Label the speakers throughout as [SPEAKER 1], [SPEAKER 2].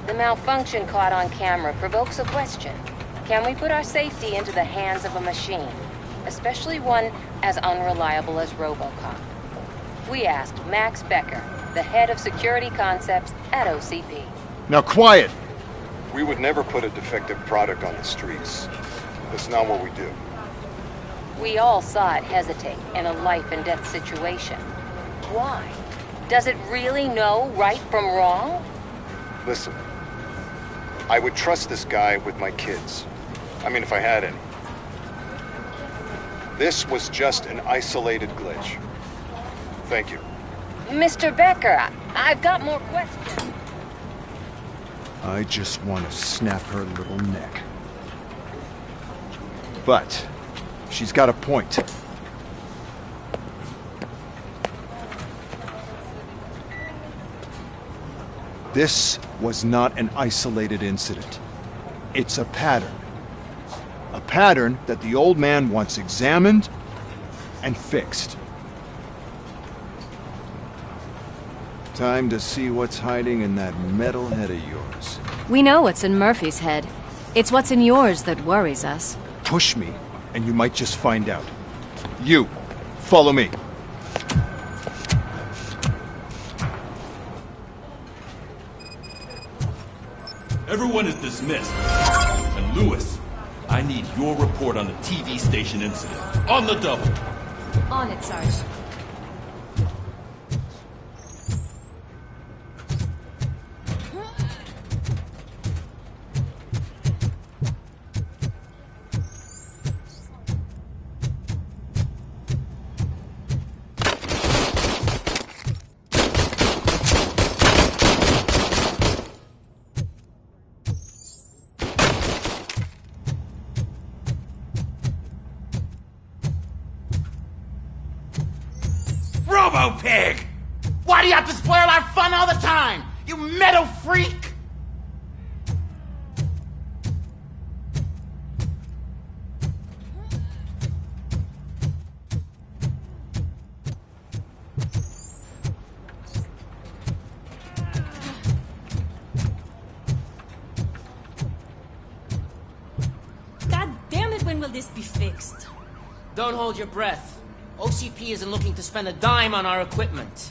[SPEAKER 1] The malfunction caught on camera provokes a question. Can we put our safety into the hands of a machine, especially one as unreliable as Robocop? We asked Max Becker, the head of security concepts at OCP.
[SPEAKER 2] Now quiet!
[SPEAKER 3] We would never put a defective product on the streets. That's not what we do.
[SPEAKER 1] We all saw it hesitate in a life and death situation. Why? Does it really know right from wrong?
[SPEAKER 3] Listen, I would trust this guy with my kids. I mean, if I had any. This was just an isolated glitch. Thank you.
[SPEAKER 1] Mr. Becker, I've got more questions.
[SPEAKER 2] I just want to snap her little neck. But she's got a point. This was not an isolated incident. It's a pattern. A pattern that the old man wants examined and fixed. Time to see what's hiding in that metal head of yours.
[SPEAKER 4] We know what's in Murphy's head. It's what's in yours that worries us.
[SPEAKER 2] Push me, and you might just find out. You, follow me.
[SPEAKER 5] Everyone is dismissed. And Lewis, I need your report on the TV station incident. On the double.
[SPEAKER 4] On it, Sarge.
[SPEAKER 6] Robo-Pig! Why do you have to spoil our fun all the time? You metal freak!
[SPEAKER 7] God damn it, when will this be fixed?
[SPEAKER 8] Don't hold your breath. OCP isn't looking to spend a dime on our equipment.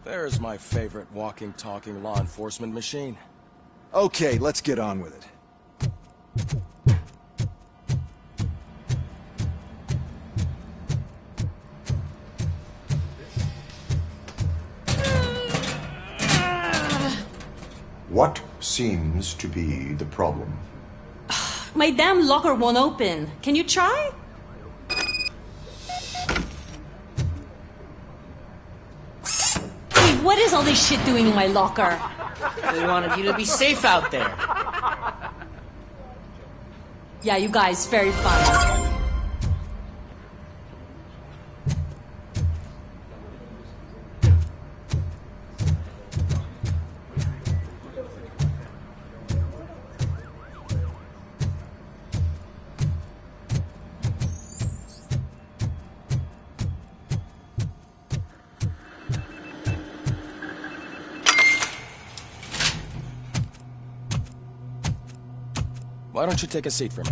[SPEAKER 9] There's my favorite walking, talking law enforcement machine.
[SPEAKER 2] Okay, let's get on with it.
[SPEAKER 10] What seems to be the problem?
[SPEAKER 7] My damn locker won't open. Can you try? Hey, what is all this shit doing in my locker?
[SPEAKER 8] We wanted you to be safe out there.
[SPEAKER 7] Yeah, you guys, very fun.
[SPEAKER 9] Why don't you take a seat for me?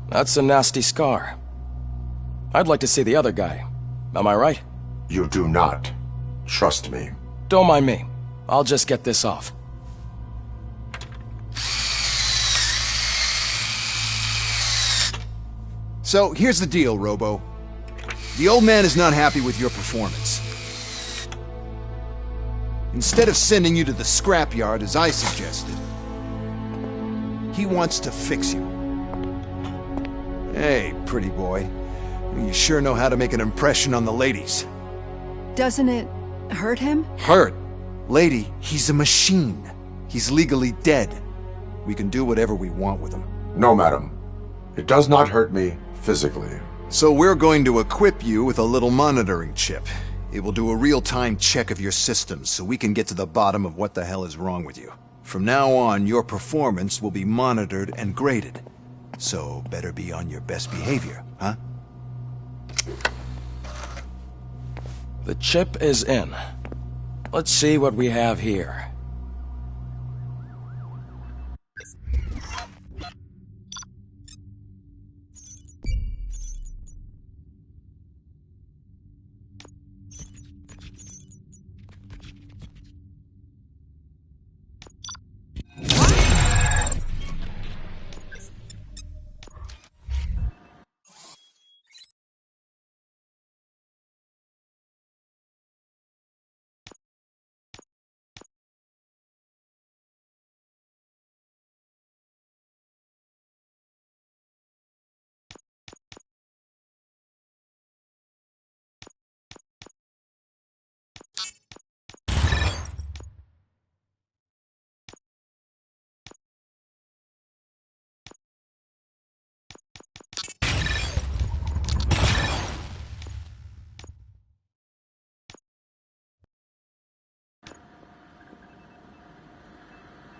[SPEAKER 9] That's a nasty scar. I'd like to see the other guy. Am I right?
[SPEAKER 10] You do not. Trust me.
[SPEAKER 9] Don't mind me. I'll just get this off.
[SPEAKER 2] So, here's the deal, Robo. The old man is not happy with your performance. Instead of sending you to the scrapyard as I suggested, he wants to fix you. Hey, pretty boy. You sure know how to make an impression on the ladies.
[SPEAKER 11] Doesn't it hurt him?
[SPEAKER 2] Hurt? Lady, he's a machine. He's legally dead. We can do whatever we want with him.
[SPEAKER 10] No, madam. It does not hurt me physically.
[SPEAKER 2] So we're going to equip you with a little monitoring chip. It will do a real-time check of your systems so we can get to the bottom of what the hell is wrong with you. From now on, your performance will be monitored and graded. So better be on your best behavior, huh?
[SPEAKER 9] The chip is in. Let's see what we have here.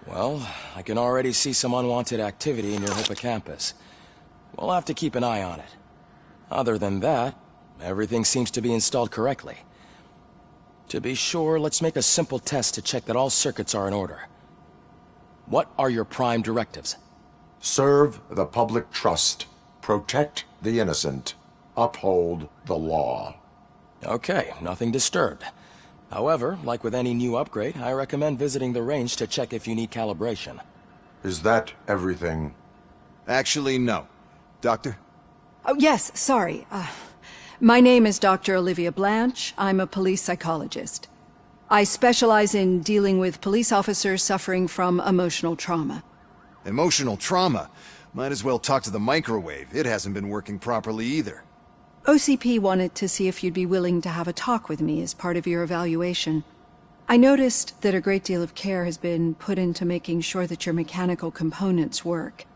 [SPEAKER 9] Well, I can already see some unwanted activity in your hippocampus. We'll have to keep an eye on it. Other than that, everything seems to be installed correctly. To be sure, let's make a simple test to check that all circuits are in order. What are your prime directives?
[SPEAKER 10] Serve the public trust. Protect the innocent. Uphold the law.
[SPEAKER 9] Okay, nothing disturbed. However, like with any new upgrade, I recommend visiting the range to check if you need calibration.
[SPEAKER 10] Is that everything?
[SPEAKER 2] Actually, no. Doctor?
[SPEAKER 11] Oh, yes, sorry. My name is Dr. Olivia Blanche. I'm a police psychologist. I specialize in dealing with police officers suffering from emotional trauma.
[SPEAKER 2] Emotional trauma? Might as well talk to the microwave. It hasn't been working properly either.
[SPEAKER 11] OCP wanted to see if you'd be willing to have a talk with me as part of your evaluation. I noticed that a great deal of care has been put into making sure that your mechanical components work.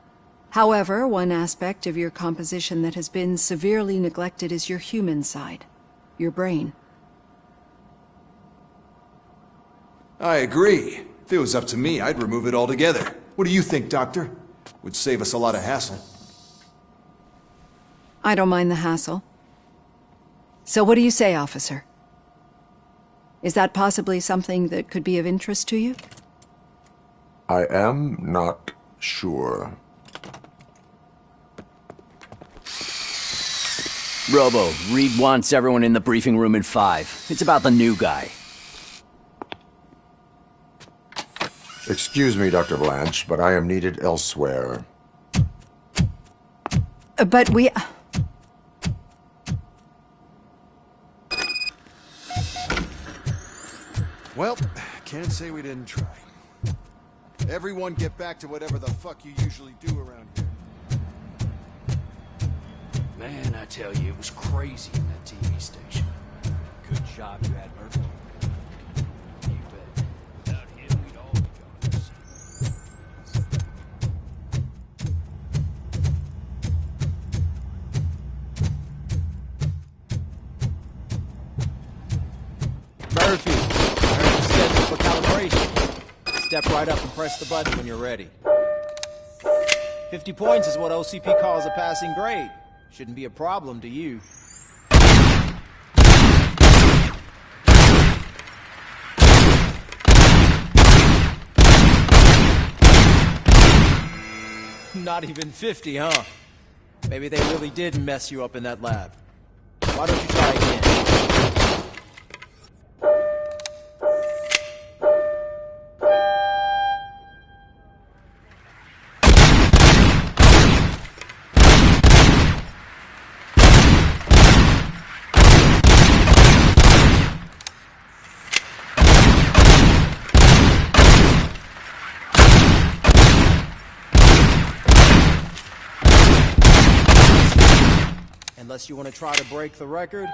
[SPEAKER 11] However, one aspect of your composition that has been severely neglected is your human side, your brain.
[SPEAKER 2] I agree. If it was up to me, I'd remove it altogether. What do you think, Doctor? Would save us a lot of hassle.
[SPEAKER 11] I don't mind the hassle. So what do you say, officer? Is that possibly something that could be of interest to you?
[SPEAKER 10] I am not sure.
[SPEAKER 12] Robo, Reed wants everyone in the briefing room in 5. It's about the new guy.
[SPEAKER 10] Excuse me, Dr. Blanche, but I am needed elsewhere.
[SPEAKER 11] But we...
[SPEAKER 2] Well, can't say we didn't try. Everyone get back to whatever the fuck you usually do around here.
[SPEAKER 13] Man, I tell you, it was crazy in that TV station. Good job you had Murphy. You bet. Without him, we'd all be goners.
[SPEAKER 14] Murphy, I heard you scheduled for calibration. Step right up and press the button when you're ready. 50 points is what OCP calls a passing grade. Shouldn't be a problem to you. Not even 50, huh? Maybe they really did mess you up in that lab. Why don't you try again? Unless you want to try to break the record.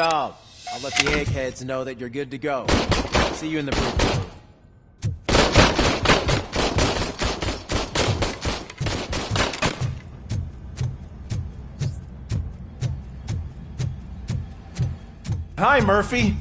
[SPEAKER 14] job. I'll let the eggheads know that you're good to go. See you in the briefing room. Hi, Murphy.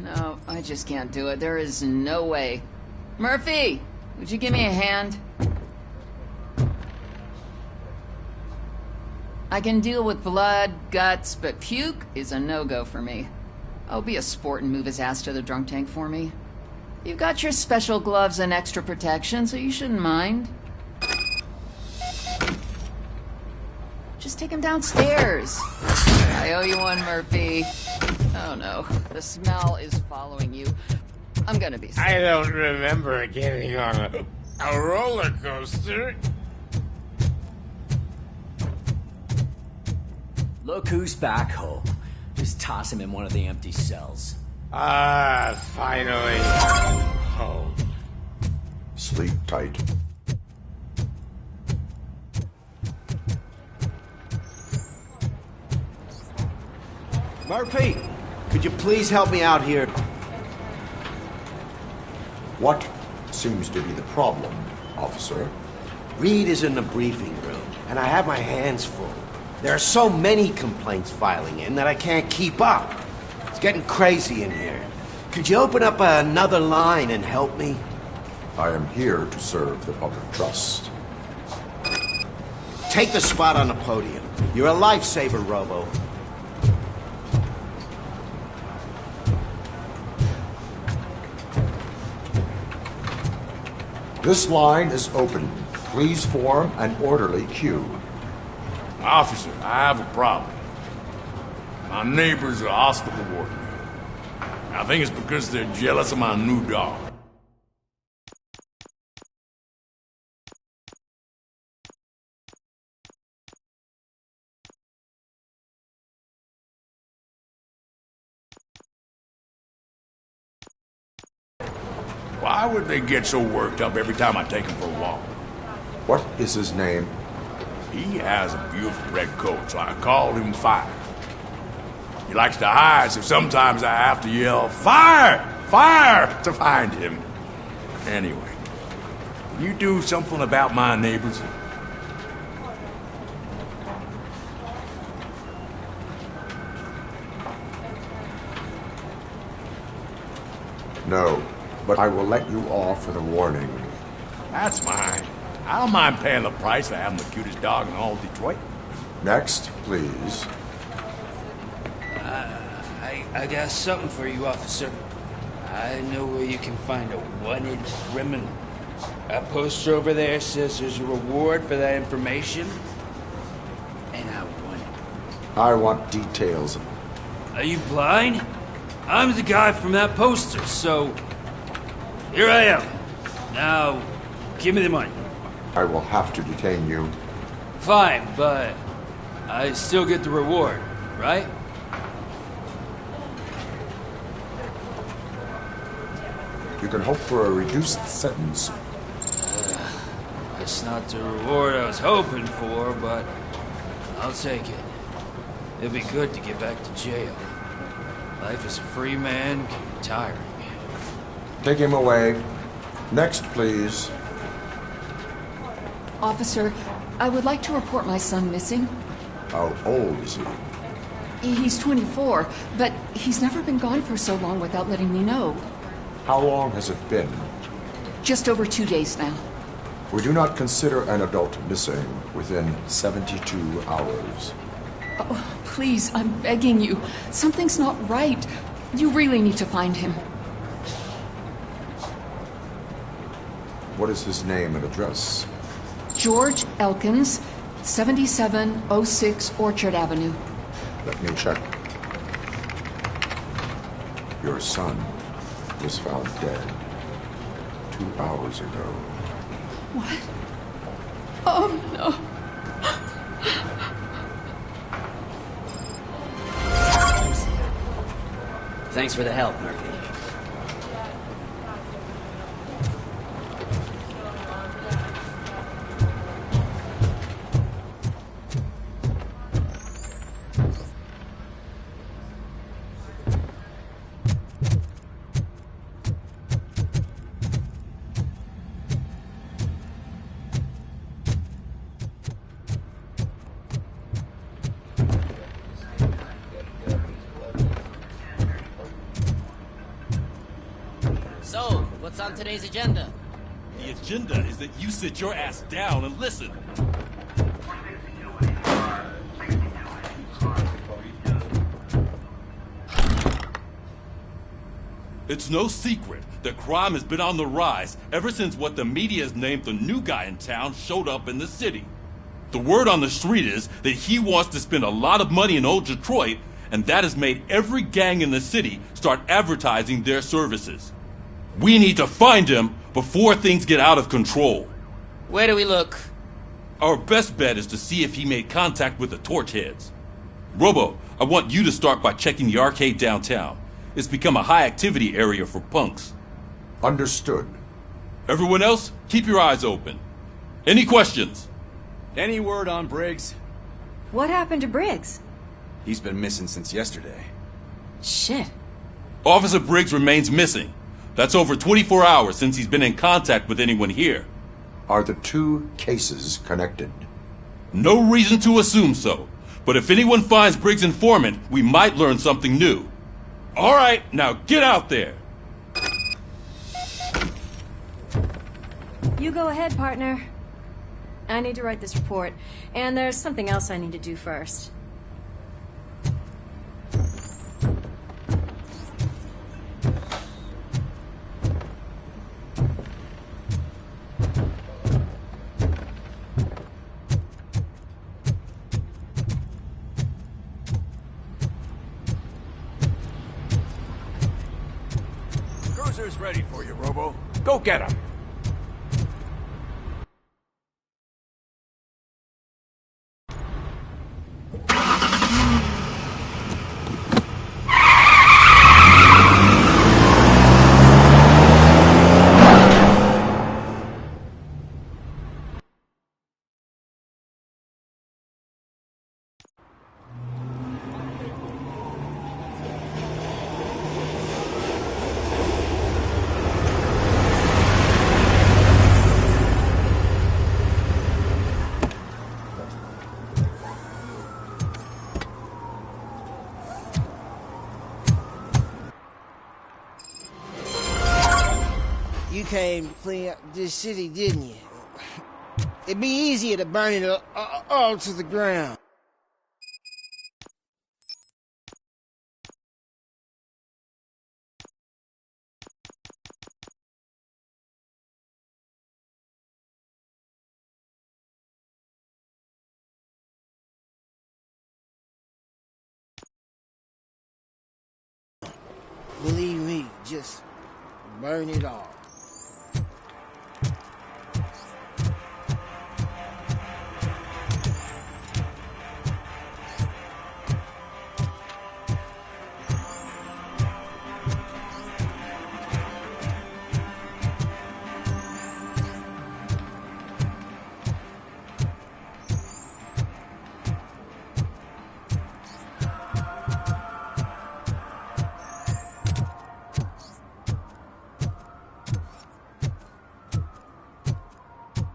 [SPEAKER 15] No, I just can't do it. There is no way. Murphy, would you give me a hand? I can deal with blood, guts, but puke is a no-go for me. Oh, be a sport and move his ass to the drunk tank for me. You've got your special gloves and extra protection, so you shouldn't mind. Just take him downstairs. I owe you one, Murphy. Oh no, the smell is following you. I'm gonna be sick.
[SPEAKER 6] I don't remember getting on a roller coaster.
[SPEAKER 12] Look who's back home. Just toss him in one of the empty cells.
[SPEAKER 6] Ah, finally. Home.
[SPEAKER 10] Sleep tight.
[SPEAKER 14] Murphy, could you please help me out here?
[SPEAKER 10] What seems to be the problem, officer?
[SPEAKER 16] Reed is in the briefing room, and I have my hands full. There are so many complaints filing in that I can't keep up. It's getting crazy in here. Could you open up another line and help me?
[SPEAKER 10] I am here to serve the public trust.
[SPEAKER 16] Take the spot on the podium. You're a lifesaver, Robo.
[SPEAKER 10] This line is open. Please form an orderly queue.
[SPEAKER 5] Officer, I have a problem. My neighbors are hostile toward me. I think it's because they're jealous of my new dog. Why would they get so worked up every time I take him for a walk?
[SPEAKER 10] What is his name?
[SPEAKER 5] He has a beautiful red coat, so I called him Fire. He likes to hide, so sometimes I have to yell, Fire! Fire! to find him. Anyway, can you do something about my neighbors?
[SPEAKER 10] No, but I will let you off with a warning.
[SPEAKER 5] That's mine. I don't mind paying the price for having the cutest dog in all Detroit.
[SPEAKER 10] Next, please.
[SPEAKER 13] I got something for you, officer. I know where you can find a wanted criminal. That poster over there says there's a reward for that information, and I want it.
[SPEAKER 10] I want details.
[SPEAKER 13] Are you blind? I'm the guy from that poster, so here I am. Now, give me the money.
[SPEAKER 10] I will have to detain you.
[SPEAKER 13] Fine, but I still get the reward, right?
[SPEAKER 10] You can hope for a reduced sentence.
[SPEAKER 13] That's not the reward I was hoping for, but I'll take it. It'd be good to get back to jail. Life as a free man can be tiring.
[SPEAKER 10] Take him away. Next, please.
[SPEAKER 15] Officer, I would like to report my son missing.
[SPEAKER 10] How old is he?
[SPEAKER 15] He's 24, but he's never been gone for so long without letting me know.
[SPEAKER 10] How long has it been?
[SPEAKER 15] Just over 2 days now.
[SPEAKER 10] We do not consider an adult missing within 72 hours.
[SPEAKER 15] Oh, please, I'm begging you. Something's not right. You really need to find him.
[SPEAKER 10] What is his name and address?
[SPEAKER 15] George Elkins, 7706 Orchard Avenue.
[SPEAKER 10] Let me check. Your son was found dead 2 hours ago.
[SPEAKER 15] What? Oh, no.
[SPEAKER 12] Thanks for the help, Murphy.
[SPEAKER 8] So, what's on today's agenda?
[SPEAKER 17] The agenda is that you sit your ass down and listen. It's no secret that crime has been on the rise ever since what the media has named the new guy in town showed up in the city. The word on the street is that he wants to spend a lot of money in old Detroit, and that has made every gang in the city start advertising their services. We need to find him before things get out of control.
[SPEAKER 8] Where do we look?
[SPEAKER 17] Our best bet is to see if he made contact with the Torchheads. Robo, I want you to start by checking the arcade downtown. It's become a high-activity area for punks.
[SPEAKER 10] Understood.
[SPEAKER 17] Everyone else, keep your eyes open. Any questions?
[SPEAKER 14] Any word on Briggs?
[SPEAKER 4] What happened to Briggs?
[SPEAKER 14] He's been missing since yesterday.
[SPEAKER 4] Shit.
[SPEAKER 17] Officer Briggs remains missing. That's over 24 hours since he's been in contact with anyone here.
[SPEAKER 10] Are the two cases connected?
[SPEAKER 17] No reason to assume so. But if anyone finds Briggs' informant, we might learn something new. All right, now get out there.
[SPEAKER 4] You go ahead, partner. I need to write this report, and there's something else I need to do first.
[SPEAKER 5] Cruiser's ready for you, Robo. Go get him.
[SPEAKER 6] You came to clean up this city, didn't you? It'd be easier to burn it all to the ground. Believe me, just burn it all.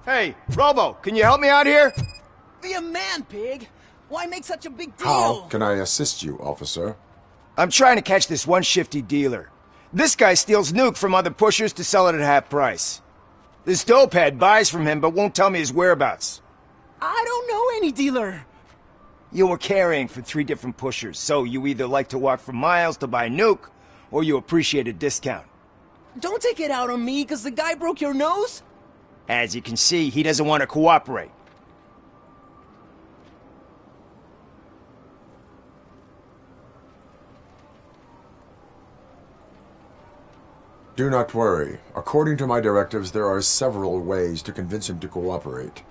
[SPEAKER 18] Hey, Robo, can you help me out here?
[SPEAKER 6] Be a man, pig! Why make such a big deal?
[SPEAKER 10] How can I assist you, officer?
[SPEAKER 18] I'm trying to catch this one shifty dealer. This guy steals nuke from other pushers to sell it at half price. This dopehead buys from him but won't tell me his whereabouts.
[SPEAKER 6] I don't know any dealer.
[SPEAKER 18] You were carrying for 3 different pushers, so you either like to walk for miles to buy nuke, or you appreciate a discount.
[SPEAKER 6] Don't take it out on me, because the guy broke your nose?
[SPEAKER 18] As you can see, he doesn't want to cooperate.
[SPEAKER 10] Do not worry. According to my directives, there are several ways to convince him to cooperate.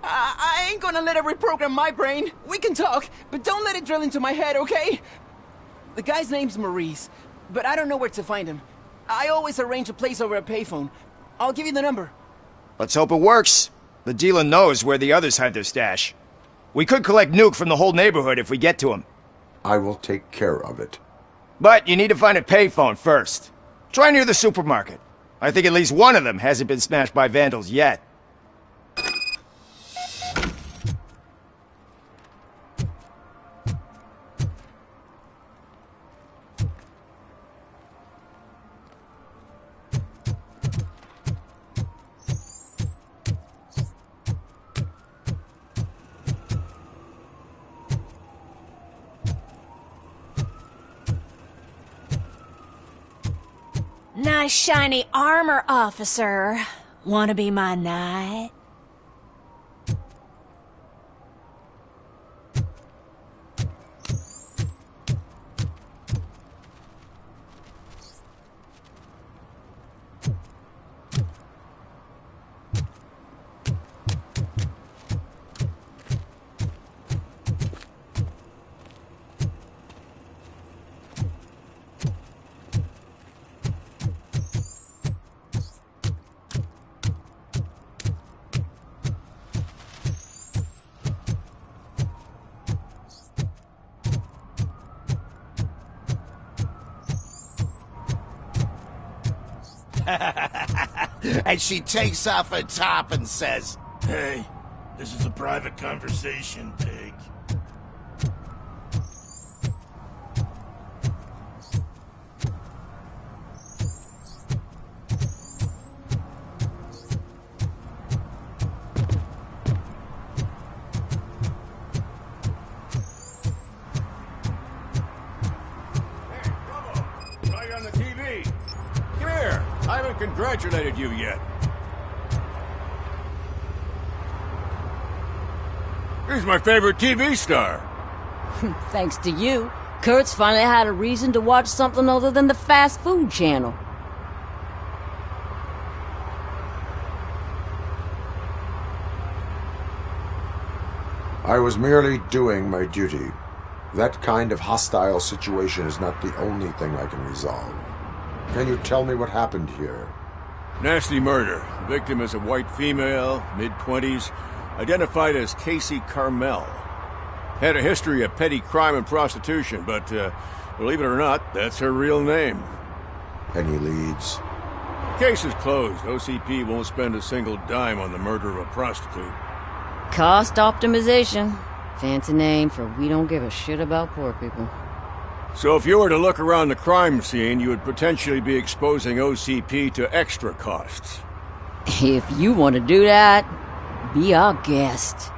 [SPEAKER 14] I ain't gonna let it reprogram my brain. We can talk, but don't let it drill into my head, okay? The guy's name's Maurice, but I don't know where to find him. I always arrange a place over a payphone. I'll give you the number.
[SPEAKER 18] Let's hope it works. The dealer knows where the others hide their stash. We could collect Nuke from the whole neighborhood if we get to him.
[SPEAKER 10] I will take care of it.
[SPEAKER 18] But you need to find a payphone first. Try near the supermarket. I think at least one of them hasn't been smashed by vandals yet.
[SPEAKER 19] Nice shiny armor, officer. Wanna be my knight?
[SPEAKER 6] And she takes off her top and says,
[SPEAKER 20] "Hey, this is a private conversation, pig."
[SPEAKER 5] Congratulated you yet. He's my favorite TV star.
[SPEAKER 21] Thanks to you, Kurt's finally had a reason to watch something other than the fast food channel.
[SPEAKER 10] I was merely doing my duty. That kind of hostile situation is not the only thing I can resolve. Can you tell me what happened here?
[SPEAKER 5] Nasty murder. The victim is a white female, mid-20s, identified as Casey Carmel. Had a history of petty crime and prostitution, but believe it or not, that's her real name.
[SPEAKER 10] Any leads?
[SPEAKER 5] Case is closed. OCP won't spend a single dime on the murder of a prostitute.
[SPEAKER 21] Cost optimization. Fancy name for we don't give a shit about poor people.
[SPEAKER 5] So if you were to look around the crime scene, you would potentially be exposing OCP to extra costs.
[SPEAKER 21] If you want to do that, be our guest.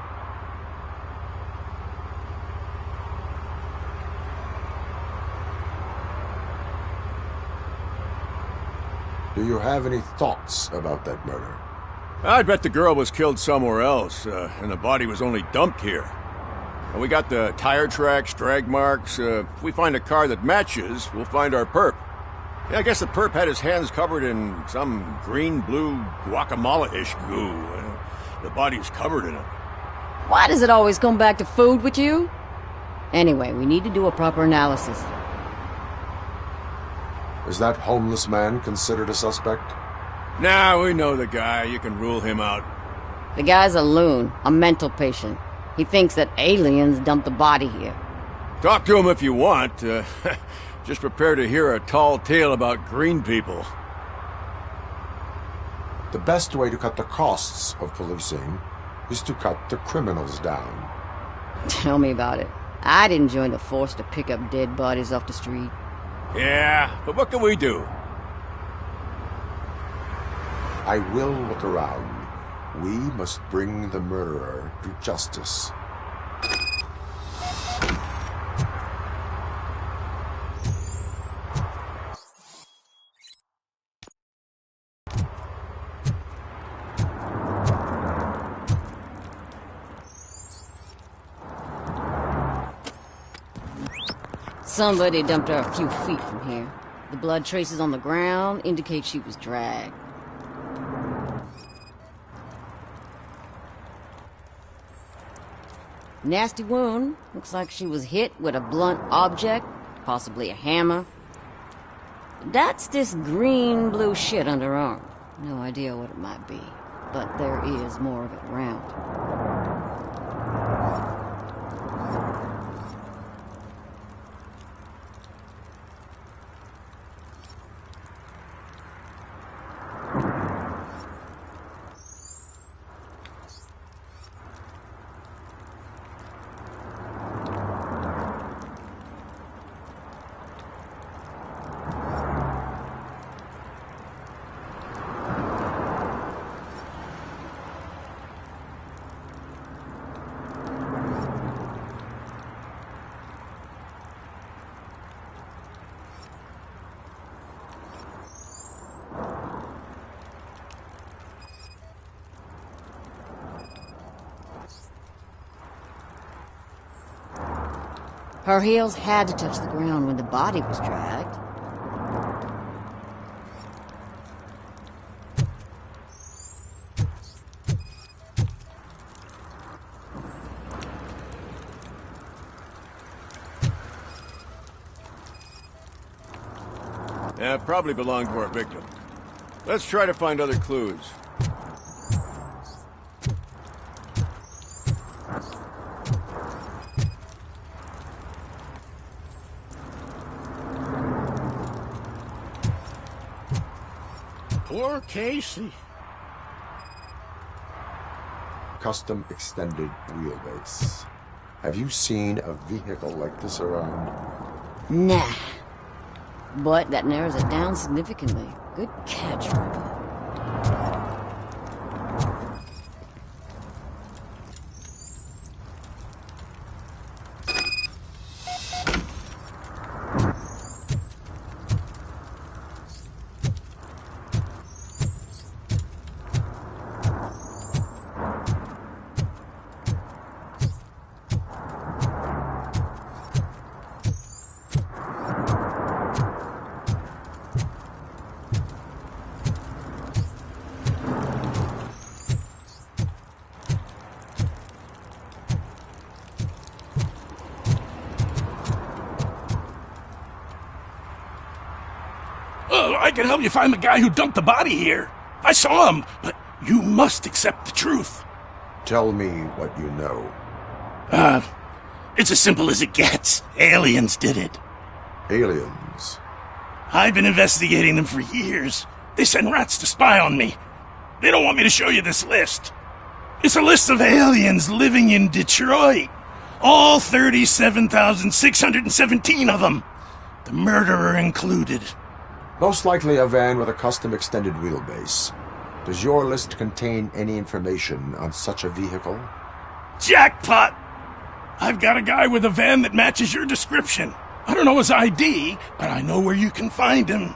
[SPEAKER 10] Do you have any thoughts about that murder?
[SPEAKER 5] I'd bet the girl was killed somewhere else, and the body was only dumped here. And we got the tire tracks, drag marks. If we find a car that matches, we'll find our perp. Yeah, I guess the perp had his hands covered in some green-blue guacamole-ish goo. The body's covered in it.
[SPEAKER 21] Why does it always come back to food with you? Anyway, we need to do a proper analysis.
[SPEAKER 10] Is that homeless man considered a suspect?
[SPEAKER 5] Nah, we know the guy. You can rule him out.
[SPEAKER 21] The guy's a loon, a mental patient. He thinks that aliens dumped the body here.
[SPEAKER 5] Talk to him if you want. Just prepare to hear a tall tale about green people.
[SPEAKER 10] The best way to cut the costs of policing is to cut the criminals down.
[SPEAKER 21] Tell me about it. I didn't join the force to pick up dead bodies off the street.
[SPEAKER 5] Yeah, but what can we do?
[SPEAKER 10] I will look around. We must bring the murderer to justice.
[SPEAKER 21] Somebody dumped her a few feet from here. The blood traces on the ground indicate she was dragged. Nasty wound. Looks like she was hit with a blunt object, possibly a hammer. That's this green-blue shit under her arm. No idea what it might be, but there is more of it around. Her heels had to touch the ground when the body was dragged.
[SPEAKER 3] Yeah, probably belonged to our victim. Let's try to find other clues.
[SPEAKER 20] Poor Casey.
[SPEAKER 10] Custom extended wheelbase. Have you seen a vehicle like this around?
[SPEAKER 21] Nah. But that narrows it down significantly. Good catch, Robo.
[SPEAKER 20] I can help you find the guy who dumped the body here. I saw him, but you must accept the truth.
[SPEAKER 10] Tell me what you know.
[SPEAKER 20] It's as simple as it gets. Aliens did it.
[SPEAKER 10] Aliens?
[SPEAKER 20] I've been investigating them for years. They send rats to spy on me. They don't want me to show you this list. It's a list of aliens living in Detroit. All 37,617 of them. The murderer included.
[SPEAKER 10] Most likely a van with a custom extended wheelbase. Does your list contain any information on such a vehicle?
[SPEAKER 20] Jackpot! I've got a guy with a van that matches your description. I don't know his ID, but I know where you can find him.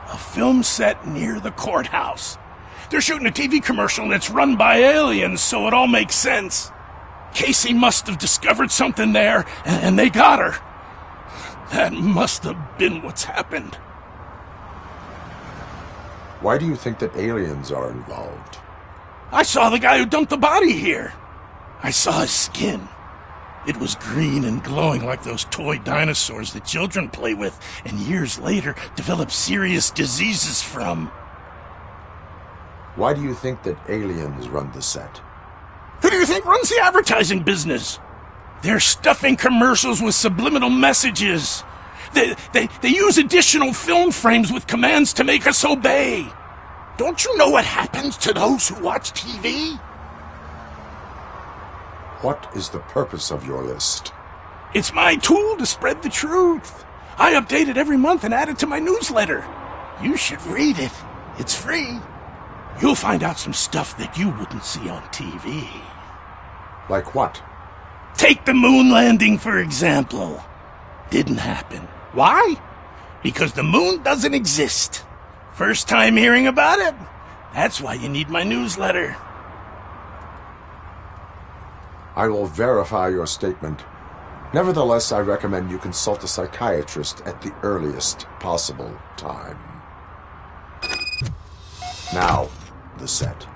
[SPEAKER 20] A film set near the courthouse. They're shooting a TV commercial and it's run by aliens, so it all makes sense. Casey must have discovered something there, and they got her. That must have been what's happened.
[SPEAKER 10] Why do you think that aliens are involved?
[SPEAKER 20] I saw the guy who dumped the body here. I saw his skin. It was green and glowing like those toy dinosaurs that children play with and years later develop serious diseases from.
[SPEAKER 10] Why do you think that aliens run the set?
[SPEAKER 20] Who do you think runs the advertising business? They're stuffing commercials with subliminal messages. They use additional film frames with commands to make us obey. Don't you know what happens to those who watch TV?
[SPEAKER 10] What is the purpose of your list?
[SPEAKER 20] It's my tool to spread the truth. I update it every month and add it to my newsletter. You should read it. It's free. You'll find out some stuff that you wouldn't see on TV.
[SPEAKER 10] Like what?
[SPEAKER 20] Take the moon landing, for example. Didn't happen. Why? Because the moon doesn't exist. First time hearing about it? That's why you need my newsletter.
[SPEAKER 10] I will verify your statement. Nevertheless, I recommend you consult a psychiatrist at the earliest possible time. Now, the set.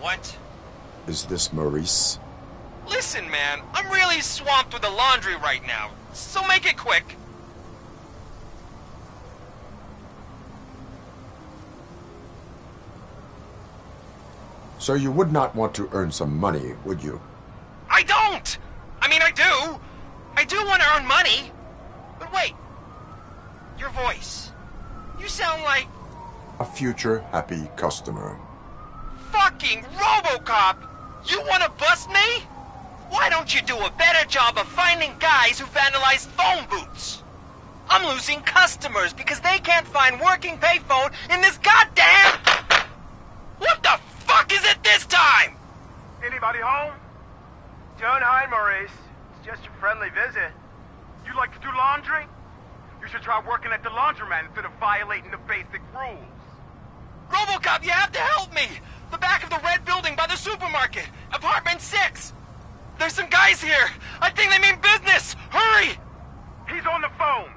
[SPEAKER 6] What?
[SPEAKER 10] Is this Maurice?
[SPEAKER 6] Listen, man, I'm really swamped with the laundry right now, so make it quick.
[SPEAKER 10] So you would not want to earn some money, would you?
[SPEAKER 6] I don't! I mean, I do. I do want to earn money. But wait. Your voice. You sound like...
[SPEAKER 10] A future happy customer.
[SPEAKER 6] Fucking Robocop! You want to bust me? Why don't you do a better job of finding guys who vandalize phone booths? I'm losing customers because they can't find working payphone in this goddamn... What the fuck is it this time?
[SPEAKER 1] Anybody home? Don't hide, Maurice. It's just a friendly visit. You like to do laundry? You should try working at the laundromat instead of violating the basic rules.
[SPEAKER 6] Robocop, you have to help me! The back of the red building by the supermarket. Apartment 6. There's some guys here. I think they mean business. Hurry!
[SPEAKER 1] He's on the phone.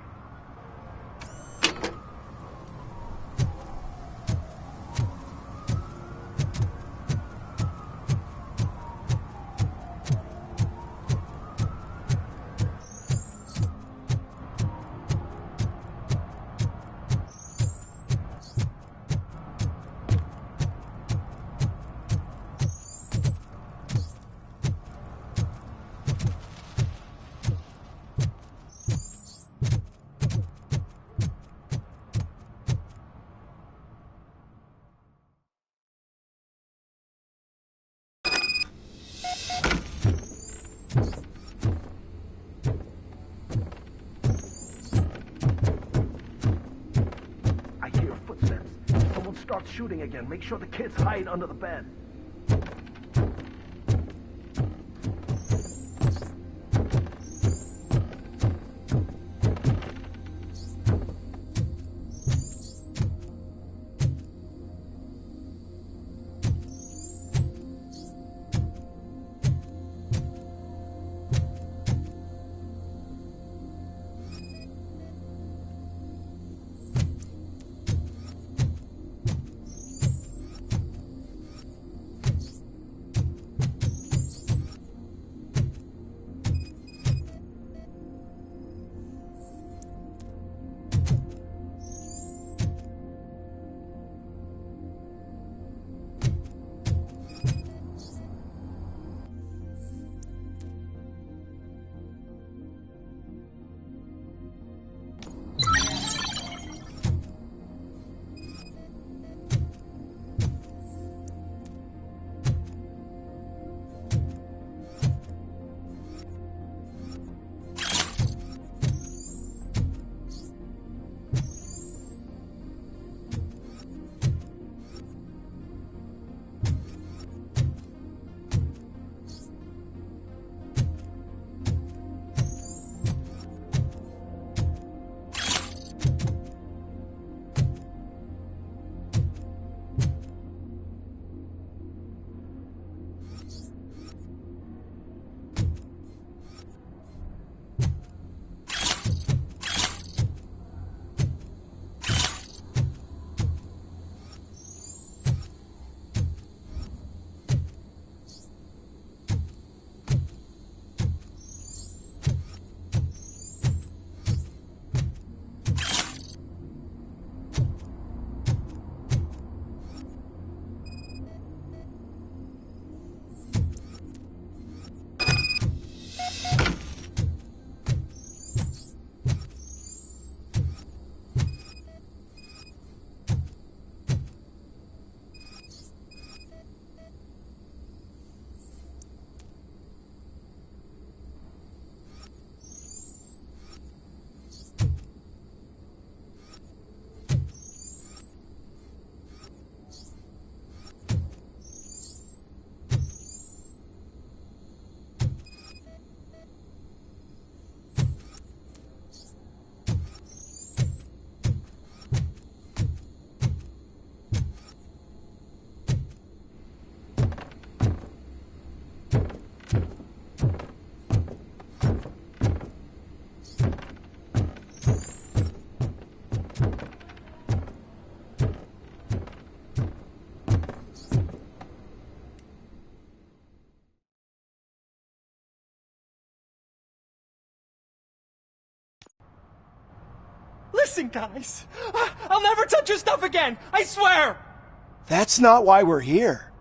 [SPEAKER 22] Starts shooting again. Make sure the kids hide under the bed.
[SPEAKER 7] Listen, guys. I'll never touch your stuff again. I swear.
[SPEAKER 18] That's not why we're here.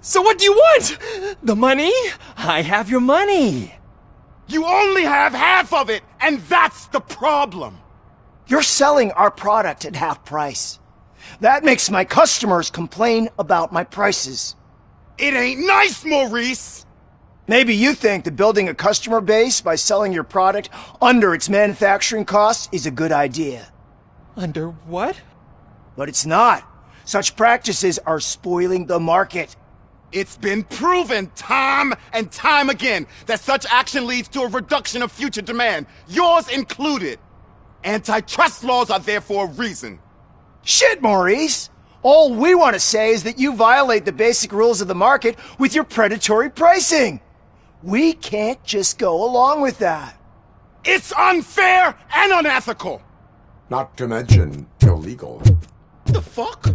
[SPEAKER 7] So what do you want? The money? I have your money.
[SPEAKER 1] You only have half of it, and that's the problem.
[SPEAKER 18] You're selling our product at half price. That makes my customers complain about my prices.
[SPEAKER 1] It ain't nice, Maurice!
[SPEAKER 18] Maybe you think that building a customer base by selling your product under its manufacturing costs is a good idea.
[SPEAKER 7] Under what?
[SPEAKER 18] But it's not. Such practices are spoiling the market.
[SPEAKER 1] It's been proven time and time again that such action leads to a reduction of future demand, yours included. Antitrust laws are there for a reason.
[SPEAKER 18] Shit, Maurice! All we want to say is that you violate the basic rules of the market with your predatory pricing. We can't just go along with that.
[SPEAKER 1] It's unfair and unethical!
[SPEAKER 10] Not to mention illegal.
[SPEAKER 1] The fuck?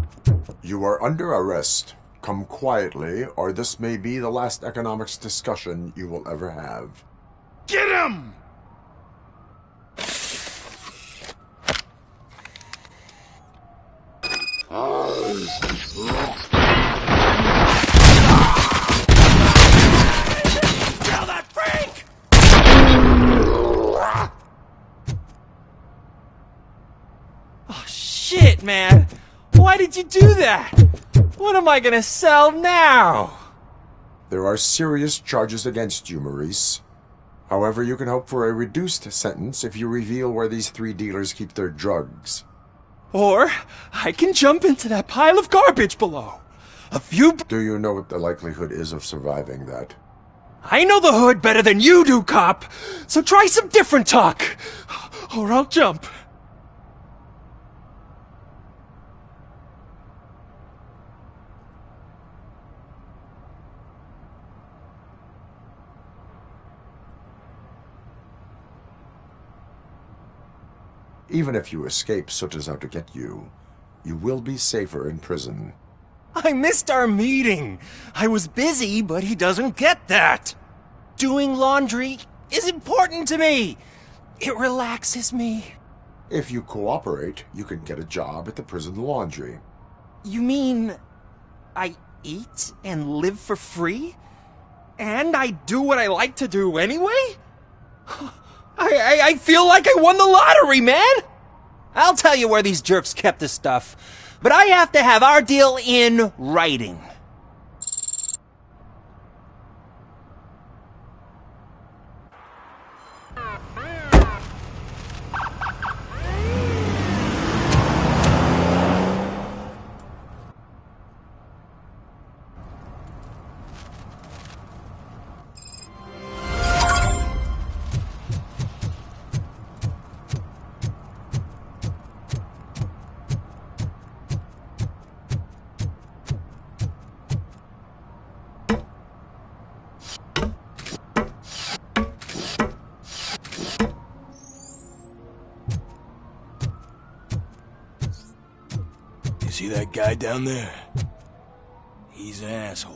[SPEAKER 10] You are under arrest. Come quietly, or this may be the last economics discussion you will ever have.
[SPEAKER 1] Get him!
[SPEAKER 7] Kill that freak! Oh, shit, man. Why did you do that? What am I gonna sell now?
[SPEAKER 10] There are serious charges against you, Maurice. However, you can hope for a reduced sentence if you reveal where these 3 dealers keep their drugs.
[SPEAKER 7] Or I can jump into that pile of garbage below.
[SPEAKER 10] Do you know what the likelihood is of surviving that?
[SPEAKER 7] I know the hood better than you do, cop. So try some different talk. Or I'll jump.
[SPEAKER 10] Even if you escape Soot is out to get you, you will be safer in prison.
[SPEAKER 7] I missed our meeting. I was busy, but he doesn't get that. Doing laundry is important to me. It relaxes me.
[SPEAKER 10] If you cooperate, you can get a job at the prison laundry.
[SPEAKER 7] You mean I eat and live for free? And I do what I like to do anyway? I feel like I won the lottery, man! I'll tell you where these jerks kept the stuff, but I have to have our deal in writing.
[SPEAKER 9] See that guy down there? He's an asshole.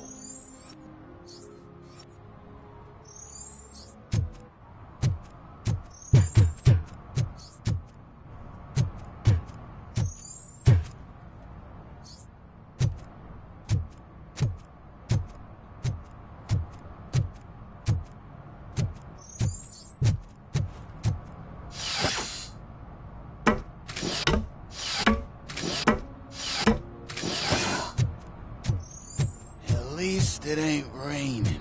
[SPEAKER 9] At least it ain't raining.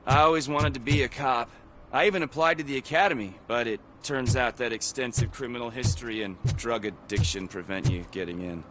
[SPEAKER 14] I always wanted to be a cop.
[SPEAKER 2] I even applied to the academy, but it turns out that extensive criminal history and drug addiction prevent you getting in.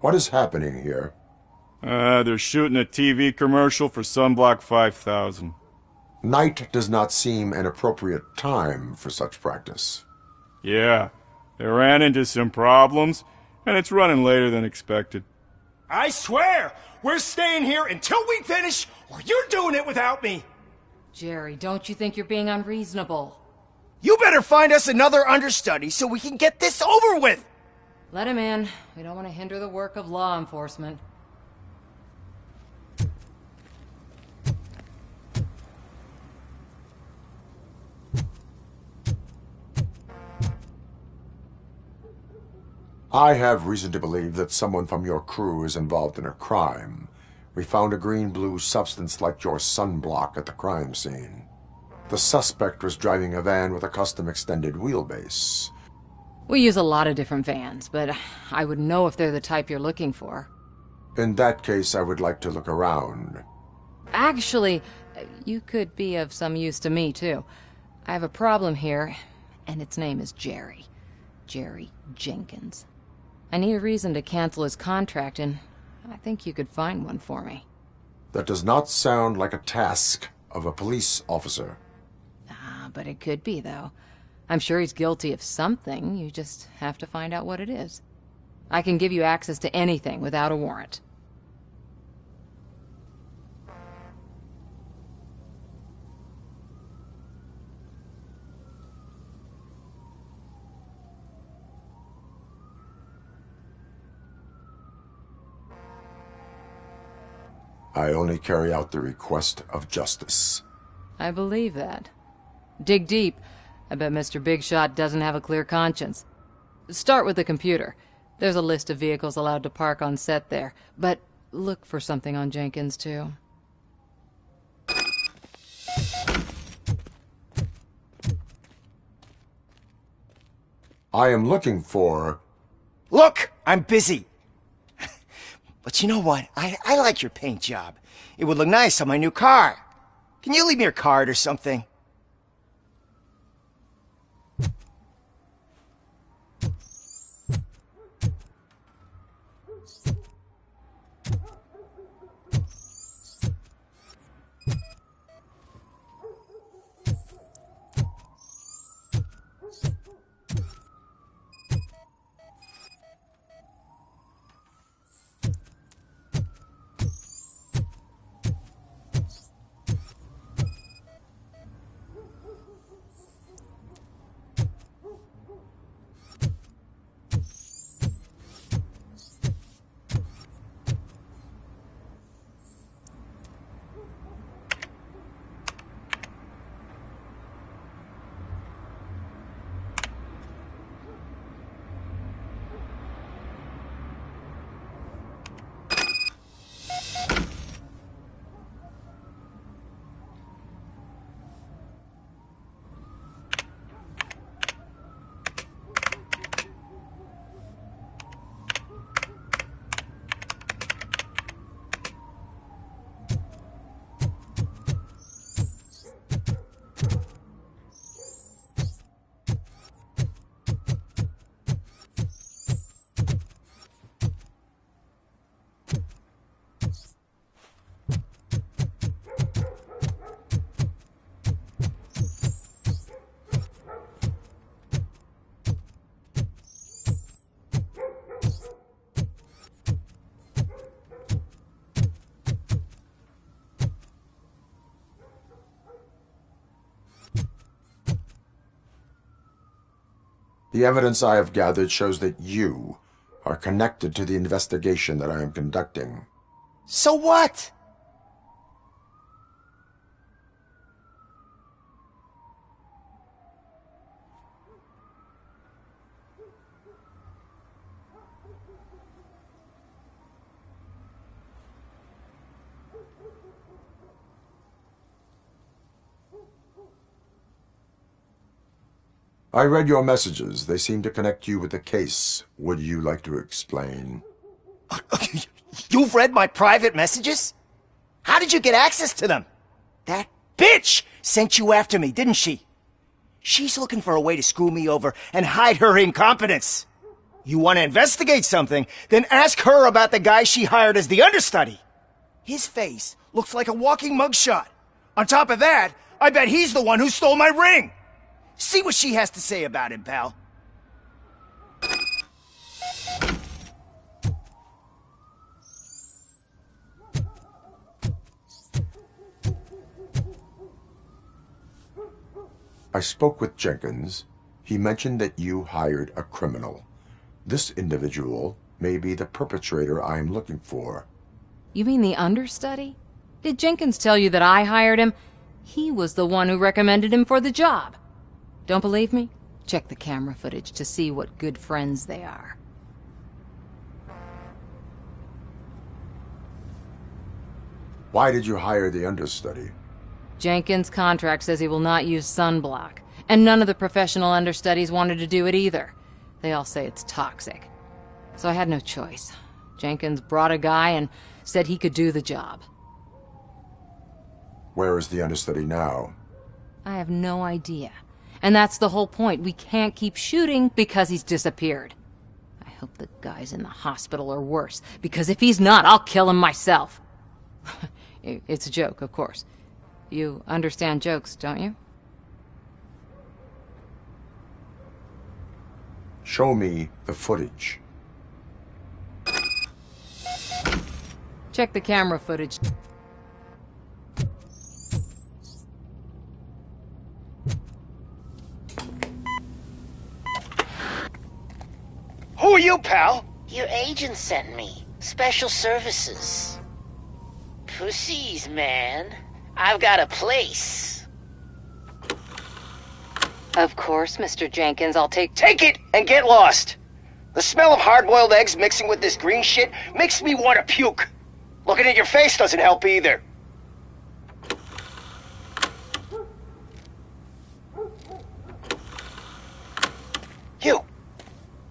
[SPEAKER 10] What is happening here?
[SPEAKER 3] They're shooting a TV commercial for Sunblock 5000.
[SPEAKER 10] Night does not seem an appropriate time for such practice.
[SPEAKER 3] Yeah, they ran into some problems, and it's running later than expected.
[SPEAKER 18] I swear, we're staying here until we finish, or you're doing it without me.
[SPEAKER 15] Jerry, don't you think you're being unreasonable?
[SPEAKER 18] You better find us another understudy so we can get this over with.
[SPEAKER 15] Let him in. We don't want to hinder the work of law enforcement.
[SPEAKER 10] I have reason to believe that someone from your crew is involved in a crime. We found a green-blue substance like your sunblock at the crime scene. The suspect was driving a van with a custom extended wheelbase.
[SPEAKER 15] We use a lot of different vans, but I wouldn't know if they're the type you're looking for.
[SPEAKER 10] In that case, I would like to look around.
[SPEAKER 15] Actually, you could be of some use to me, too. I have a problem here, and its name is Jerry. Jerry Jenkins. I need a reason to cancel his contract, and I think you could find one for me.
[SPEAKER 10] That does not sound like a task of a police officer.
[SPEAKER 15] But it could be, though. I'm sure he's guilty of something. You just have to find out what it is. I can give you access to anything without a warrant.
[SPEAKER 10] I only carry out the request of justice.
[SPEAKER 15] I believe that. Dig deep. I bet Mr. Big Shot doesn't have a clear conscience. Start with the computer. There's a list of vehicles allowed to park on set there, but look for something on Jenkins, too.
[SPEAKER 10] I am looking for...
[SPEAKER 18] Look, I'm busy. But you know what? I like your paint job. It would look nice on my new car. Can you leave me your card or something?
[SPEAKER 10] The evidence I have gathered shows that you are connected to the investigation that I am conducting.
[SPEAKER 18] So what?
[SPEAKER 10] I read your messages. They seem to connect you with the case. Would you like to explain?
[SPEAKER 18] You've read my private messages? How did you get access to them? That bitch sent you after me, didn't she? She's looking for a way to screw me over and hide her incompetence. You want to investigate something, then ask her about the guy she hired as the understudy. His face looks like a walking mugshot. On top of that, I bet he's the one who stole my ring. See what she has to say about him, pal.
[SPEAKER 10] I spoke with Jenkins. He mentioned that you hired a criminal. This individual may be the perpetrator I am looking for.
[SPEAKER 11] You mean the understudy? Did Jenkins tell you that I hired him? He was the one who recommended him for the job. Don't believe me? Check the camera footage to see what good friends they are.
[SPEAKER 10] Why did you hire the understudy?
[SPEAKER 11] Jenkins' contract says he will not use sunblock, and none of the professional understudies wanted to do it either. They all say it's toxic. So I had no choice. Jenkins brought a guy and said he could do the job.
[SPEAKER 10] Where is the understudy now?
[SPEAKER 11] I have no idea. And that's the whole point. We can't keep shooting because he's disappeared. I hope the guy's in the hospital or worse, because if he's not, I'll kill him myself. It's a joke, of course. You understand jokes, don't you?
[SPEAKER 10] Show me the footage.
[SPEAKER 11] Check the camera footage.
[SPEAKER 18] Who are you, pal?
[SPEAKER 16] Your agent sent me. Special services. Pussies, man. I've got a place.
[SPEAKER 11] Of course, Mr. Jenkins, I'll take
[SPEAKER 18] it and get lost. The smell of hard-boiled eggs mixing with this green shit makes me want to puke. Looking at your face doesn't help either.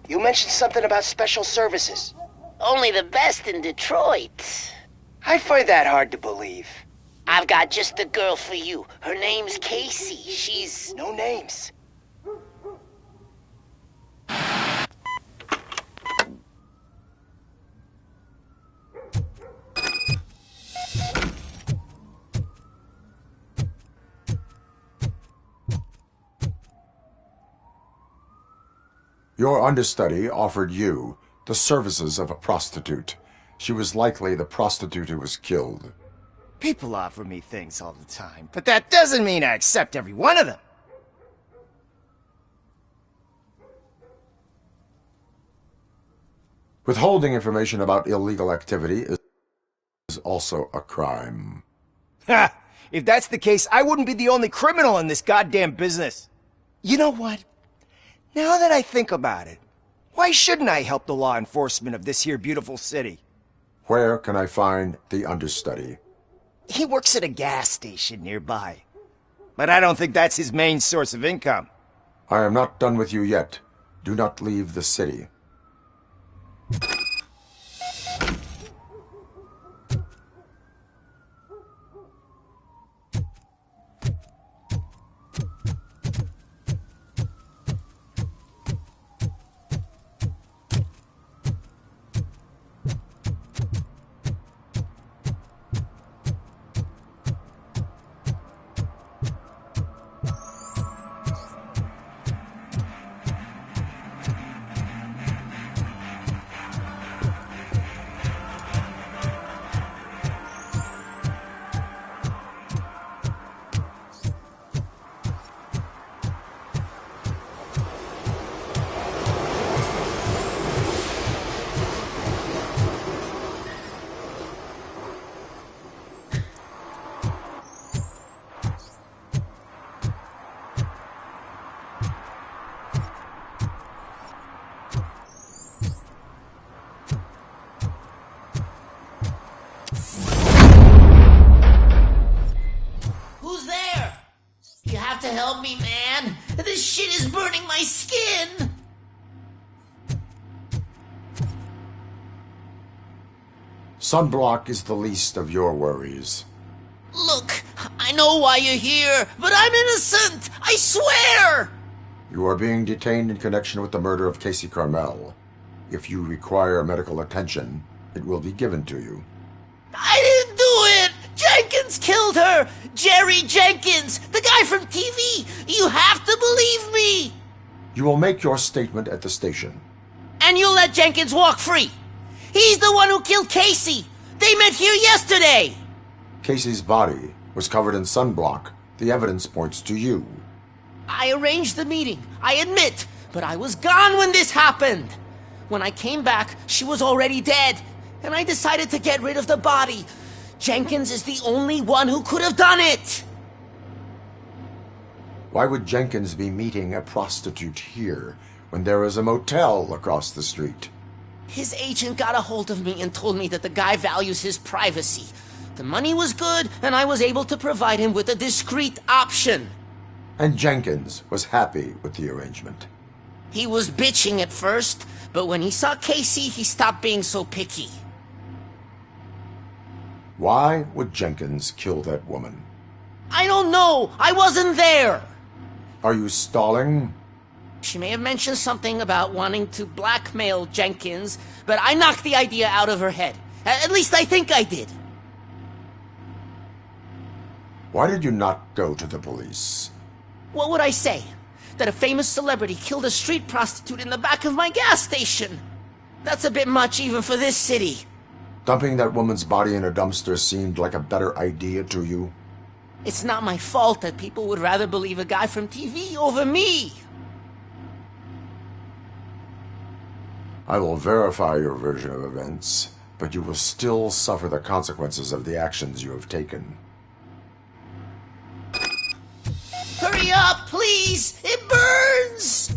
[SPEAKER 18] You mentioned something about special services.
[SPEAKER 16] Only the best in Detroit.
[SPEAKER 18] I find that hard to believe.
[SPEAKER 16] I've got just the girl for you. Her name's Casey. She's...
[SPEAKER 18] No names.
[SPEAKER 10] Your understudy offered you the services of a prostitute. She was likely the prostitute who was killed.
[SPEAKER 18] People offer me things all the time, but that doesn't mean I accept every one of them.
[SPEAKER 10] Withholding information about illegal activity is also a crime.
[SPEAKER 18] Ha! If that's the case, I wouldn't be the only criminal in this goddamn business. You know what? Now that I think about it, why shouldn't I help the law enforcement of this here beautiful city?
[SPEAKER 10] Where can I find the understudy?
[SPEAKER 18] He works at a gas station nearby. But I don't think that's his main source of income.
[SPEAKER 10] I am not done with you yet. Do not leave the city.
[SPEAKER 8] have to help me, man. This shit is burning my skin.
[SPEAKER 10] Sunblock is the least of your worries.
[SPEAKER 8] Look, I know why you're here, but I'm innocent! I swear!
[SPEAKER 10] You are being detained in connection with the murder of Casey Carmel. If you require medical attention, it will be given to you.
[SPEAKER 8] I didn't do it! Jenkins killed her! Jerry Jenkins, the guy from TV! You have to believe me!
[SPEAKER 10] You will make your statement at the station.
[SPEAKER 8] And you'll let Jenkins walk free! He's the one who killed Casey! They met here yesterday!
[SPEAKER 10] Casey's body was covered in sunblock. The evidence points to you.
[SPEAKER 8] I arranged the meeting, I admit, but I was gone when this happened. When I came back, she was already dead, and I decided to get rid of the body. Jenkins is the only one who could have done it!
[SPEAKER 10] Why would Jenkins be meeting a prostitute here when there is a motel across the street?
[SPEAKER 8] His agent got a hold of me and told me that the guy values his privacy. The money was good, and I was able to provide him with a discreet option.
[SPEAKER 10] And Jenkins was happy with the arrangement.
[SPEAKER 8] He was bitching at first, but when he saw Casey, he stopped being so picky.
[SPEAKER 10] Why would Jenkins kill that woman?
[SPEAKER 8] I don't know! I wasn't there!
[SPEAKER 10] Are you stalling?
[SPEAKER 8] She may have mentioned something about wanting to blackmail Jenkins, but I knocked the idea out of her head. At least I think I did.
[SPEAKER 10] Why did you not go to the police?
[SPEAKER 8] What would I say? That a famous celebrity killed a street prostitute in the back of my gas station? That's a bit much even for this city.
[SPEAKER 10] Dumping that woman's body in a dumpster seemed like a better idea to you?
[SPEAKER 8] It's not my fault that people would rather believe a guy from TV over me.
[SPEAKER 10] I will verify your version of events, but you will still suffer the consequences of the actions you have taken.
[SPEAKER 8] Hurry up, please! It burns!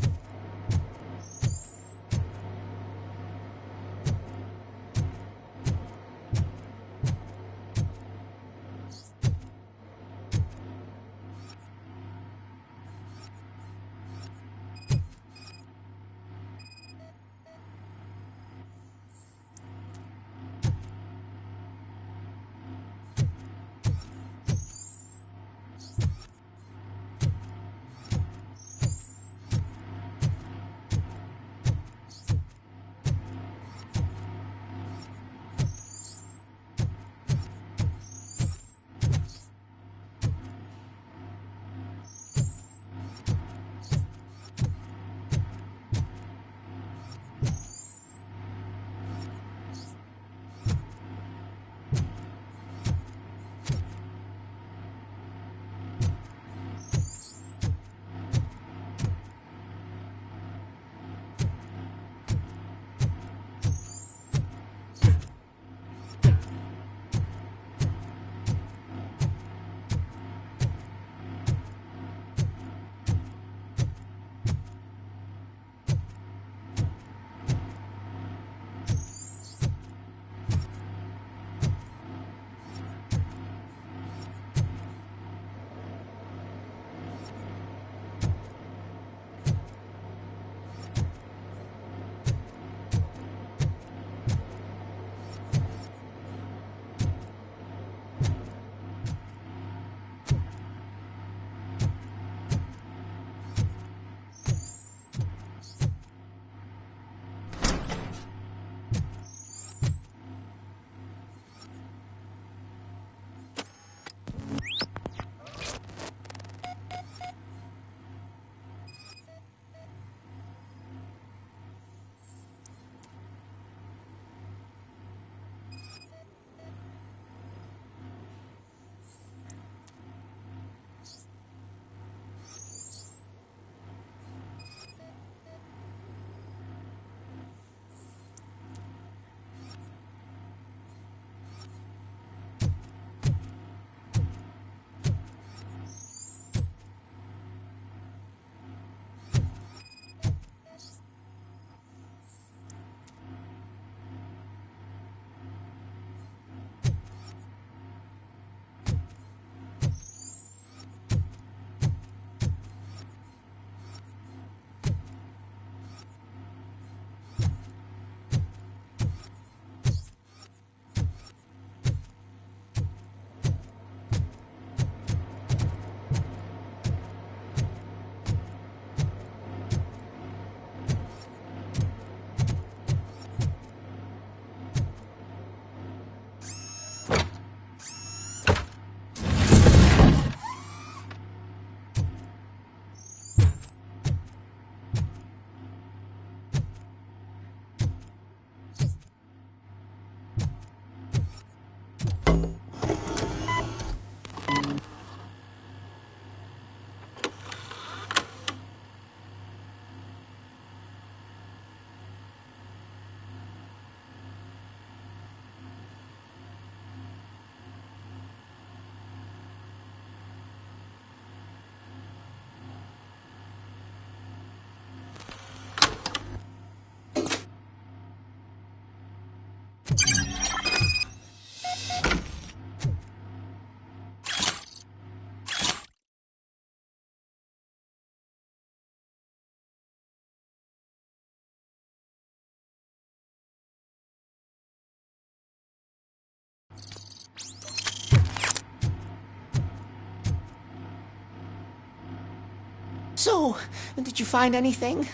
[SPEAKER 8] So, did you find anything?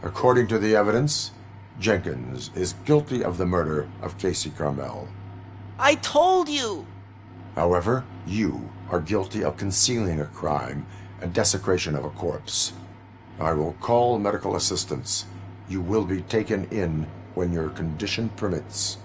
[SPEAKER 10] According to the evidence, Jenkins is guilty of the murder of Casey Carmel.
[SPEAKER 8] I told you!
[SPEAKER 10] However, you are guilty of concealing a crime and desecration of a corpse. I will call medical assistance. You will be taken in when your condition permits.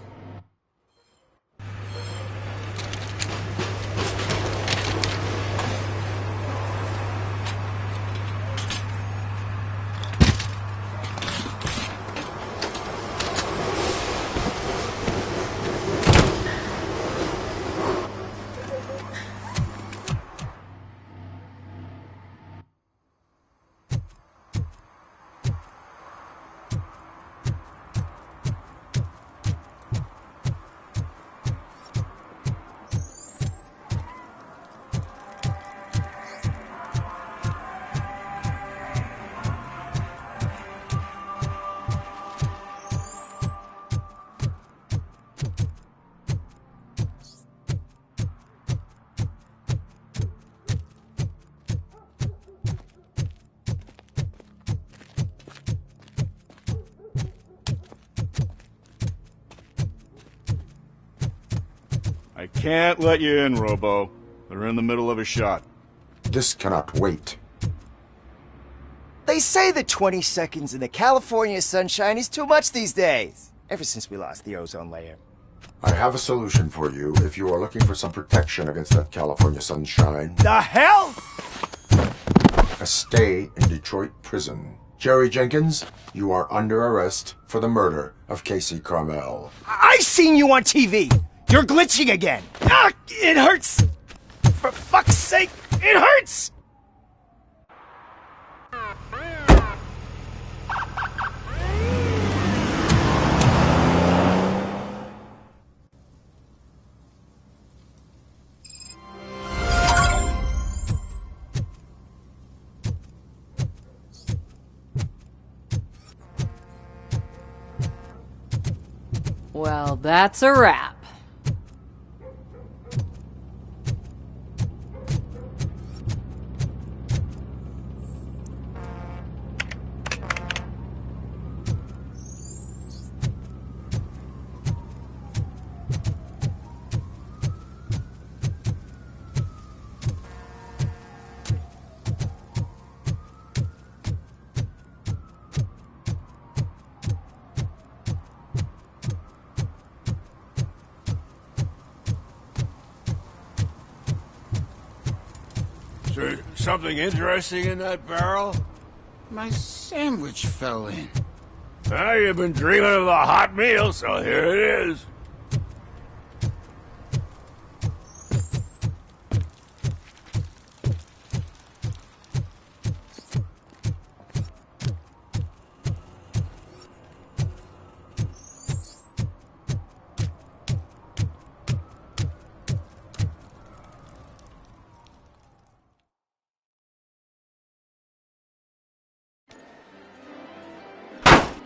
[SPEAKER 3] I can't let you in, Robo. They're in the middle of a shot.
[SPEAKER 10] This cannot wait.
[SPEAKER 18] They say that 20 seconds in the California sunshine is too much these days. Ever since we lost the ozone layer.
[SPEAKER 10] I have a solution for you if you are looking for some protection against that California sunshine.
[SPEAKER 18] The hell?
[SPEAKER 10] A stay in Detroit prison. Jerry Jenkins, you are under arrest for the murder of Casey Carmel.
[SPEAKER 18] I seen you on TV. You're glitching again. Ah, it hurts. For fuck's sake, it hurts.
[SPEAKER 11] Well, that's a wrap.
[SPEAKER 9] Something interesting in that barrel? My sandwich fell in. Ah, you've been dreaming of the hot meal, so here it is.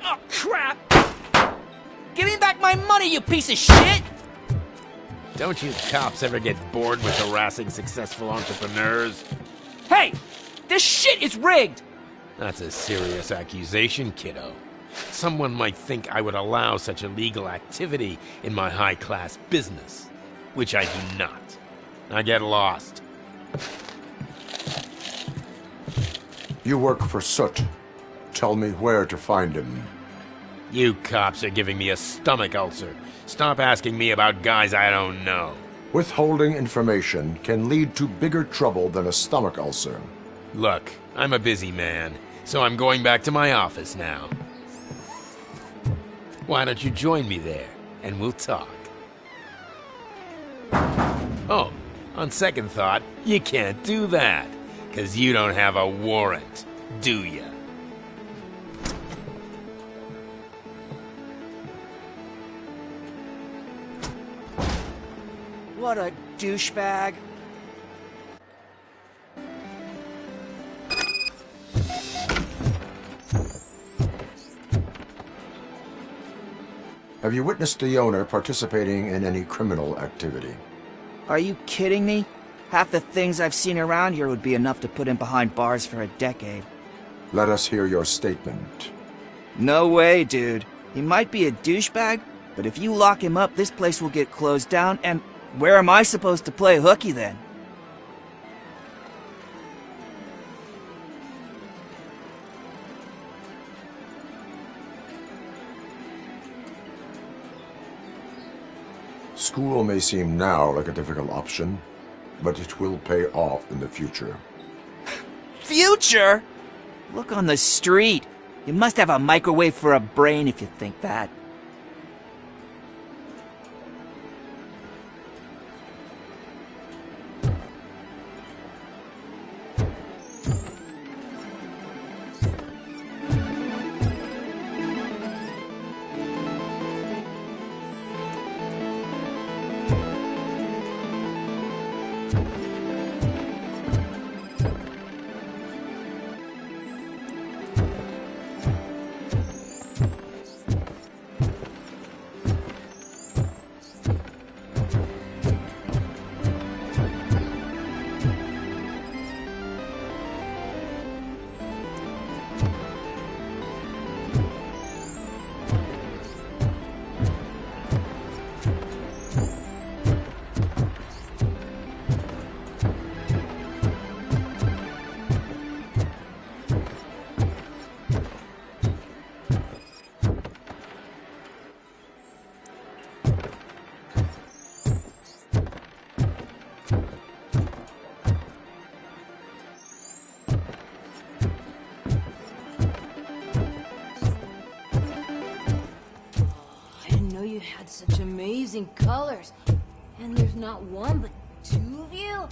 [SPEAKER 8] Oh, crap! Give me back my money, you piece of shit!
[SPEAKER 12] Don't you cops ever get bored with harassing successful entrepreneurs?
[SPEAKER 8] Hey! This shit is rigged!
[SPEAKER 12] That's a serious accusation, kiddo. Someone might think I would allow such illegal activity in my high-class business, which I do not. I get lost.
[SPEAKER 10] You work for Soot. Tell me where to find him.
[SPEAKER 12] You cops are giving me a stomach ulcer. Stop asking me about guys I don't know.
[SPEAKER 10] Withholding information can lead to bigger trouble than a stomach ulcer.
[SPEAKER 12] Look, I'm a busy man, so I'm going back to my office now. Why don't you join me there, and we'll talk. Oh, on second thought, you can't do that, 'cause you don't have a warrant, do ya?
[SPEAKER 18] What a douchebag.
[SPEAKER 10] Have you witnessed the owner participating in any criminal activity?
[SPEAKER 18] Are you kidding me? Half the things I've seen around here would be enough to put him behind bars for a decade.
[SPEAKER 10] Let us hear your statement.
[SPEAKER 18] No way, dude. He might be a douchebag, but if you lock him up, this place will get closed down, and where am I supposed to play hooky then?
[SPEAKER 10] School may seem now like a difficult option, but it will pay off in the future.
[SPEAKER 18] Future? Look on the street. You must have a microwave for a brain if you think that.
[SPEAKER 11] Such amazing colors. And there's not one, but two of you?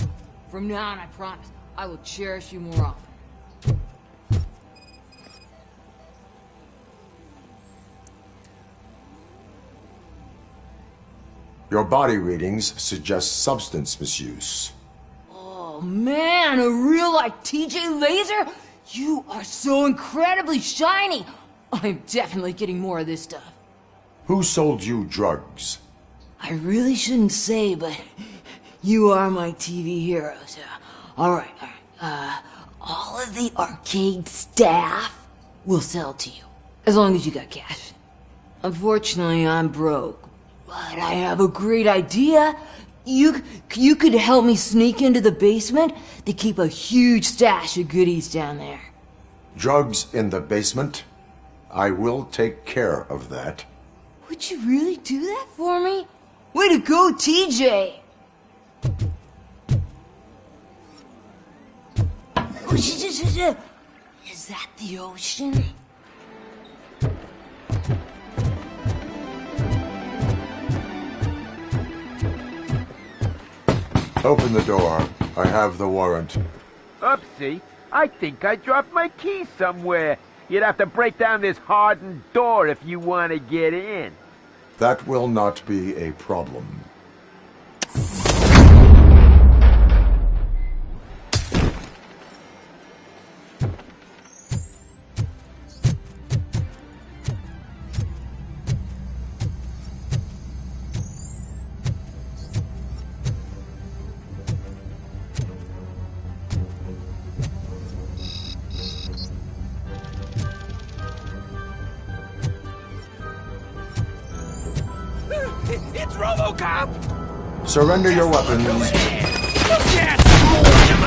[SPEAKER 11] From now on, I promise, I will cherish you more often.
[SPEAKER 10] Your body readings suggest substance misuse.
[SPEAKER 11] Oh man, a real like TJ Laser? You are so incredibly shiny. I'm definitely getting more of this stuff.
[SPEAKER 10] Who sold you drugs?
[SPEAKER 11] I really shouldn't say, but you are my TV heroes. Alright. All of the arcade staff will sell to you, as long as you got cash. Unfortunately, I'm broke, but I have a great idea. You could help me sneak into the basement. They keep a huge stash of goodies down there.
[SPEAKER 10] Drugs in the basement? I will take care of that.
[SPEAKER 11] Would you really do that for me? Way to go, TJ! Is that the ocean?
[SPEAKER 10] Open the door. I have the warrant.
[SPEAKER 13] Oopsie. I think I dropped my key somewhere. You'd have to break down this hardened door if you want to get in.
[SPEAKER 10] That will not be a problem.
[SPEAKER 6] It's Robocop!
[SPEAKER 10] Surrender your weapons.
[SPEAKER 6] You can't fool him!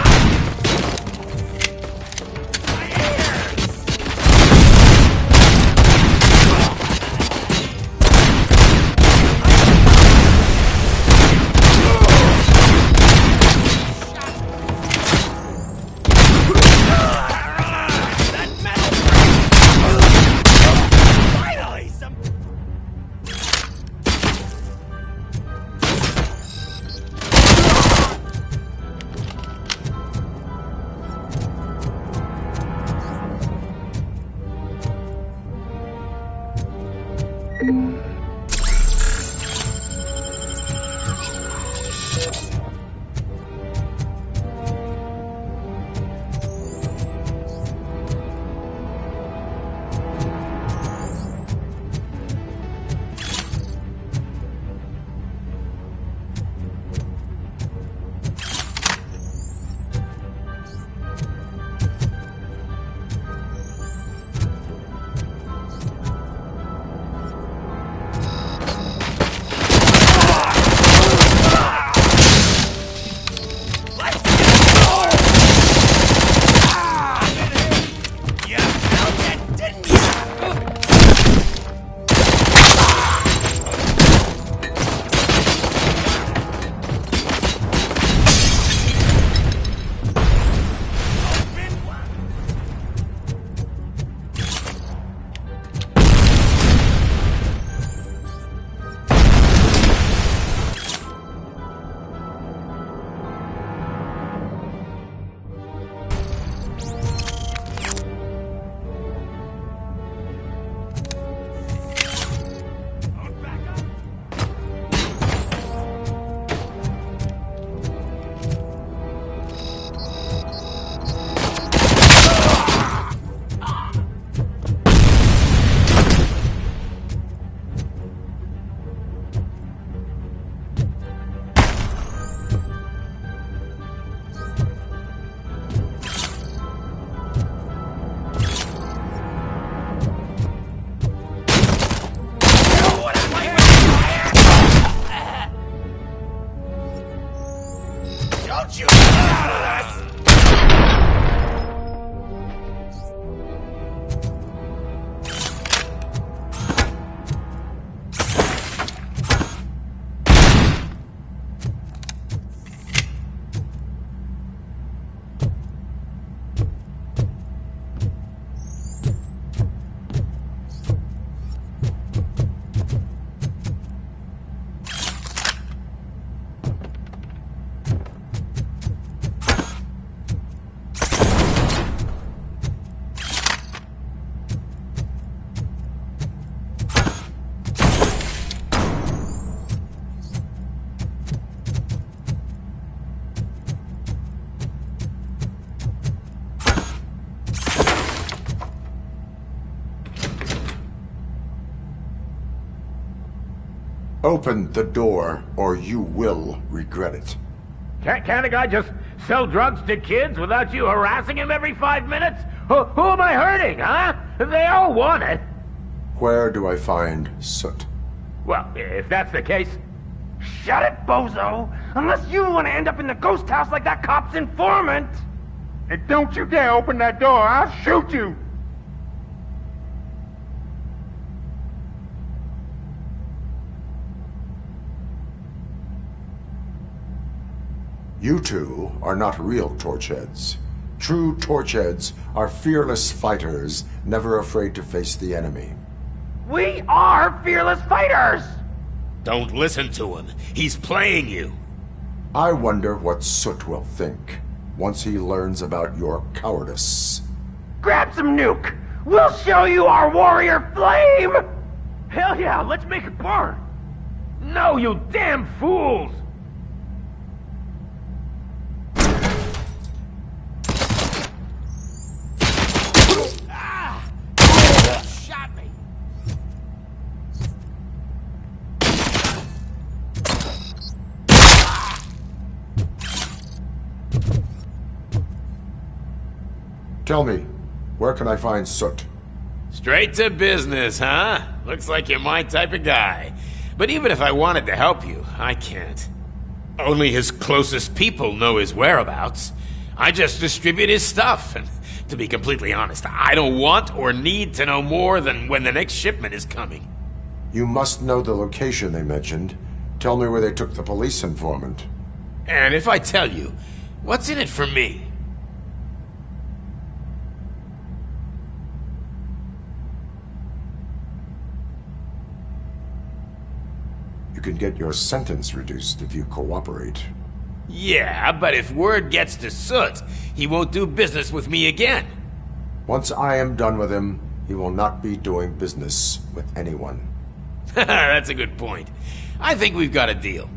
[SPEAKER 10] Open the door, or you will regret it.
[SPEAKER 13] Can't a guy just sell drugs to kids without you harassing him every 5 minutes? Who am I hurting, huh? They all want it.
[SPEAKER 10] Where do I find Soot?
[SPEAKER 13] Well, if that's the case... Shut it, bozo! Unless you want to end up in the ghost house like that cop's informant!
[SPEAKER 1] And don't you dare open that door, I'll shoot you!
[SPEAKER 10] You two are not real torchheads. True torchheads are fearless fighters, never afraid to face the enemy.
[SPEAKER 13] We are fearless fighters!
[SPEAKER 12] Don't listen to him. He's playing you.
[SPEAKER 10] I wonder what Soot will think once he learns about your cowardice.
[SPEAKER 13] Grab some nuke! We'll show you our warrior flame! Hell yeah, let's make it burn! No, you damn fools!
[SPEAKER 12] Shot me.
[SPEAKER 10] Tell me, where can I find Soot?
[SPEAKER 12] Straight to business, huh? Looks like you're my type of guy. But even if I wanted to help you, I can't. Only his closest people know his whereabouts. I just distribute his stuff, and to be completely honest, I don't want or need to know more than when the next shipment is coming.
[SPEAKER 10] You must know the location they mentioned. Tell me where they took the police informant.
[SPEAKER 12] And if I tell you, what's in it for me?
[SPEAKER 10] You can get your sentence reduced if you cooperate.
[SPEAKER 12] Yeah, but if word gets to Soot, he won't do business with me again.
[SPEAKER 10] Once I am done with him, he will not be doing business with anyone.
[SPEAKER 12] That's a good point. I think we've got a deal.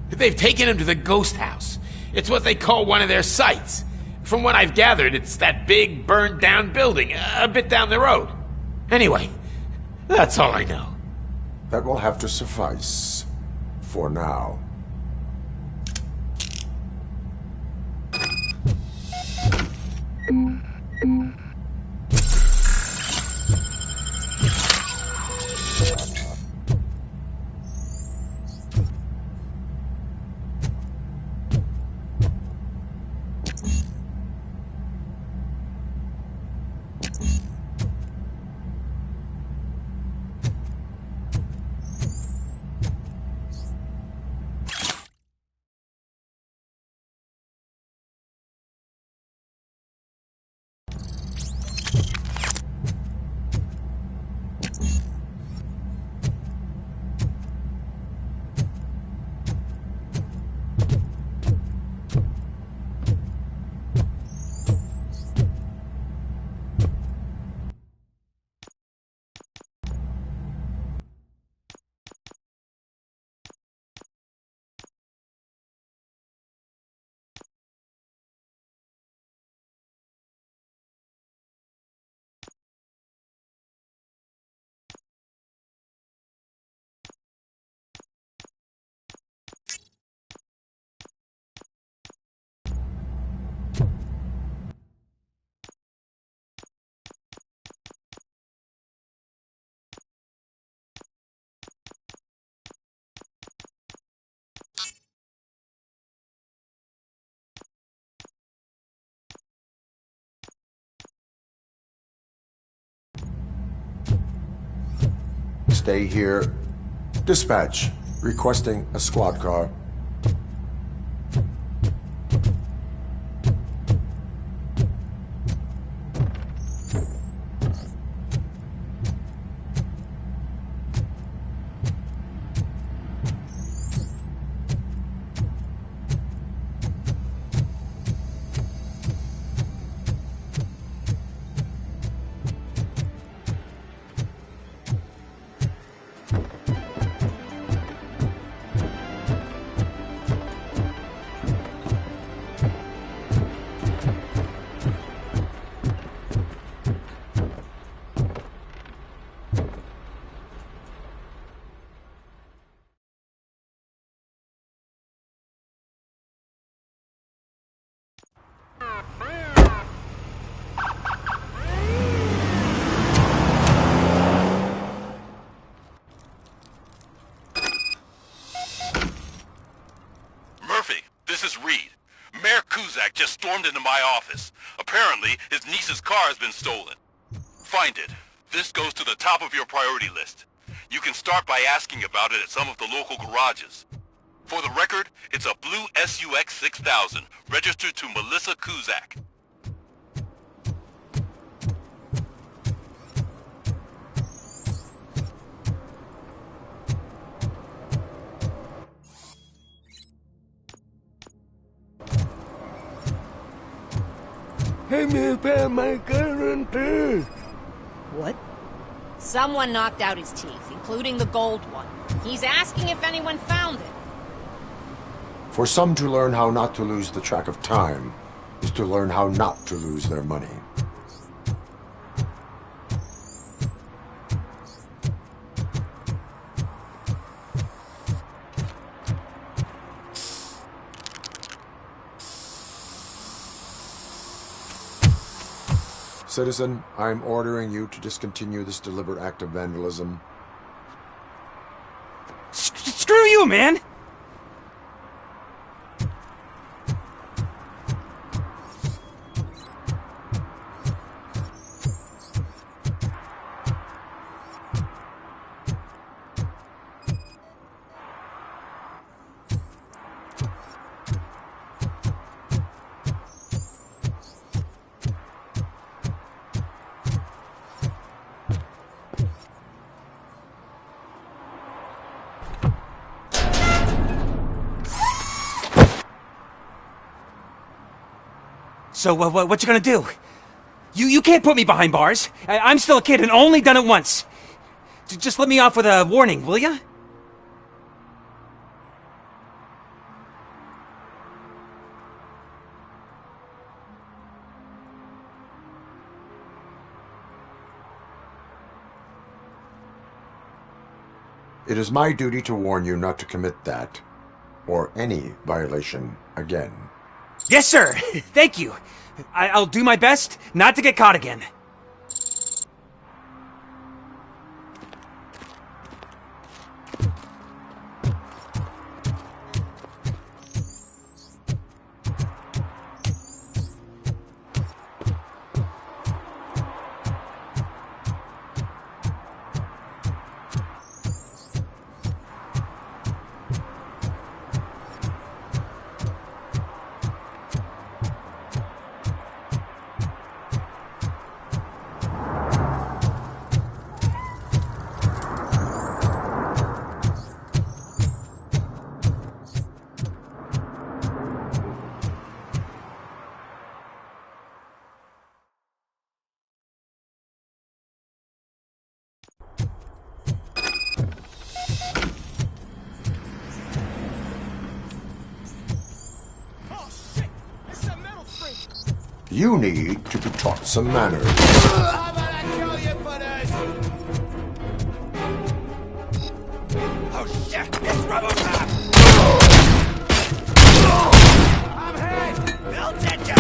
[SPEAKER 12] They've taken him to the ghost house. It's what they call one of their sites. From what I've gathered, it's that big, burned-down building a bit down the road. Anyway, that's all I know.
[SPEAKER 10] That will have to suffice. For now. Stay here. Dispatch. Requesting a squad car.
[SPEAKER 4] Kuzak just stormed into my office. Apparently, his niece's car has been stolen. Find it. This goes to the top of your priority list. You can start by asking about it at some of the local garages. For the record, it's a blue SUX 6000, registered to Melissa Kuzak.
[SPEAKER 9] Help me find my guarantee.
[SPEAKER 17] What? Someone knocked out his teeth, including the gold one. He's asking if anyone found it.
[SPEAKER 10] For some to learn how not to lose the track of time is to learn how not to lose their money. Citizen, I'm ordering you to discontinue this deliberate act of vandalism.
[SPEAKER 23] Screw you, man! So, what you gonna do? You can't put me behind bars. I'm still a kid and only done it once. Just let me off with a warning, will ya?
[SPEAKER 10] It is my duty to warn you not to commit that, or any violation, again.
[SPEAKER 23] Yes, sir! Thank you. I'll do my best not to get caught again.
[SPEAKER 10] You need to be taught some manners.
[SPEAKER 9] How about I kill you for this? Oh shit! It's Robocop! I'm hit! They'll get you!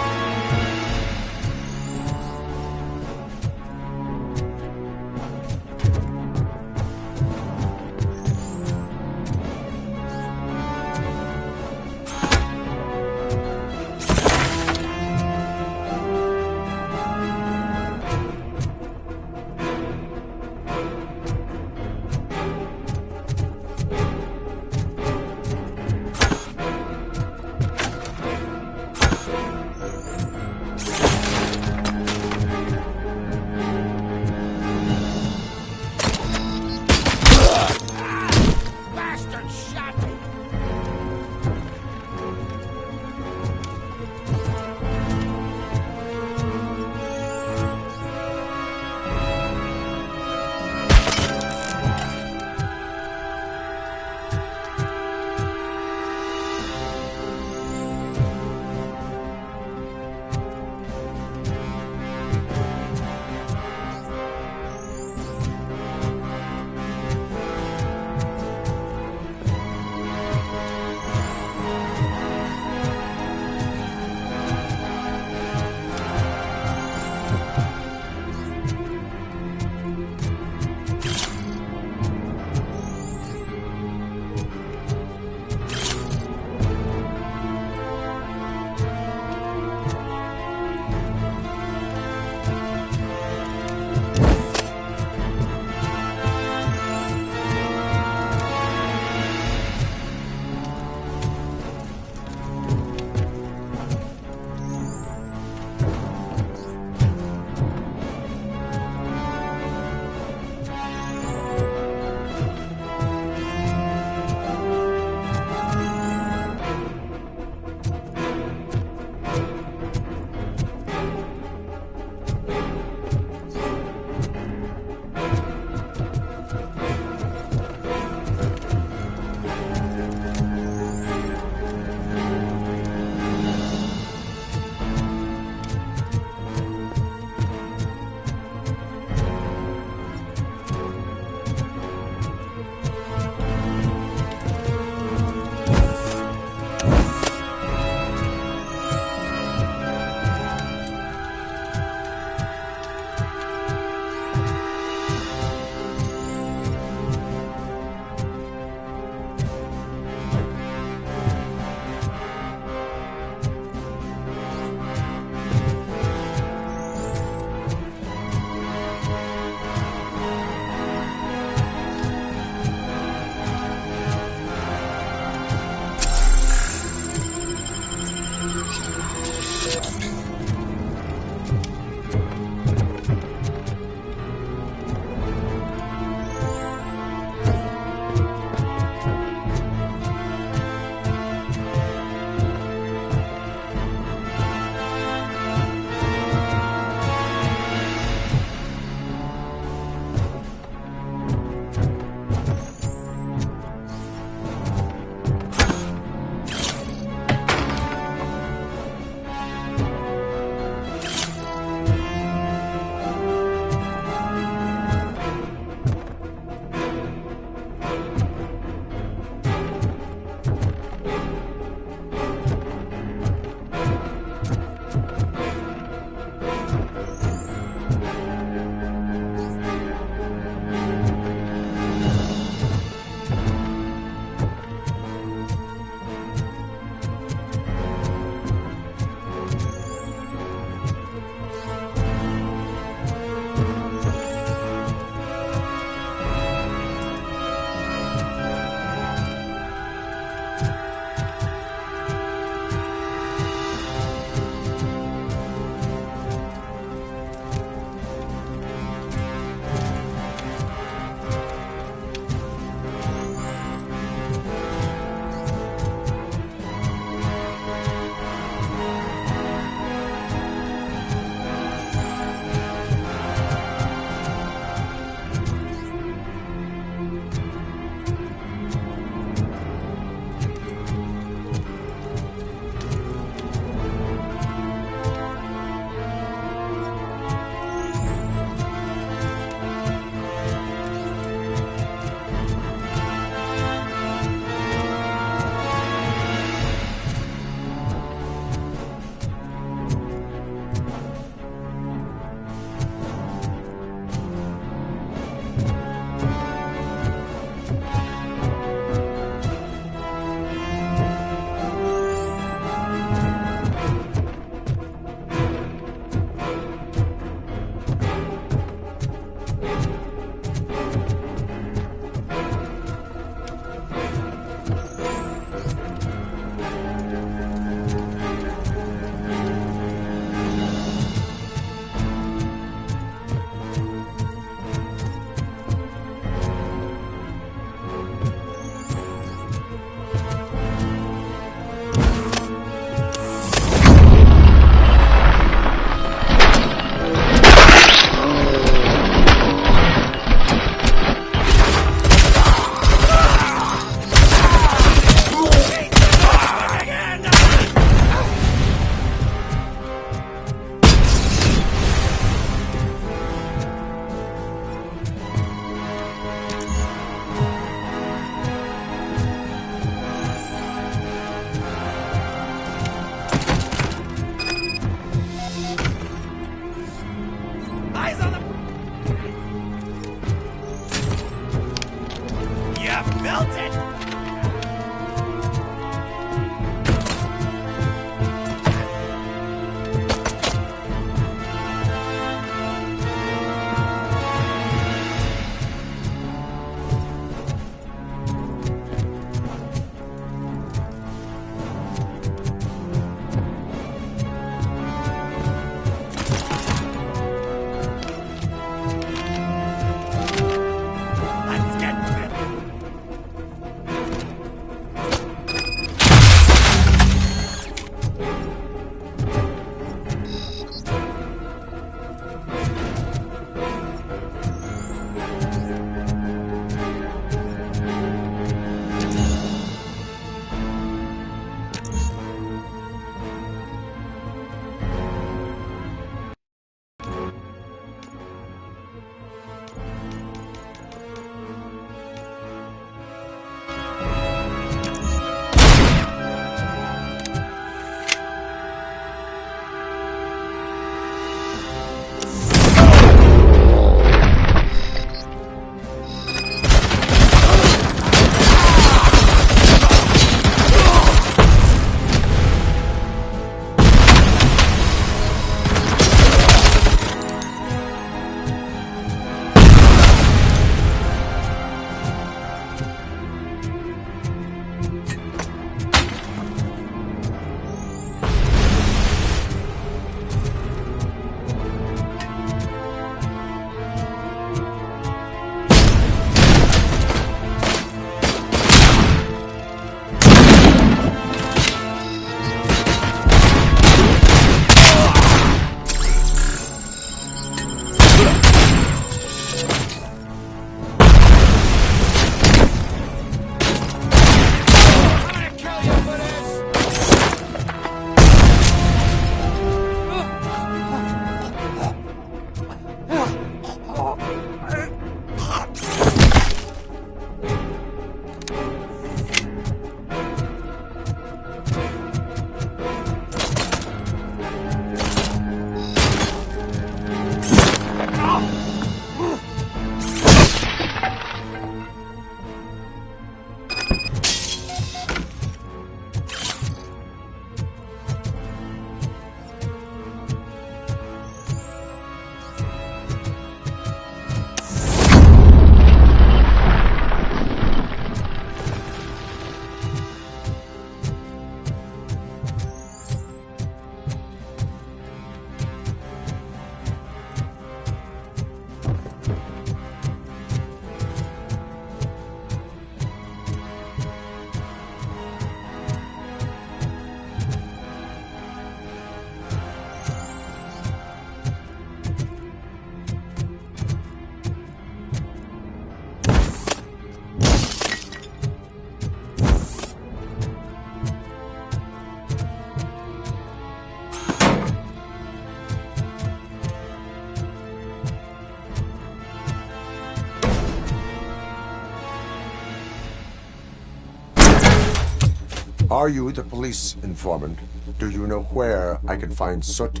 [SPEAKER 10] Are you the police informant? Do you know where I can find Soot?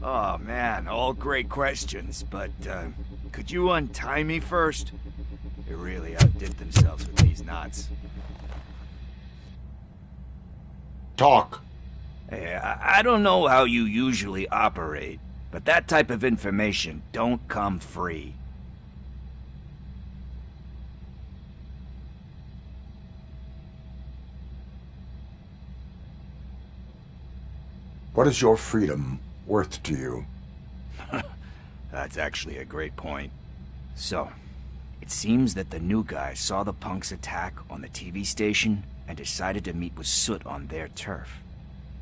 [SPEAKER 5] Oh man, all great questions, but could you untie me first? They really outdid themselves with these knots.
[SPEAKER 10] Talk.
[SPEAKER 5] Hey, I don't know how you usually operate, but that type of information don't come free.
[SPEAKER 10] What is your freedom worth to you?
[SPEAKER 5] That's actually a great point. So, it seems that the new guy saw the punks' attack on the TV station and decided to meet with Soot on their turf.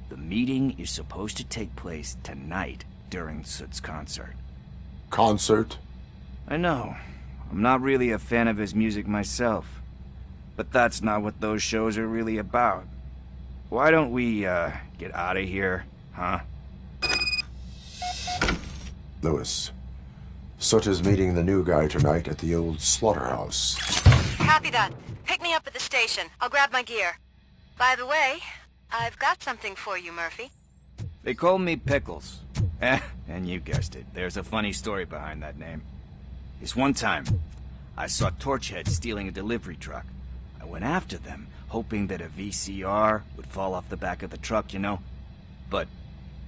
[SPEAKER 5] The meeting is supposed to take place tonight during Soot's concert.
[SPEAKER 10] Concert?
[SPEAKER 5] I know. I'm not really a fan of his music myself. But that's not what those shows are really about. Why don't we, get out of here, huh?
[SPEAKER 10] Lewis, Soot is meeting the new guy tonight at the old slaughterhouse.
[SPEAKER 19] Copy that. Pick me up at the station. I'll grab my gear. By the way, I've got something for you, Murphy.
[SPEAKER 5] They call me Pickles. And you guessed it. There's a funny story behind that name. This one time, I saw Torchhead stealing a delivery truck. I went after them, hoping that a VCR would fall off the back of the truck, you know? But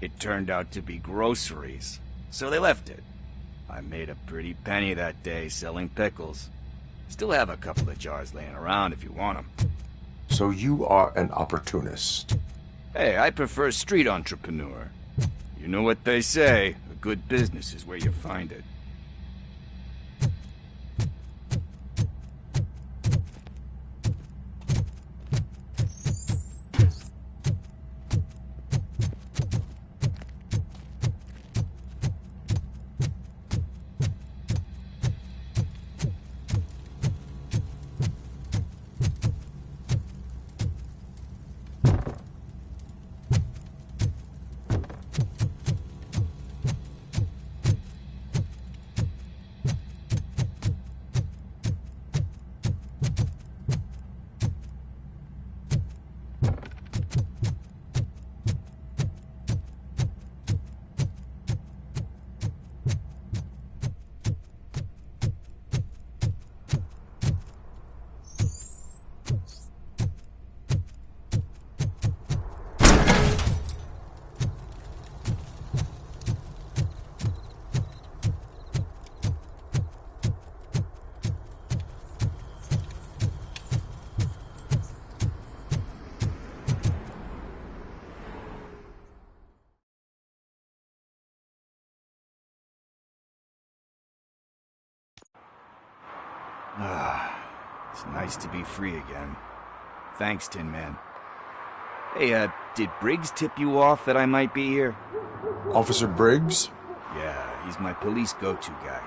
[SPEAKER 5] it turned out to be groceries, so they left it. I made a pretty penny that day selling pickles. Still have a couple of jars laying around if you want them.
[SPEAKER 10] So you are an opportunist.
[SPEAKER 5] Hey, I prefer street entrepreneur. You know what they say, a good business is where you find it. It's nice to be free again. Thanks, Tin Man. Hey, did Briggs tip you off that I might be here?
[SPEAKER 10] Officer Briggs?
[SPEAKER 5] Yeah, he's my police go-to guy.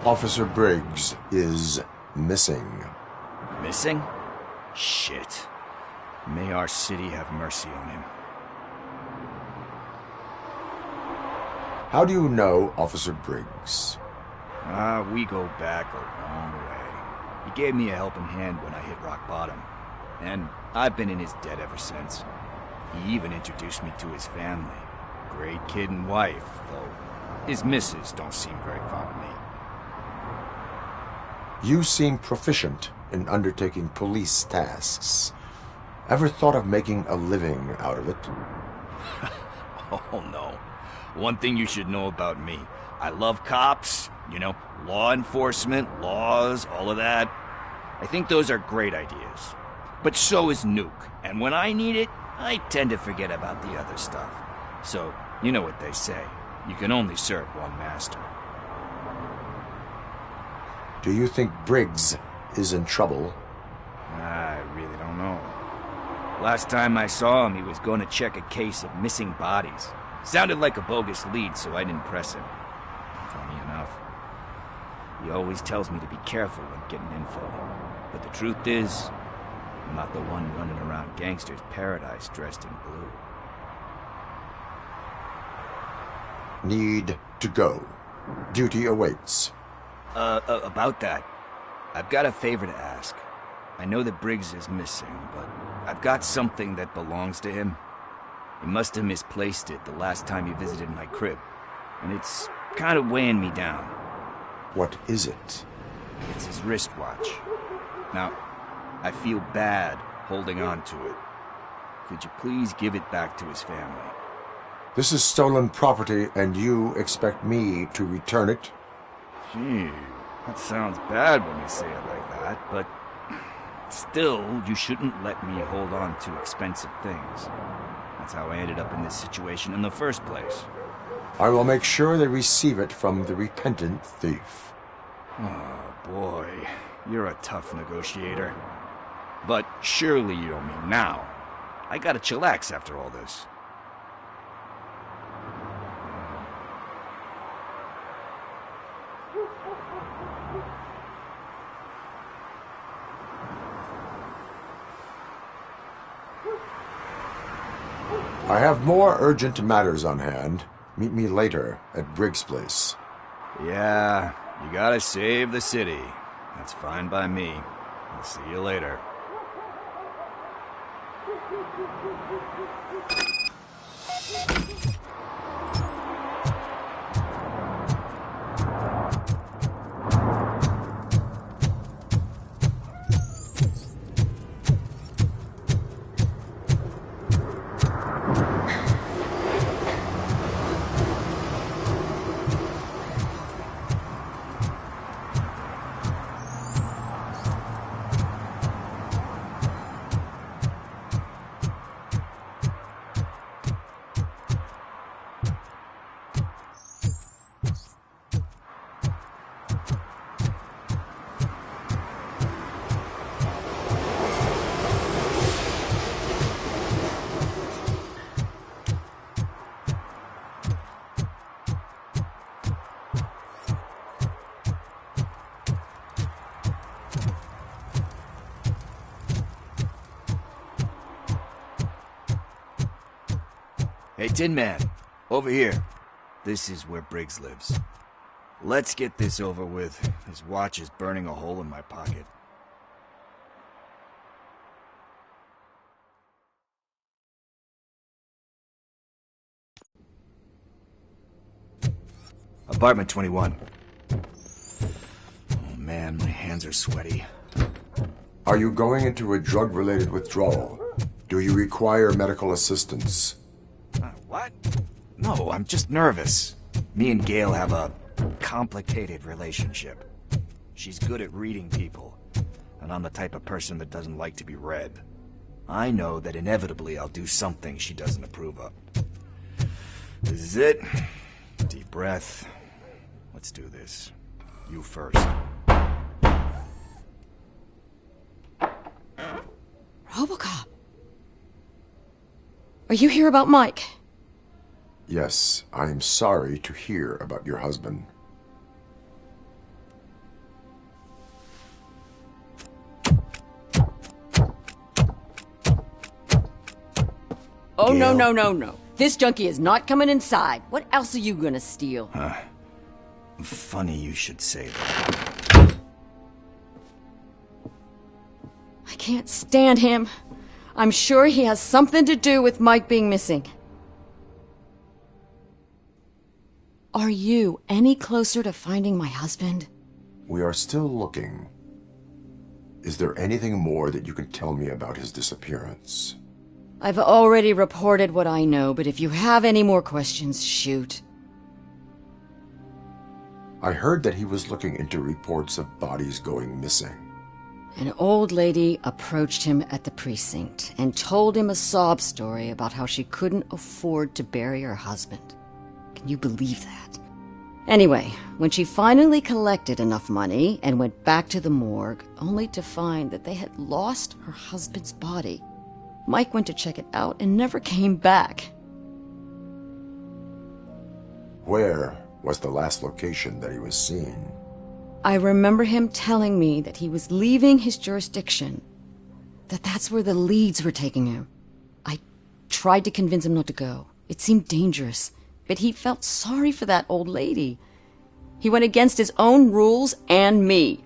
[SPEAKER 10] Officer Briggs is missing.
[SPEAKER 5] Missing? Shit. May our city have mercy on him.
[SPEAKER 10] How do you know Officer Briggs?
[SPEAKER 5] We go back a long way. He gave me a helping hand when I hit rock bottom. And I've been in his debt ever since. He even introduced me to his family. Great kid and wife, though his missus don't seem very fond of me.
[SPEAKER 10] You seem proficient in undertaking police tasks. Ever thought of making a living out of it?
[SPEAKER 5] Oh no. One thing you should know about me. I love cops, you know, law enforcement, laws, all of that. I think those are great ideas. But so is Nuke, and when I need it, I tend to forget about the other stuff. So, you know what they say. You can only serve one master.
[SPEAKER 10] Do you think Briggs is in trouble?
[SPEAKER 5] I really don't know. Last time I saw him, he was going to check a case of missing bodies. Sounded like a bogus lead, so I didn't press him. Funny enough. He always tells me to be careful when getting info. But the truth is, I'm not the one running around gangster's paradise dressed in blue.
[SPEAKER 10] Need to go. Duty awaits.
[SPEAKER 5] About that, I've got a favor to ask. I know that Briggs is missing, but I've got something that belongs to him. He must have misplaced it the last time he visited my crib, and it's kind of weighing me down.
[SPEAKER 10] What is it?
[SPEAKER 5] It's his wristwatch. Now, I feel bad holding on to it. Could you please give it back to his family?
[SPEAKER 10] This is stolen property, and you expect me to return it?
[SPEAKER 5] Gee, that sounds bad when you say it like that, but still, you shouldn't let me hold on to expensive things. That's how I ended up in this situation in the first place.
[SPEAKER 10] I will make sure they receive it from the repentant thief.
[SPEAKER 5] Oh, boy. You're a tough negotiator. But surely you don't mean now. I gotta chillax after all this.
[SPEAKER 10] I have more urgent matters on hand. Meet me later at Briggs' place.
[SPEAKER 5] Yeah, you gotta save the city. That's fine by me. I'll see you later. Hey, Tin Man, over here. This is where Briggs lives. Let's get this over with. His watch is burning a hole in my pocket. Apartment 21. Oh man, my hands are sweaty.
[SPEAKER 10] Are you going into a drug-related withdrawal? Do you require medical assistance?
[SPEAKER 5] What? No, I'm just nervous. Me and Gail have a complicated relationship. She's good at reading people, and I'm the type of person that doesn't like to be read. I know that inevitably I'll do something she doesn't approve of. This is it. Deep breath. Let's do this. You first.
[SPEAKER 20] Robocop. Are you here about Mike?
[SPEAKER 10] Yes, I am sorry to hear about your husband.
[SPEAKER 20] Oh, Gail. No. This junkie is not coming inside. What else are you gonna steal?
[SPEAKER 5] Funny you should say that.
[SPEAKER 20] I can't stand him. I'm sure he has something to do with Mike being missing. Are you any closer to finding my husband?
[SPEAKER 10] We are still looking. Is there anything more that you can tell me about his disappearance?
[SPEAKER 20] I've already reported what I know, but if you have any more questions, shoot.
[SPEAKER 10] I heard that he was looking into reports of bodies going missing.
[SPEAKER 20] An old lady approached him at the precinct and told him a sob story about how she couldn't afford to bury her husband. Can you believe that? Anyway, when she finally collected enough money and went back to the morgue, only to find that they had lost her husband's body, Mike went to check it out and never came back.
[SPEAKER 10] Where was the last location that he was seen?
[SPEAKER 20] I remember him telling me that he was leaving his jurisdiction, that that's where the leads were taking him. I tried to convince him not to go. It seemed dangerous, but he felt sorry for that old lady. He went against his own rules and me.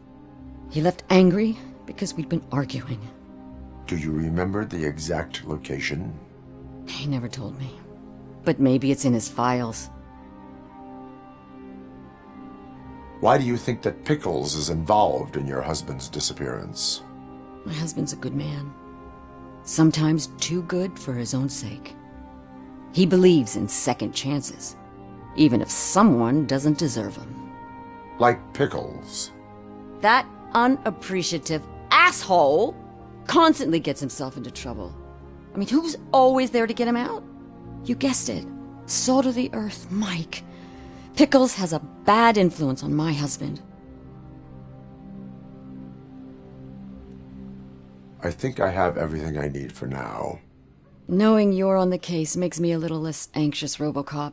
[SPEAKER 20] He left angry because we'd been arguing.
[SPEAKER 10] Do you remember the exact location?
[SPEAKER 20] He never told me. But maybe it's in his files.
[SPEAKER 10] Why do you think that Pickles is involved in your husband's disappearance?
[SPEAKER 20] My husband's a good man. Sometimes too good for his own sake. He believes in second chances, even if someone doesn't deserve them.
[SPEAKER 10] Like Pickles.
[SPEAKER 20] That unappreciative asshole constantly gets himself into trouble. I mean, who's always there to get him out? You guessed it. Salt of the earth, Mike. Pickles has a bad influence on my husband.
[SPEAKER 10] I think I have everything I need for now.
[SPEAKER 20] Knowing you're on the case makes me a little less anxious, Robocop.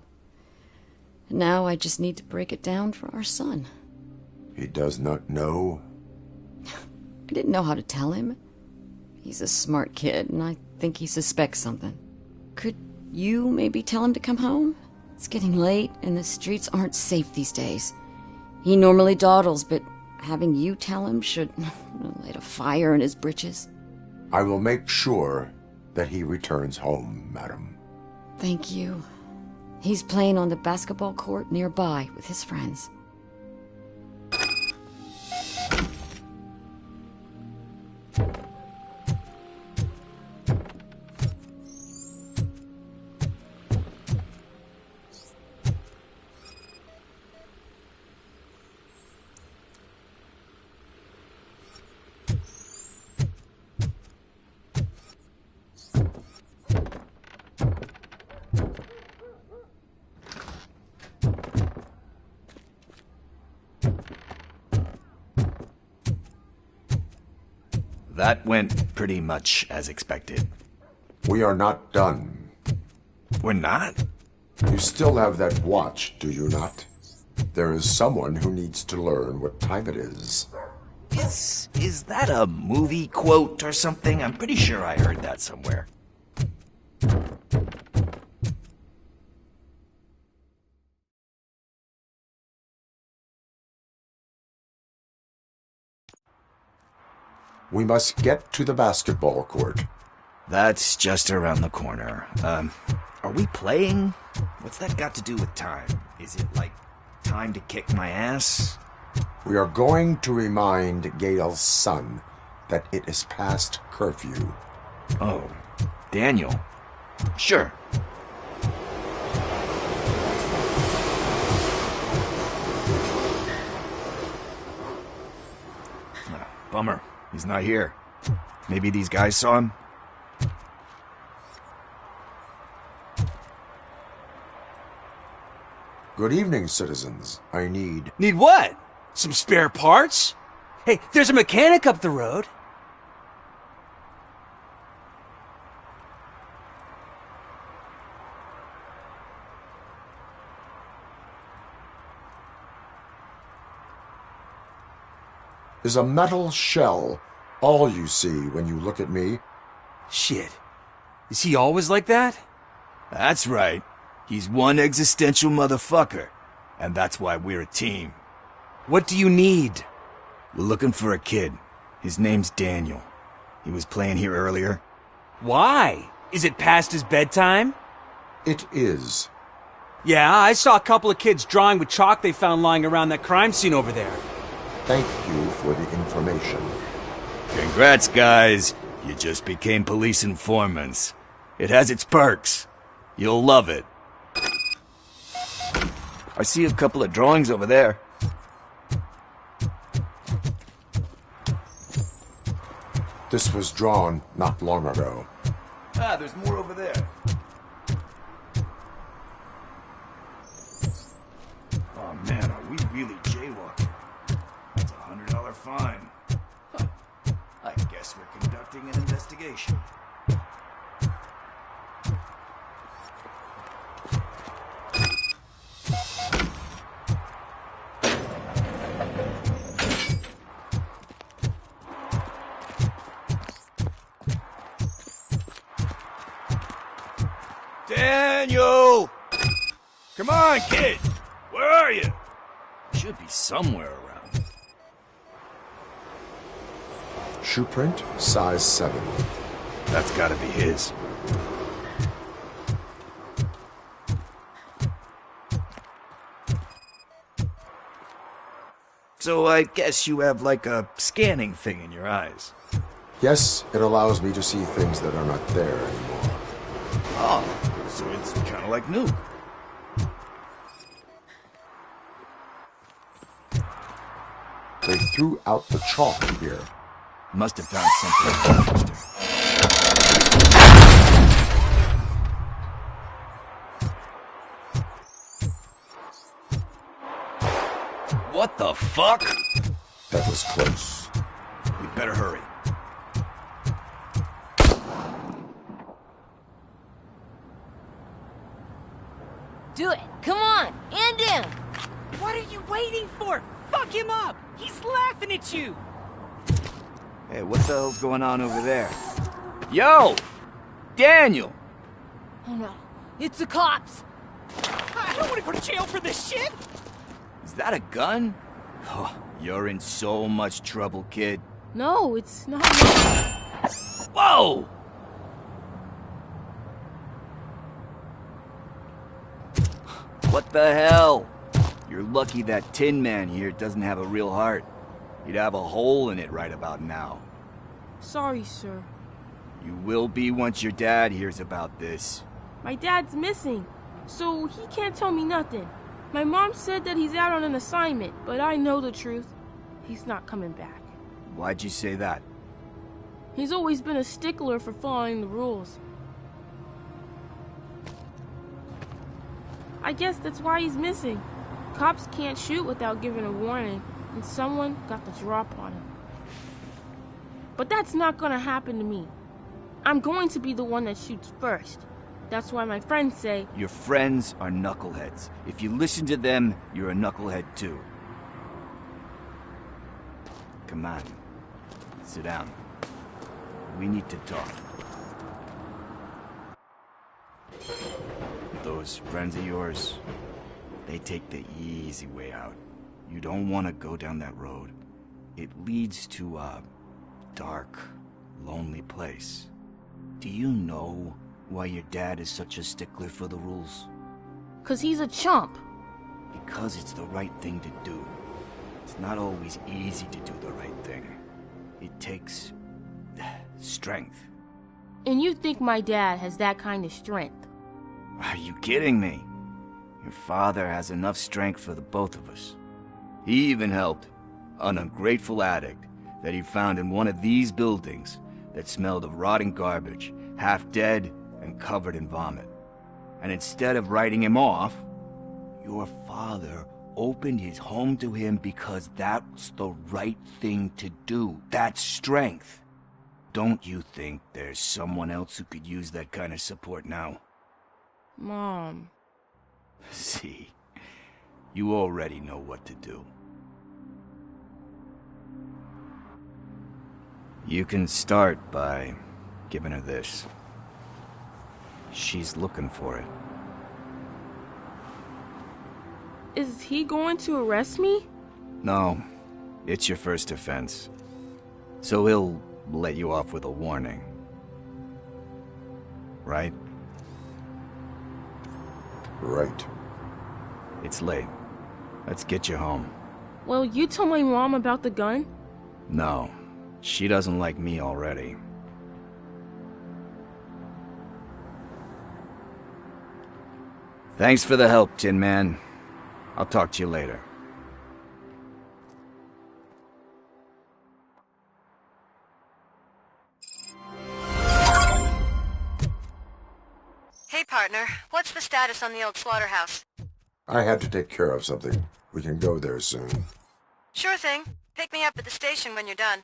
[SPEAKER 20] Now I just need to break it down for our son.
[SPEAKER 10] He does not know?
[SPEAKER 20] I didn't know how to tell him. He's a smart kid, and I think he suspects something. Could you maybe tell him to come home? It's getting late, and the streets aren't safe these days. He normally dawdles, but having you tell him should light a fire in his britches.
[SPEAKER 10] I will make sure that he returns home, madam.
[SPEAKER 20] Thank you. He's playing on the basketball court nearby with his friends.
[SPEAKER 5] That went pretty much as expected.
[SPEAKER 10] We are not done.
[SPEAKER 5] We're not?
[SPEAKER 10] You still have that watch, do you not? There is someone who needs to learn what time it is.
[SPEAKER 5] Is that a movie quote or something? I'm pretty sure I heard that somewhere.
[SPEAKER 10] We must get to the basketball court.
[SPEAKER 5] That's just around the corner. Are we playing? What's that got to do with time? Is it like time to kick my ass?
[SPEAKER 10] We are going to remind Gail's son that it is past curfew.
[SPEAKER 5] Oh, Daniel. Sure. Bummer. He's not here. Maybe these guys saw him?
[SPEAKER 10] Good evening, citizens. I need...
[SPEAKER 23] Need what? Some spare parts? Hey, there's a mechanic up the road.
[SPEAKER 10] Is a metal shell all you see when you look at me?
[SPEAKER 23] Shit. Is he always like that?
[SPEAKER 5] That's right. He's one existential motherfucker. And that's why we're a team.
[SPEAKER 23] What do you need?
[SPEAKER 5] We're looking for a kid. His name's Daniel. He was playing here earlier.
[SPEAKER 23] Why? Is it past his bedtime?
[SPEAKER 10] It is.
[SPEAKER 23] Yeah, I saw a couple of kids drawing with chalk they found lying around that crime scene over there.
[SPEAKER 10] Thank you for the information.
[SPEAKER 5] Congrats, guys. You just became police informants. It has its perks. You'll love it. I see a couple of drawings over there.
[SPEAKER 10] This was drawn not long ago.
[SPEAKER 5] Ah, there's more over there. Oh man, are we really jaywalking? That's a $100 fine. Huh. I guess we're conducting an investigation. Daniel! Come on, kid! Where are you? Should be somewhere around.
[SPEAKER 10] Shoe print, size 7.
[SPEAKER 5] That's gotta be his. So I guess you have like a scanning thing in your eyes.
[SPEAKER 10] Yes, it allows me to see things that are not there anymore.
[SPEAKER 5] Oh, so it's kind of like Nuke.
[SPEAKER 10] They threw out the chalk here.
[SPEAKER 5] Must have found something interesting. What the fuck?
[SPEAKER 10] That was close.
[SPEAKER 5] We better hurry.
[SPEAKER 17] Do it. Come on. End him.
[SPEAKER 23] What are you waiting for? Fuck him up! He's laughing at you!
[SPEAKER 5] Hey, what the hell's going on over there? Yo! Daniel!
[SPEAKER 17] Oh no. It's the cops.
[SPEAKER 23] I don't want to go to jail for this shit!
[SPEAKER 5] Is that a gun? Oh, you're in so much trouble, kid.
[SPEAKER 17] No, it's not.
[SPEAKER 5] Whoa! What the hell? You're lucky that Tin Man here doesn't have a real heart. He'd have a hole in it right about now.
[SPEAKER 7] Sorry, sir.
[SPEAKER 5] You will be once your dad hears about this.
[SPEAKER 7] My dad's missing, so he can't tell me nothing. My mom said that he's out on an assignment, but I know the truth. He's not coming back.
[SPEAKER 5] Why'd you say that?
[SPEAKER 7] He's always been a stickler for following the rules. I guess that's why he's missing. Cops can't shoot without giving a warning, and someone got the drop on him. But that's not gonna happen to me. I'm going to be the one that shoots first. That's why my friends say...
[SPEAKER 5] Your friends are knuckleheads. If you listen to them, you're a knucklehead too. Come on. Sit down. We need to talk. Those friends of yours, they take the easy way out. You don't want to go down that road. It leads to a dark, lonely place. Do you know why your dad is such a stickler for the rules?
[SPEAKER 7] 'Cause he's a chump.
[SPEAKER 5] Because it's the right thing to do. It's not always easy to do the right thing. It takes strength.
[SPEAKER 7] And you think my dad has that kind of strength?
[SPEAKER 5] Are you kidding me? Your father has enough strength for the both of us. He even helped an ungrateful addict that he found in one of these buildings that smelled of rotting garbage, half dead and covered in vomit. And instead of writing him off, your father opened his home to him because that's the right thing to do. That's strength. Don't you think there's someone else who could use that kind of support now?
[SPEAKER 7] Mom.
[SPEAKER 5] See, you already know what to do. You can start by giving her this. She's looking for it.
[SPEAKER 7] Is he going to arrest me?
[SPEAKER 5] No, it's your first offense. So he'll let you off with a warning. Right?
[SPEAKER 10] Right.
[SPEAKER 5] It's late. Let's get you home.
[SPEAKER 7] Well, you told my mom about the gun?
[SPEAKER 5] No, she doesn't like me already. Thanks for the help, Tin Man. I'll talk to you later.
[SPEAKER 19] Hey, partner. What's the status on the old slaughterhouse?
[SPEAKER 10] I had to take care of something. We can go there soon.
[SPEAKER 19] Sure thing. Pick me up at the station when you're done.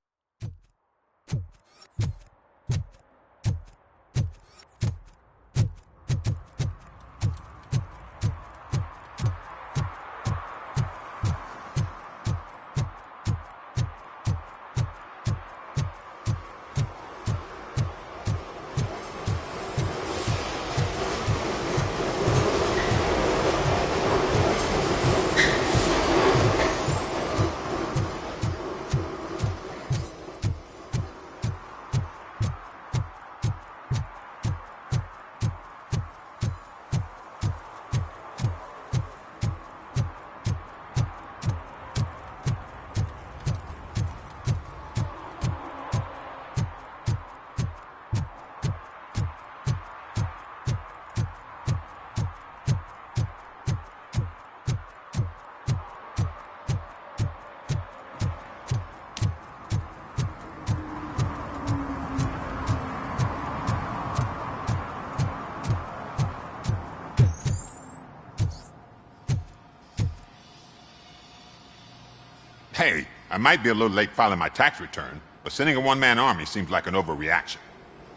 [SPEAKER 14] Hey, I might be a little late filing my tax return, but sending a one-man army seems like an overreaction.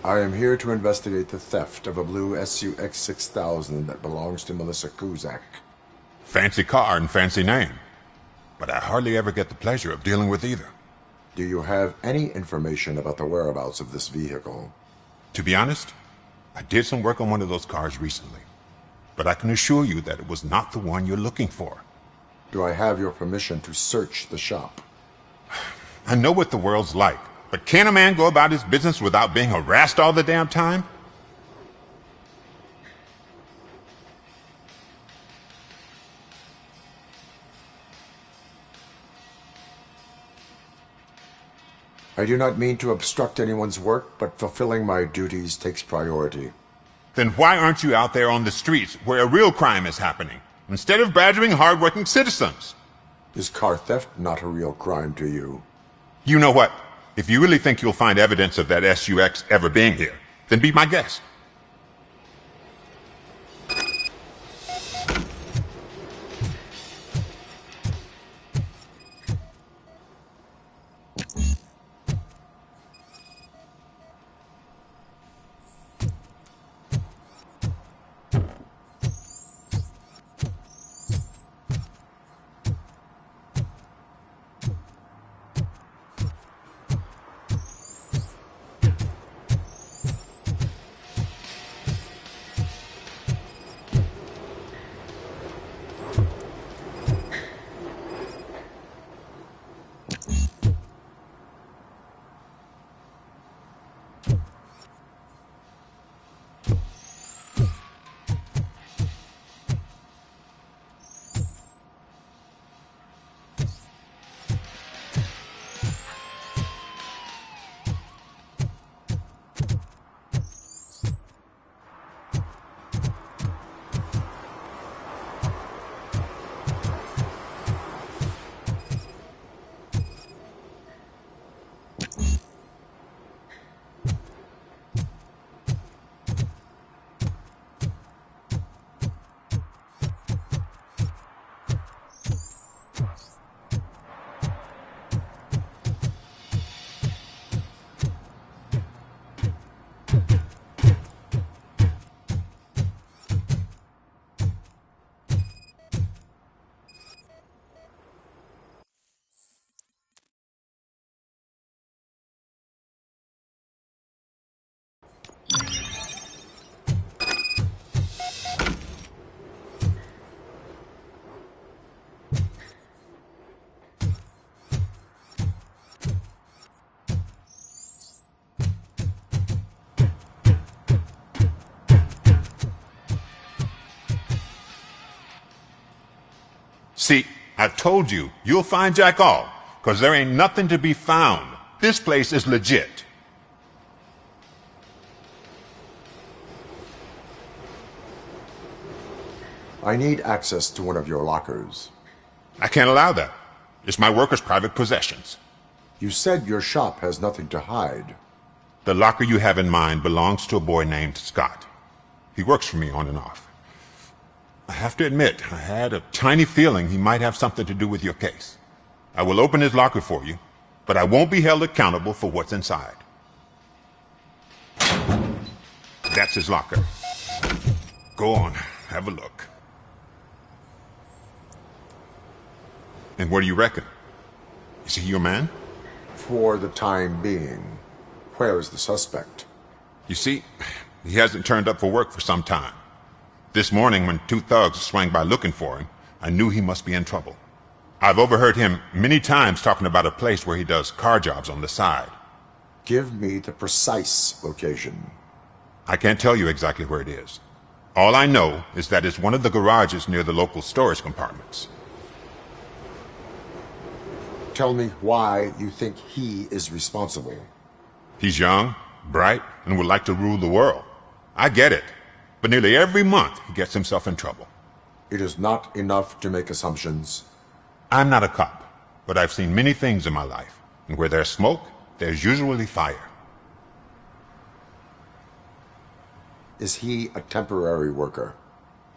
[SPEAKER 10] I am here to investigate the theft of a blue SUX 6000 that belongs to Melissa Kuzak.
[SPEAKER 14] Fancy car and fancy name. But I hardly ever get the pleasure of dealing with either.
[SPEAKER 10] Do you have any information about the whereabouts of this vehicle?
[SPEAKER 14] To be honest, I did some work on one of those cars recently. But I can assure you that it was not the one you're looking for.
[SPEAKER 10] Do I have your permission to search the shop?
[SPEAKER 14] I know what the world's like, but can a man go about his business without being harassed all the damn time?
[SPEAKER 10] I do not mean to obstruct anyone's work, but fulfilling my duties takes priority.
[SPEAKER 14] Then why aren't you out there on the streets where a real crime is happening, instead of badgering hard-working citizens?
[SPEAKER 10] Is car theft not a real crime to you?
[SPEAKER 14] You know what? If you really think you'll find evidence of that SUX ever being here, then be my guest. See, I've told you, you'll find Jack all, 'cause there ain't nothing to be found. This place is legit.
[SPEAKER 10] I need access to one of your lockers.
[SPEAKER 14] I can't allow that. It's my workers' private possessions.
[SPEAKER 10] You said your shop has nothing to hide.
[SPEAKER 14] The locker you have in mind belongs to a boy named Scott. He works for me on and off. I have to admit, I had a tiny feeling he might have something to do with your case. I will open his locker for you, but I won't be held accountable for what's inside. That's his locker. Go on, have a look. And what do you reckon? Is he your man?
[SPEAKER 10] For the time being. Where is the suspect?
[SPEAKER 14] You see, he hasn't turned up for work for some time. This morning, when two thugs swang by looking for him, I knew he must be in trouble. I've overheard him many times talking about a place where he does car jobs on the side.
[SPEAKER 10] Give me the precise location.
[SPEAKER 14] I can't tell you exactly where it is. All I know is that it's one of the garages near the local storage compartments.
[SPEAKER 10] Tell me why you think he is responsible.
[SPEAKER 14] He's young, bright, and would like to rule the world. I get it. But nearly every month, he gets himself in trouble.
[SPEAKER 10] It is not enough to make assumptions.
[SPEAKER 14] I'm not a cop, but I've seen many things in my life. And where there's smoke, there's usually fire.
[SPEAKER 10] Is he a temporary worker?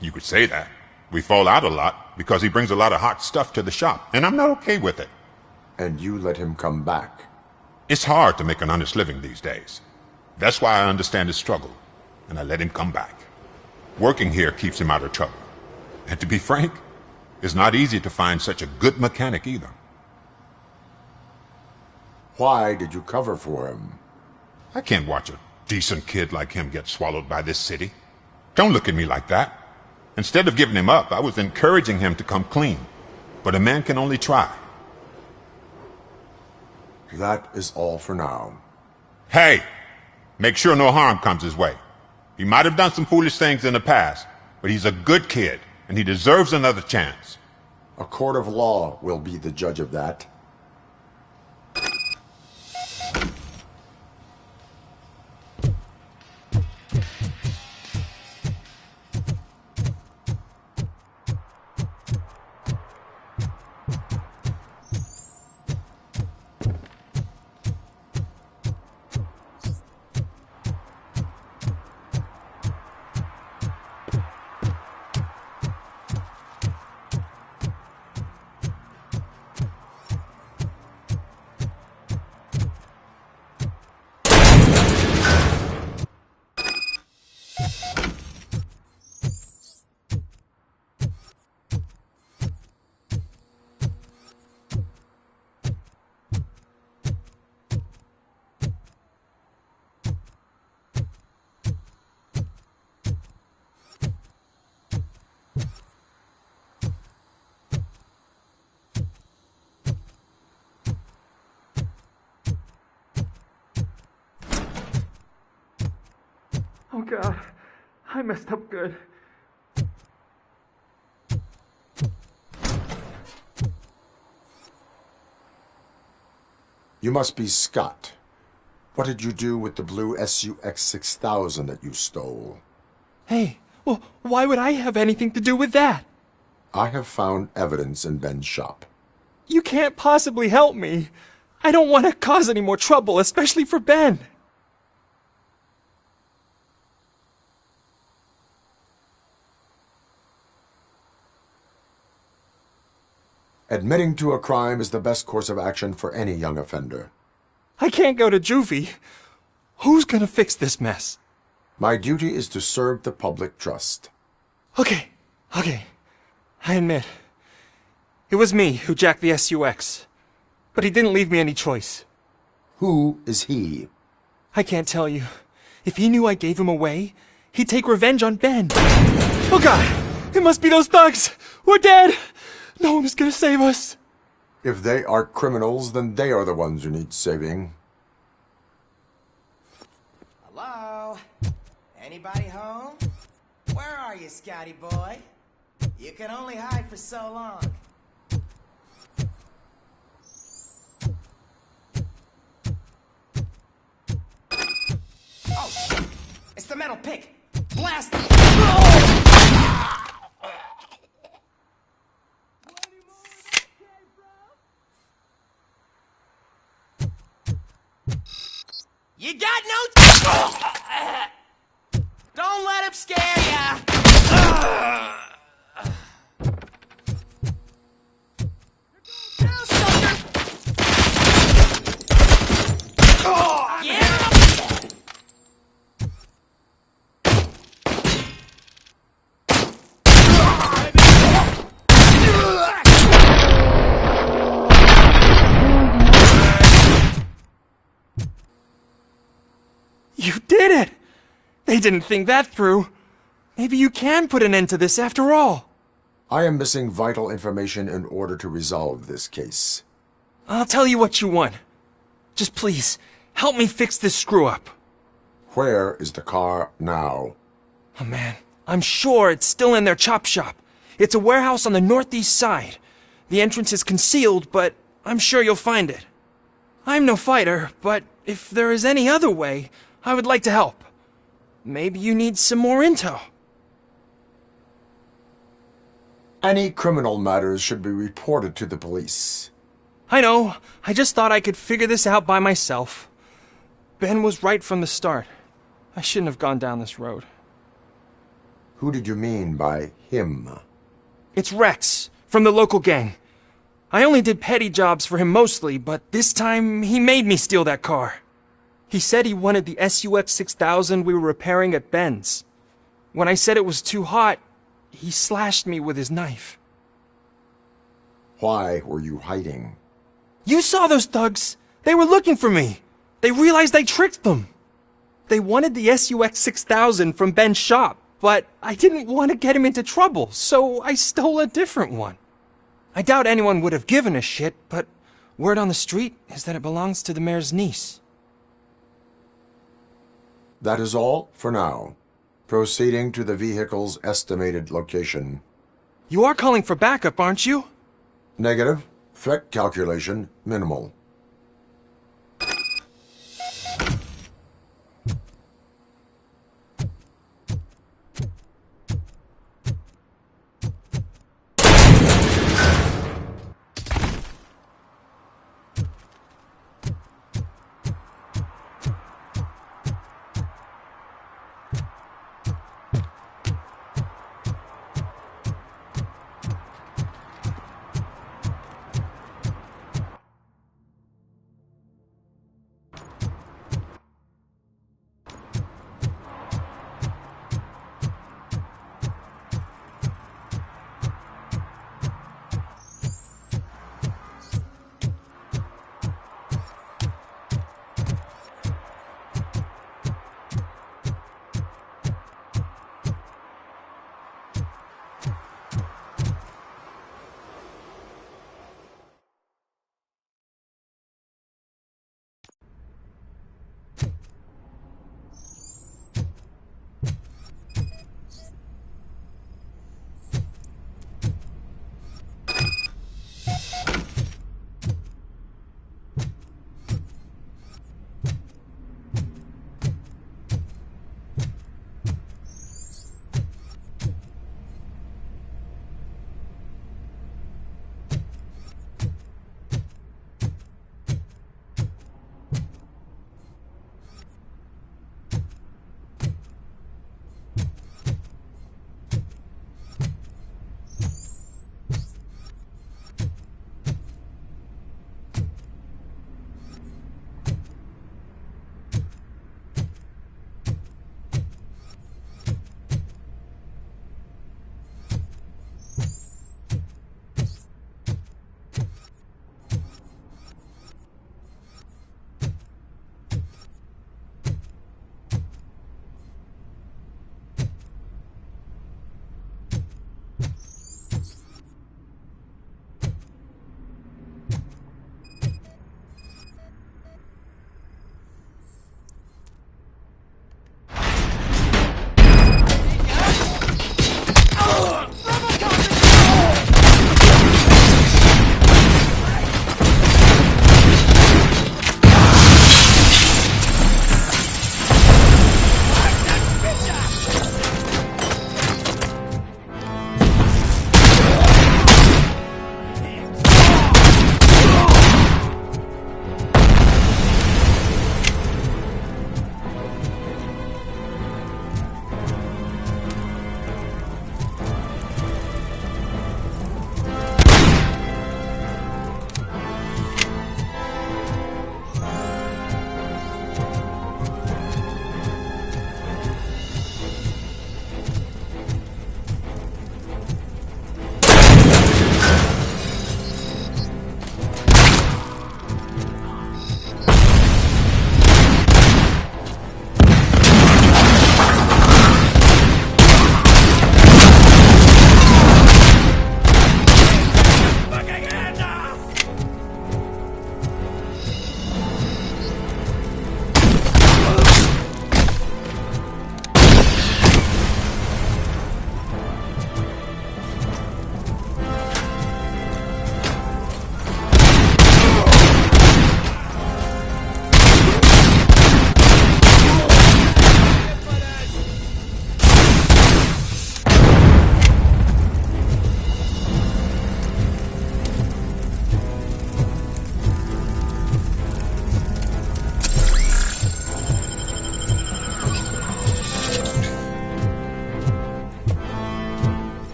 [SPEAKER 14] You could say that. We fall out a lot because he brings a lot of hot stuff to the shop, and I'm not okay with it.
[SPEAKER 10] And you let him come back.
[SPEAKER 14] It's hard to make an honest living these days. That's why I understand his struggle, and I let him come back. Working here keeps him out of trouble. And to be frank, it's not easy to find such a good mechanic either.
[SPEAKER 10] Why did you cover for him?
[SPEAKER 14] I can't watch a decent kid like him get swallowed by this city. Don't look at me like that. Instead of giving him up, I was encouraging him to come clean. But a man can only try.
[SPEAKER 10] That is all for now.
[SPEAKER 14] Hey! Make sure no harm comes his way. He might have done some foolish things in the past, but he's a good kid, and he deserves another chance.
[SPEAKER 10] A court of law will be the judge of that.
[SPEAKER 2] Oh God, I messed up good.
[SPEAKER 10] You must be Scott. What did you do with the blue SUX 6000 that you stole?
[SPEAKER 2] Hey, well, why would I have anything to do with that?
[SPEAKER 10] I have found evidence in Ben's shop.
[SPEAKER 2] You can't possibly help me. I don't want to cause any more trouble, especially for Ben.
[SPEAKER 10] Admitting to a crime is the best course of action for any young offender.
[SPEAKER 2] I can't go to juvie. Who's gonna fix this mess?
[SPEAKER 10] My duty is to serve the public trust.
[SPEAKER 2] Okay. I admit. It was me who jacked the SUX. But he didn't leave me any choice.
[SPEAKER 10] Who is he?
[SPEAKER 2] I can't tell you. If he knew I gave him away, he'd take revenge on Ben. Oh God! It must be those thugs! We're dead! No one is gonna save us.
[SPEAKER 10] If they are criminals, then they are the ones who need saving.
[SPEAKER 18] Hello? Anybody home? Where are you, Scotty boy? You can only hide for so long. Oh, shit! It's the metal pick! Blast it! You got no... Don't let him scare ya!
[SPEAKER 2] You did it! They didn't think that through. Maybe you can put an end to this after all.
[SPEAKER 10] I am missing vital information in order to resolve this case.
[SPEAKER 2] I'll tell you what you want. Just please, help me fix this screw-up.
[SPEAKER 10] Where is the car now?
[SPEAKER 2] Oh man, I'm sure it's still in their chop shop. It's a warehouse on the northeast side. The entrance is concealed, but I'm sure you'll find it. I'm no fighter, but if there is any other way, I would like to help. Maybe you need some more intel.
[SPEAKER 10] Any criminal matters should be reported to the police.
[SPEAKER 2] I know. I just thought I could figure this out by myself. Ben was right from the start. I shouldn't have gone down this road.
[SPEAKER 10] Who did you mean by him?
[SPEAKER 2] It's Rex, from the local gang. I only did petty jobs for him mostly, but this time he made me steal that car. He said he wanted the SUX 6000 we were repairing at Ben's. When I said it was too hot, he slashed me with his knife.
[SPEAKER 10] Why were you hiding?
[SPEAKER 2] You saw those thugs! They were looking for me! They realized I tricked them! They wanted the SUX 6000 from Ben's shop, but I didn't want to get him into trouble, so I stole a different one. I doubt anyone would have given a shit, but word on the street is that it belongs to the mayor's niece.
[SPEAKER 10] That is all for now. Proceeding to the vehicle's estimated location.
[SPEAKER 2] You are calling for backup, aren't you?
[SPEAKER 10] Negative. Threat calculation minimal.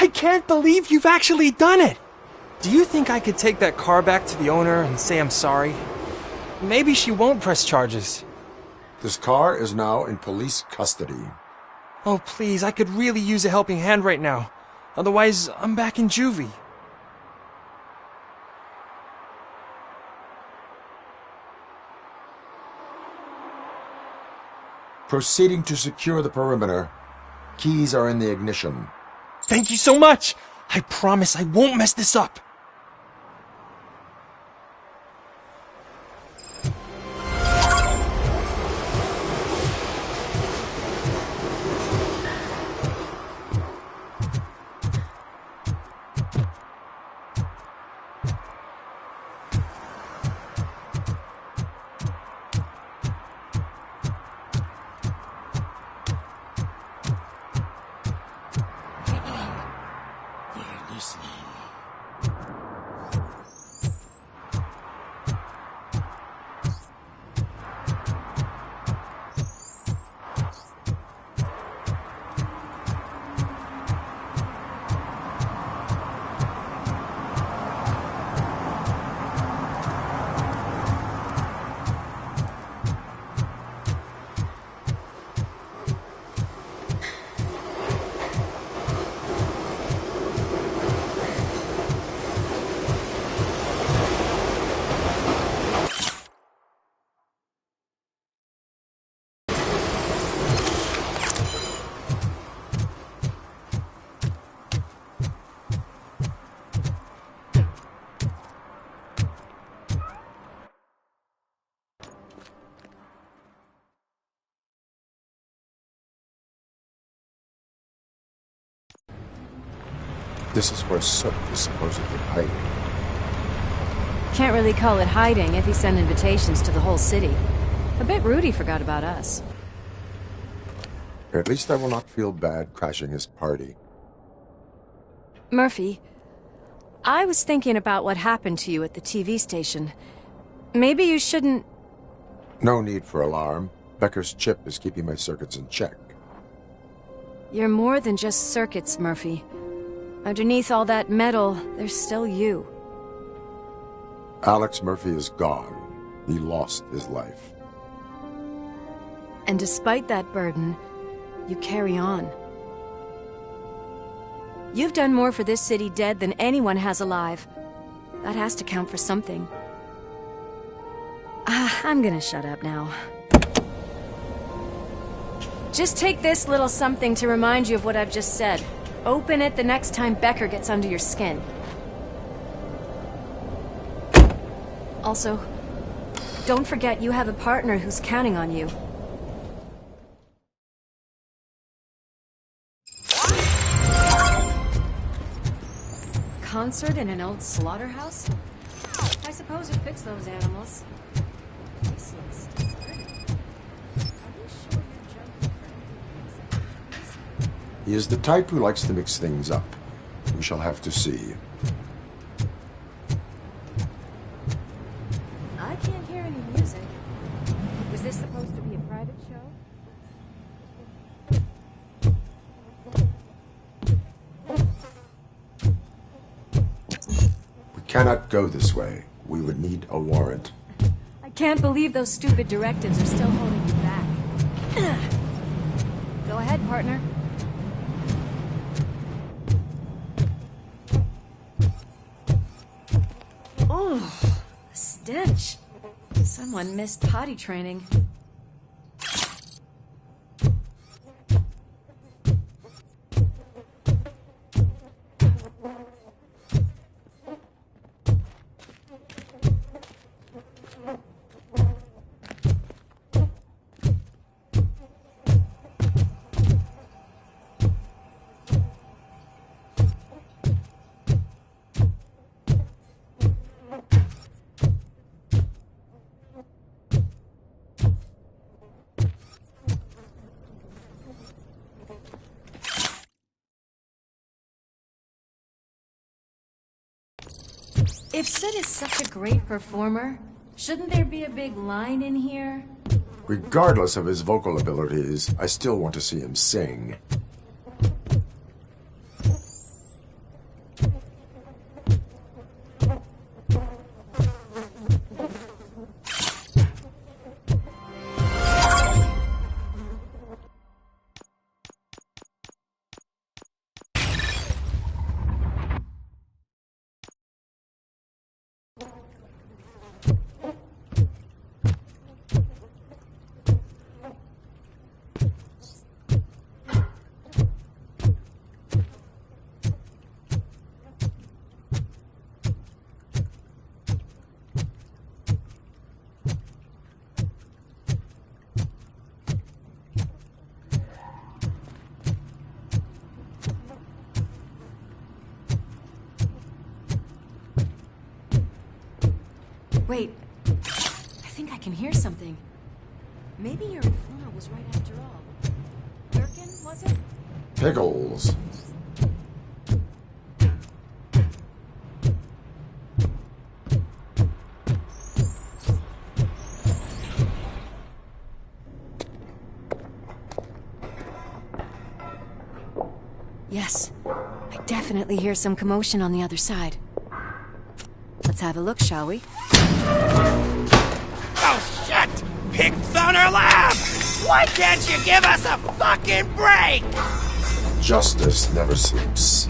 [SPEAKER 2] can't believe you've actually done it! Do you think I could take that car back to the owner and say I'm sorry? Maybe she won't press charges.
[SPEAKER 10] This car is now in police custody.
[SPEAKER 2] Oh, please, I could really use a helping hand right now. Otherwise, I'm back in juvie.
[SPEAKER 10] Proceeding to secure the perimeter. Keys are in the ignition.
[SPEAKER 2] Thank you so much! I promise I won't mess this up.
[SPEAKER 10] This is where Soap is supposedly hiding.
[SPEAKER 20] Can't really call it hiding if he sent invitations to the whole city. A bit rude he forgot about us.
[SPEAKER 10] At least I will not feel bad crashing his party.
[SPEAKER 20] Murphy, I was thinking about what happened to you at the TV station. Maybe you shouldn't...
[SPEAKER 10] No need for alarm. Becker's chip is keeping my circuits in check.
[SPEAKER 20] You're more than just circuits, Murphy. Underneath all that metal, there's still you.
[SPEAKER 10] Alex Murphy is gone. He lost his life.
[SPEAKER 20] And despite that burden, you carry on. You've done more for this city dead than anyone has alive. That has to count for something. I'm gonna shut up now. Just take this little something to remind you of what I've just said. Open it the next time Becker gets under your skin. Also, don't forget you have a partner who's counting on you. Concert in an old slaughterhouse? I suppose it fits those animals. Tasteless.
[SPEAKER 10] He is the type who likes to mix things up. We shall have to see.
[SPEAKER 20] I can't hear any music. Was this supposed to be a private show?
[SPEAKER 10] We cannot go this way. We would need a warrant.
[SPEAKER 20] I can't believe those stupid directives are still holding you back. Go ahead, partner. Oh, the stench. Someone missed potty training. If Sid is such a great performer, shouldn't there be a big line in here?
[SPEAKER 10] Regardless of his vocal abilities, I still want to see him sing.
[SPEAKER 15] Wait. I think I can hear something. Maybe your informer was right after all. Birkin, was it?
[SPEAKER 10] Pickles.
[SPEAKER 15] Yes. I definitely hear some commotion on the other side. Let's have a look, shall we?
[SPEAKER 18] Oh, shit! Pig Thunder Lab! Why can't you give us a fucking break?
[SPEAKER 10] Justice never sleeps.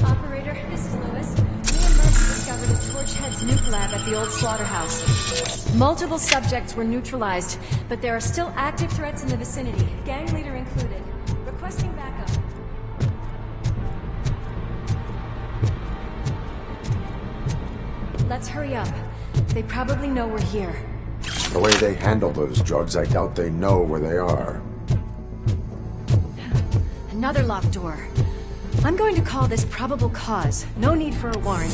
[SPEAKER 15] Operator, this is Lewis. Me and Murphy discovered a Torchhead's nuke lab at the old slaughterhouse. Multiple subjects were neutralized, but there are still active threats in the vicinity, gang leader included. Requesting backup. Let's hurry up. They probably know we're here.
[SPEAKER 10] The way they handle those drugs, I doubt they know where they are.
[SPEAKER 15] Another locked door. I'm going to call this probable cause. No need for a warrant.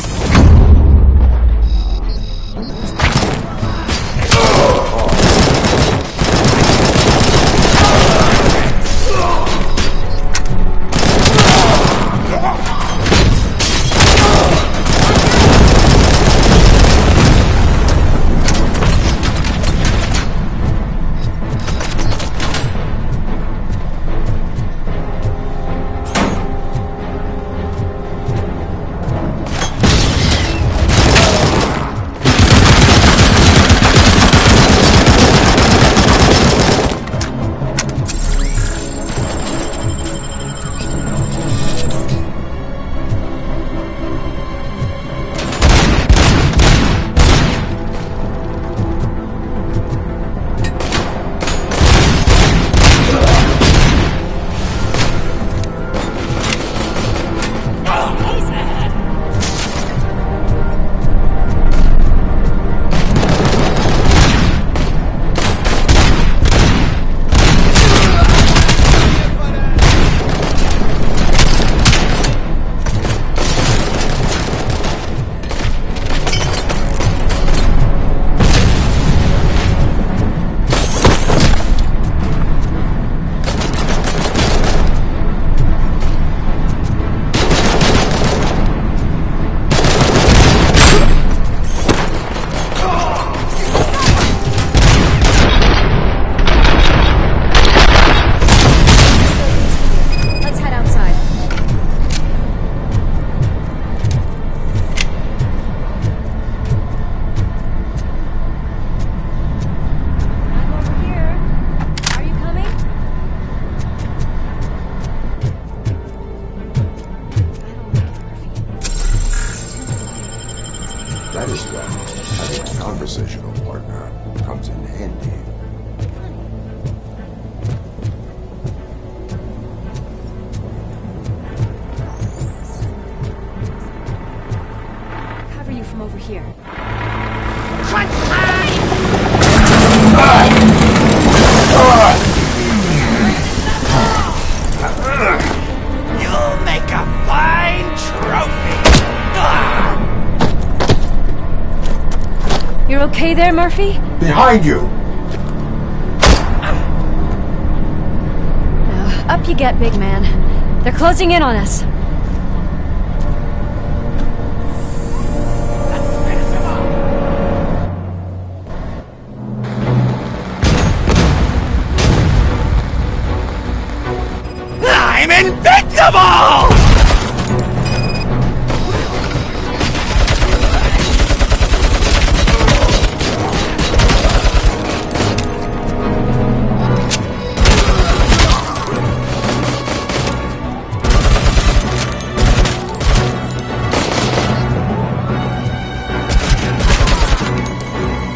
[SPEAKER 10] That is when having a conversational partner comes in handy.
[SPEAKER 15] Cover you from over here.
[SPEAKER 18] You'll make a fine trophy.
[SPEAKER 15] You're okay there, Murphy?
[SPEAKER 10] Behind you!
[SPEAKER 15] Up you get, big man. They're closing in on us.
[SPEAKER 18] I'm invincible!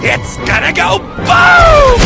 [SPEAKER 18] It's gonna go boom!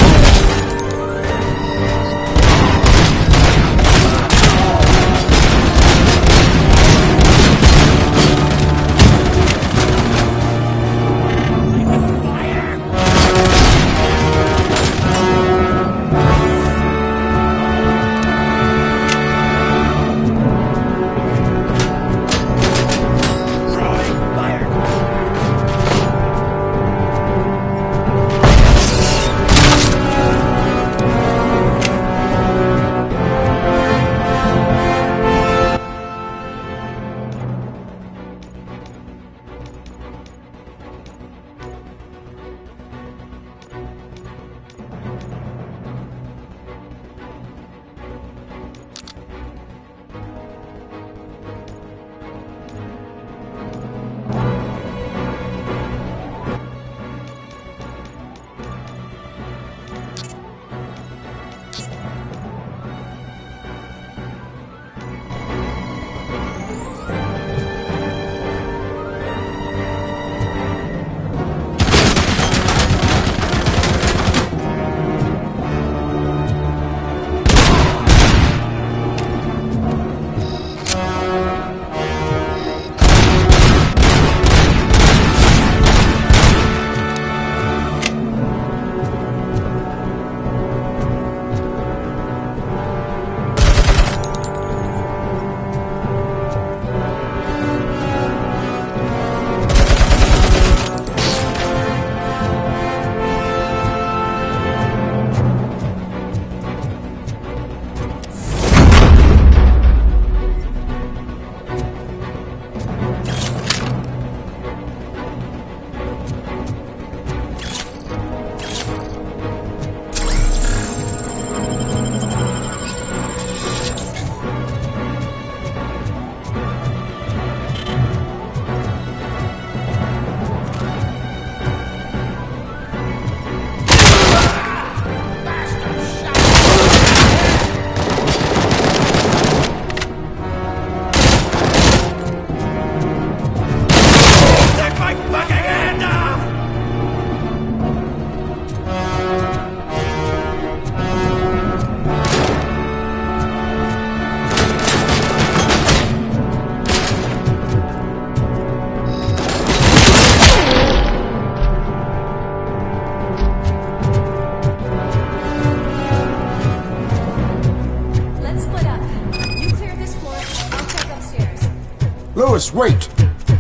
[SPEAKER 10] Lewis, wait!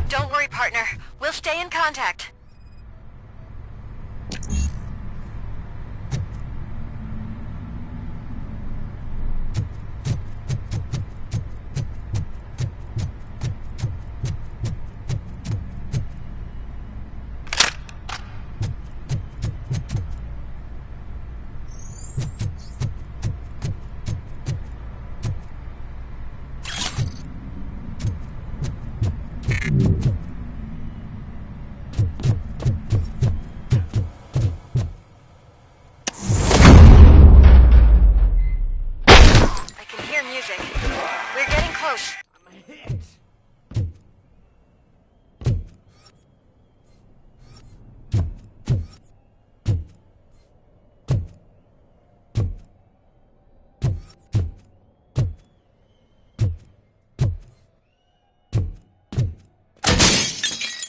[SPEAKER 19] Don't worry, partner. We'll stay in contact.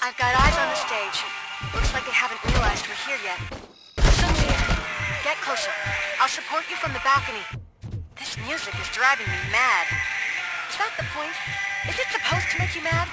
[SPEAKER 19] I've got eyes on the stage. Looks like they haven't realized we're here yet. Listen here. Get closer. I'll support you from the balcony. This music is driving me mad. Is that the point? Is it supposed to make you mad?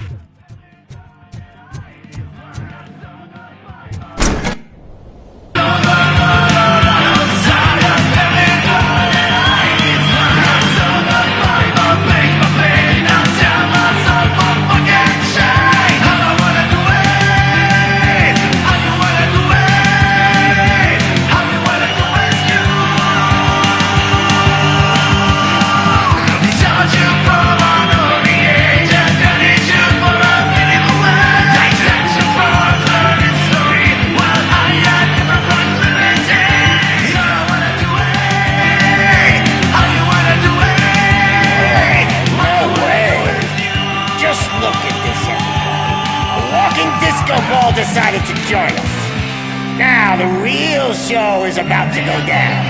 [SPEAKER 18] real show is about to go down.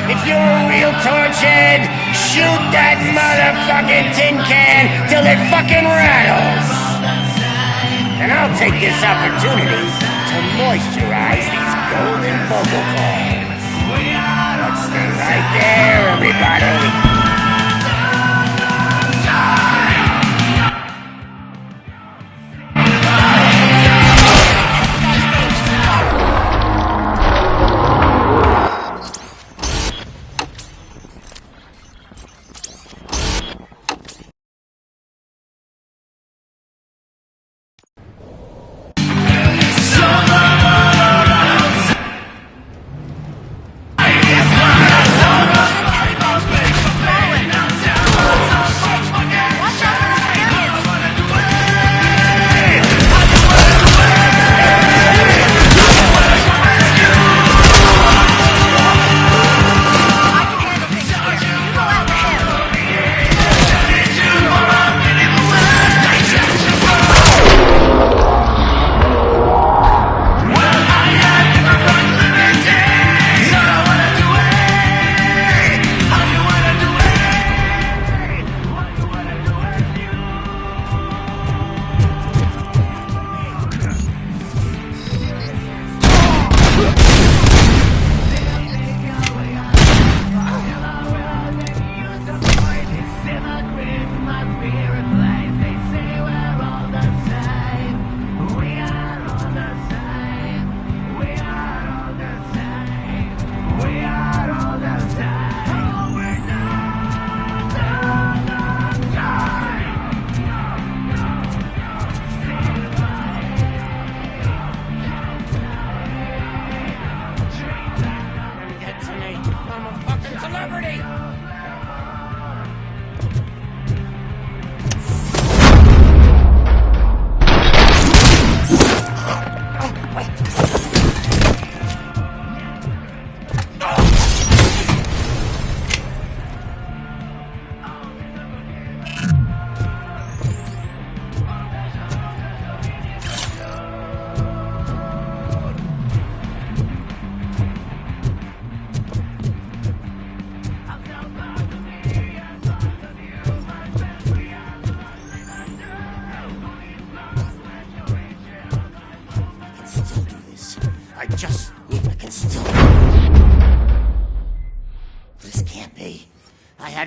[SPEAKER 18] If you're a real torchhead, shoot that motherfucking tin can till it fucking rattles. And I'll take this opportunity to moisturize these golden vocal cords. Let's stay right there, everybody.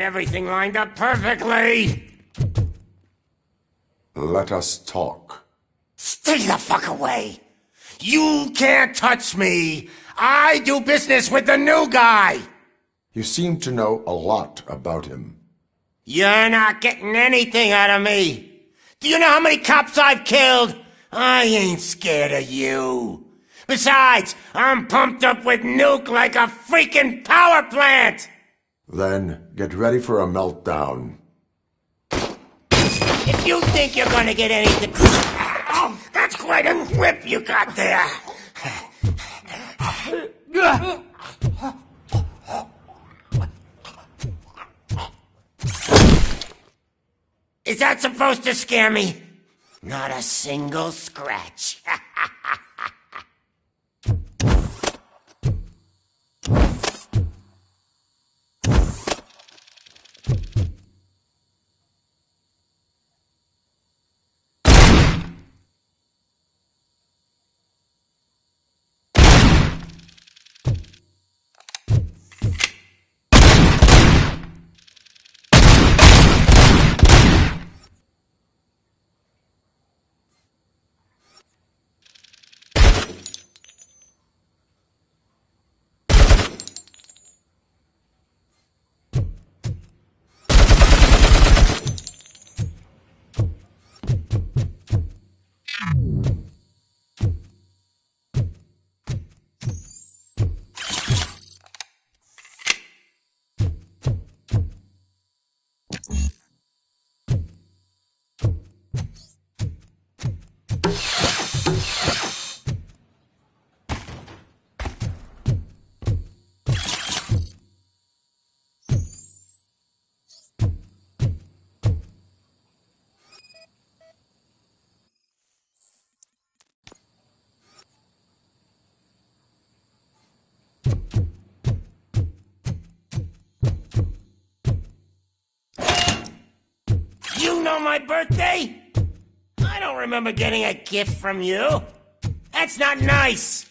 [SPEAKER 18] Everything lined up perfectly.
[SPEAKER 10] Let us talk.
[SPEAKER 18] Stay the fuck away. You can't touch me. I do business with the new guy.
[SPEAKER 10] You seem to know a lot about him.
[SPEAKER 18] You're not getting anything out of me. Do you know how many cops I've killed? I ain't scared of you. Besides, I'm pumped up with nuke like a freaking power plant.
[SPEAKER 10] Then get ready for a meltdown.
[SPEAKER 18] If you think you're gonna get anything... Oh, that's quite a whip you got there. Is that supposed to scare me? Not a single scratch. know my birthday? I don't remember getting a gift from you. That's not nice.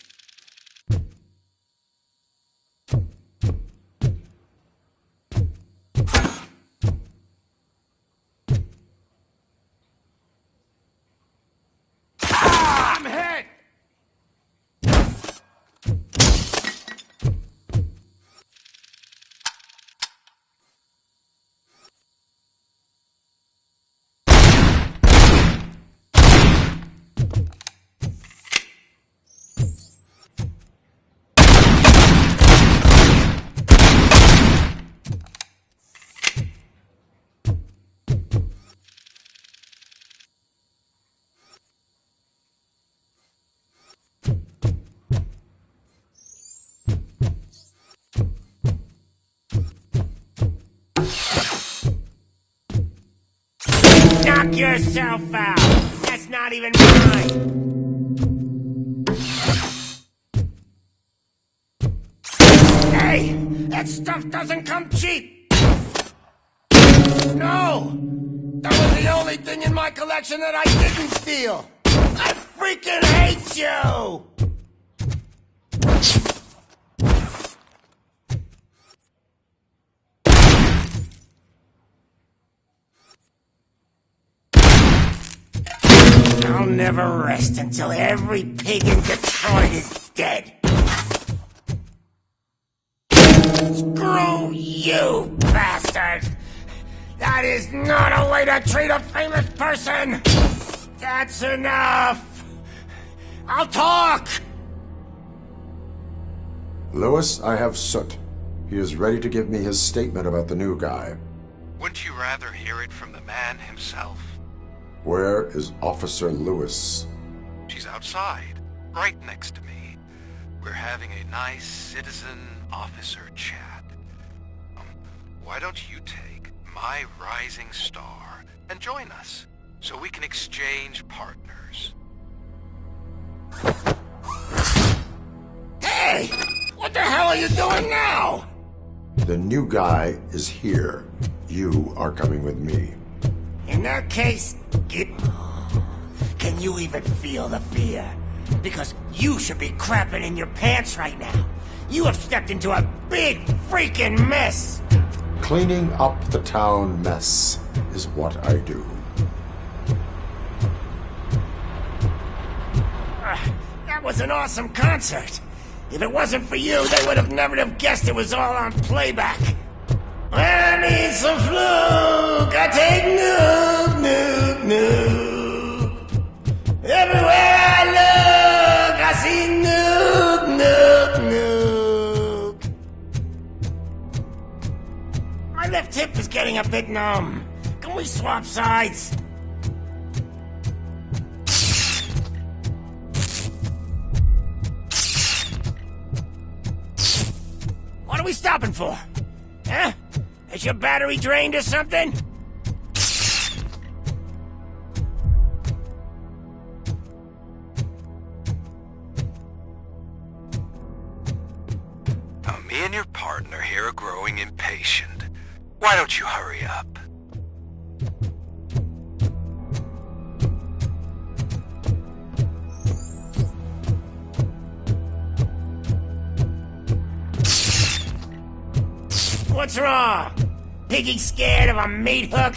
[SPEAKER 18] I'm hit! Knock yourself out! That's not even mine! Hey! That stuff doesn't come cheap! No! That was the only thing in my collection that I didn't steal! I freaking hate you! I'll never rest until every pig in Detroit is dead. Screw you, bastard! That is not a way to treat a famous person! That's enough! I'll talk!
[SPEAKER 10] Lewis, I have Soot. He is ready to give me his statement about the new guy.
[SPEAKER 4] Wouldn't you rather hear it from the man himself?
[SPEAKER 10] Where is Officer Lewis?
[SPEAKER 4] She's outside, right next to me. We're having a nice citizen-officer chat. Why don't you take my rising star and join us, so we can exchange partners?
[SPEAKER 18] Hey! What the hell are you doing now?
[SPEAKER 10] The new guy is here. You are coming with me.
[SPEAKER 18] In that case, can you even feel the fear? Because you should be crapping in your pants right now. You have stepped into a big freaking mess.
[SPEAKER 10] Cleaning up the town mess is what I do.
[SPEAKER 18] That was an awesome concert. If it wasn't for you, they would have never have guessed it was all on playback. When I need some fluke, I take nuke, nuke, nuke. Everywhere I look, I see nuke, nuke, nuke. My left hip is getting a bit numb. Can we swap sides? What are we stopping for? Huh? Is your battery drained or something?
[SPEAKER 4] Now, me and your partner here are growing impatient. Why don't you hurry up?
[SPEAKER 18] What's wrong? Piggy scared of a meat hook?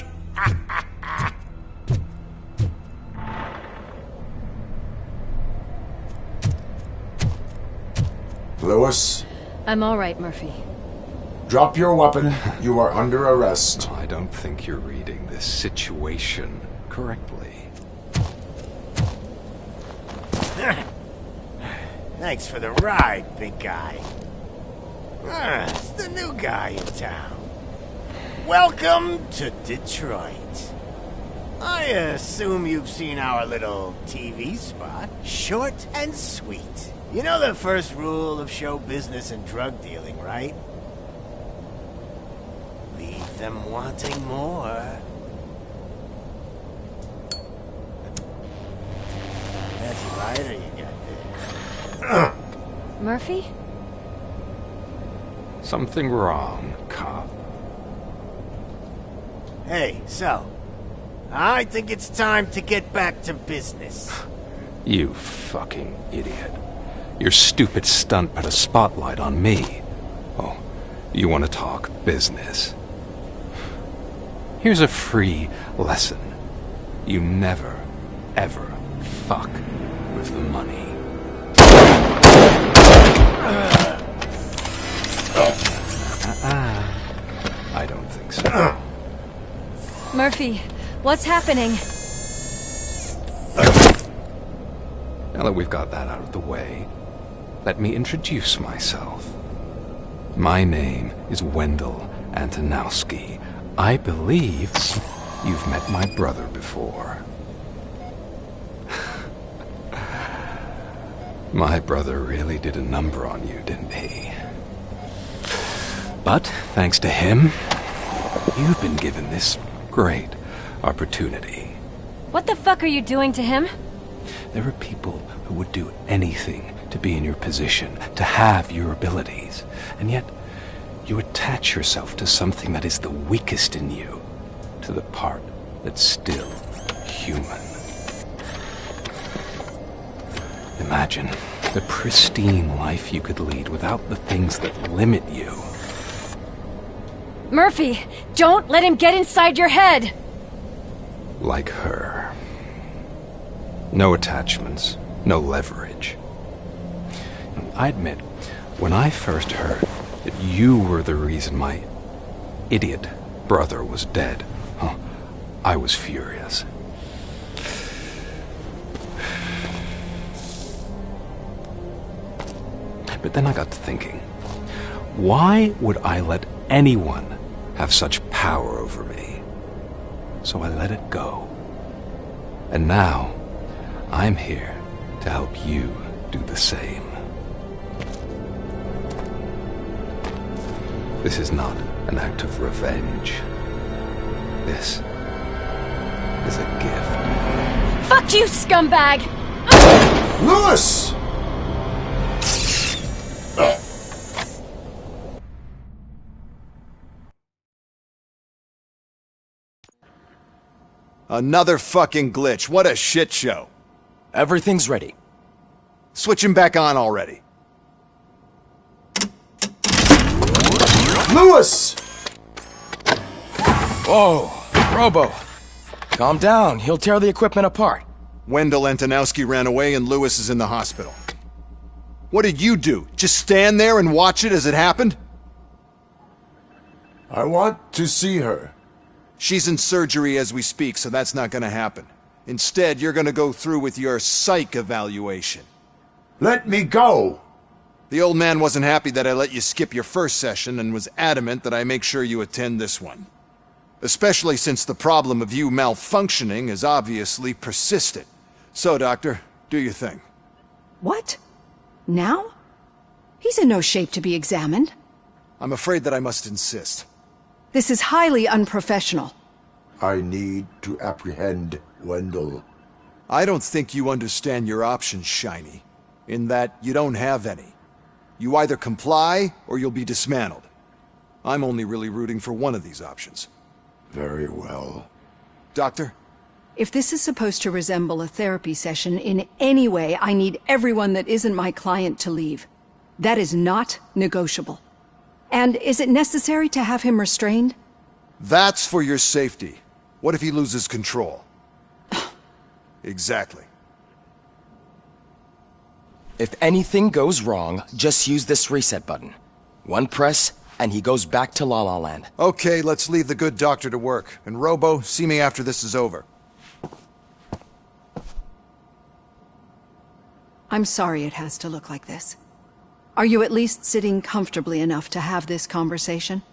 [SPEAKER 10] Lewis?
[SPEAKER 20] I'm all right, Murphy.
[SPEAKER 10] Drop your weapon. You are under arrest.
[SPEAKER 16] I don't think you're reading this situation correctly.
[SPEAKER 18] Thanks for the ride, big guy. It's the new guy in town. Welcome to Detroit. I assume you've seen our little TV spot. Short and sweet. You know the first rule of show business and drug dealing, right? Leave them wanting more. That's a lighter you got there.
[SPEAKER 20] Murphy?
[SPEAKER 16] Something wrong, cop.
[SPEAKER 18] Hey, so, I think it's time to get back to business.
[SPEAKER 16] You fucking idiot. Your stupid stunt put a spotlight on me. Oh, you want to talk business? Here's a free lesson. You never, ever fuck with the money. I don't think so.
[SPEAKER 15] Murphy, what's happening?
[SPEAKER 16] Now that we've got that out of the way, let me introduce myself. My name is Wendell Antonowski. I believe you've met my brother before. My brother really did a number on you, didn't he? But, thanks to him, you've been given this great opportunity.
[SPEAKER 15] What the fuck are you doing to him?
[SPEAKER 16] There are people who would do anything to be in your position, to have your abilities, and yet you attach yourself to something that is the weakest in you, to the part that's still human. Imagine the pristine life you could lead without the things that limit you.
[SPEAKER 15] Murphy, don't let him get inside your head!
[SPEAKER 16] Like her. No attachments, no leverage. I admit, when I first heard that you were the reason my idiot brother was dead, I was furious. But then I got to thinking, why would I let anyone have such power over me? So I let it go. And now, I'm here to help you do the same. This is not an act of revenge. This is a gift.
[SPEAKER 15] Fuck you, scumbag!
[SPEAKER 10] Lewis!
[SPEAKER 3] Another fucking glitch. What a shit show.
[SPEAKER 21] Everything's ready.
[SPEAKER 3] Switch him back on already.
[SPEAKER 10] Lewis!
[SPEAKER 21] Whoa, Robo. Calm down. He'll tear the equipment apart.
[SPEAKER 3] Wendell Antonowski ran away and Lewis is in the hospital. What did you do? Just stand there and watch it as it happened?
[SPEAKER 10] I want to see her.
[SPEAKER 3] She's in surgery as we speak, so that's not gonna happen. Instead, you're gonna go through with your psych evaluation.
[SPEAKER 10] Let me go!
[SPEAKER 3] The old man wasn't happy that I let you skip your first session and was adamant that I make sure you attend this one. Especially since the problem of you malfunctioning is obviously persistent. So, Doctor, do your thing.
[SPEAKER 22] What? Now? He's in no shape to be examined.
[SPEAKER 3] I'm afraid that I must insist.
[SPEAKER 22] This is highly unprofessional.
[SPEAKER 10] I need to apprehend Wendell.
[SPEAKER 3] I don't think you understand your options, Shiny. In that you don't have any. You either comply, or you'll be dismantled. I'm only really rooting for one of these options.
[SPEAKER 10] Very well.
[SPEAKER 3] Doctor?
[SPEAKER 22] If this is supposed to resemble a therapy session in any way, I need everyone that isn't my client to leave. That is not negotiable. And is it necessary to have him restrained?
[SPEAKER 3] That's for your safety. What if he loses control? Exactly.
[SPEAKER 21] If anything goes wrong, just use this reset button. One press, and he goes back to La La Land.
[SPEAKER 3] Okay, let's leave the good doctor to work. And Robo, see me after this is over.
[SPEAKER 22] I'm sorry it has to look like this. Are you at least sitting comfortably enough to have this conversation?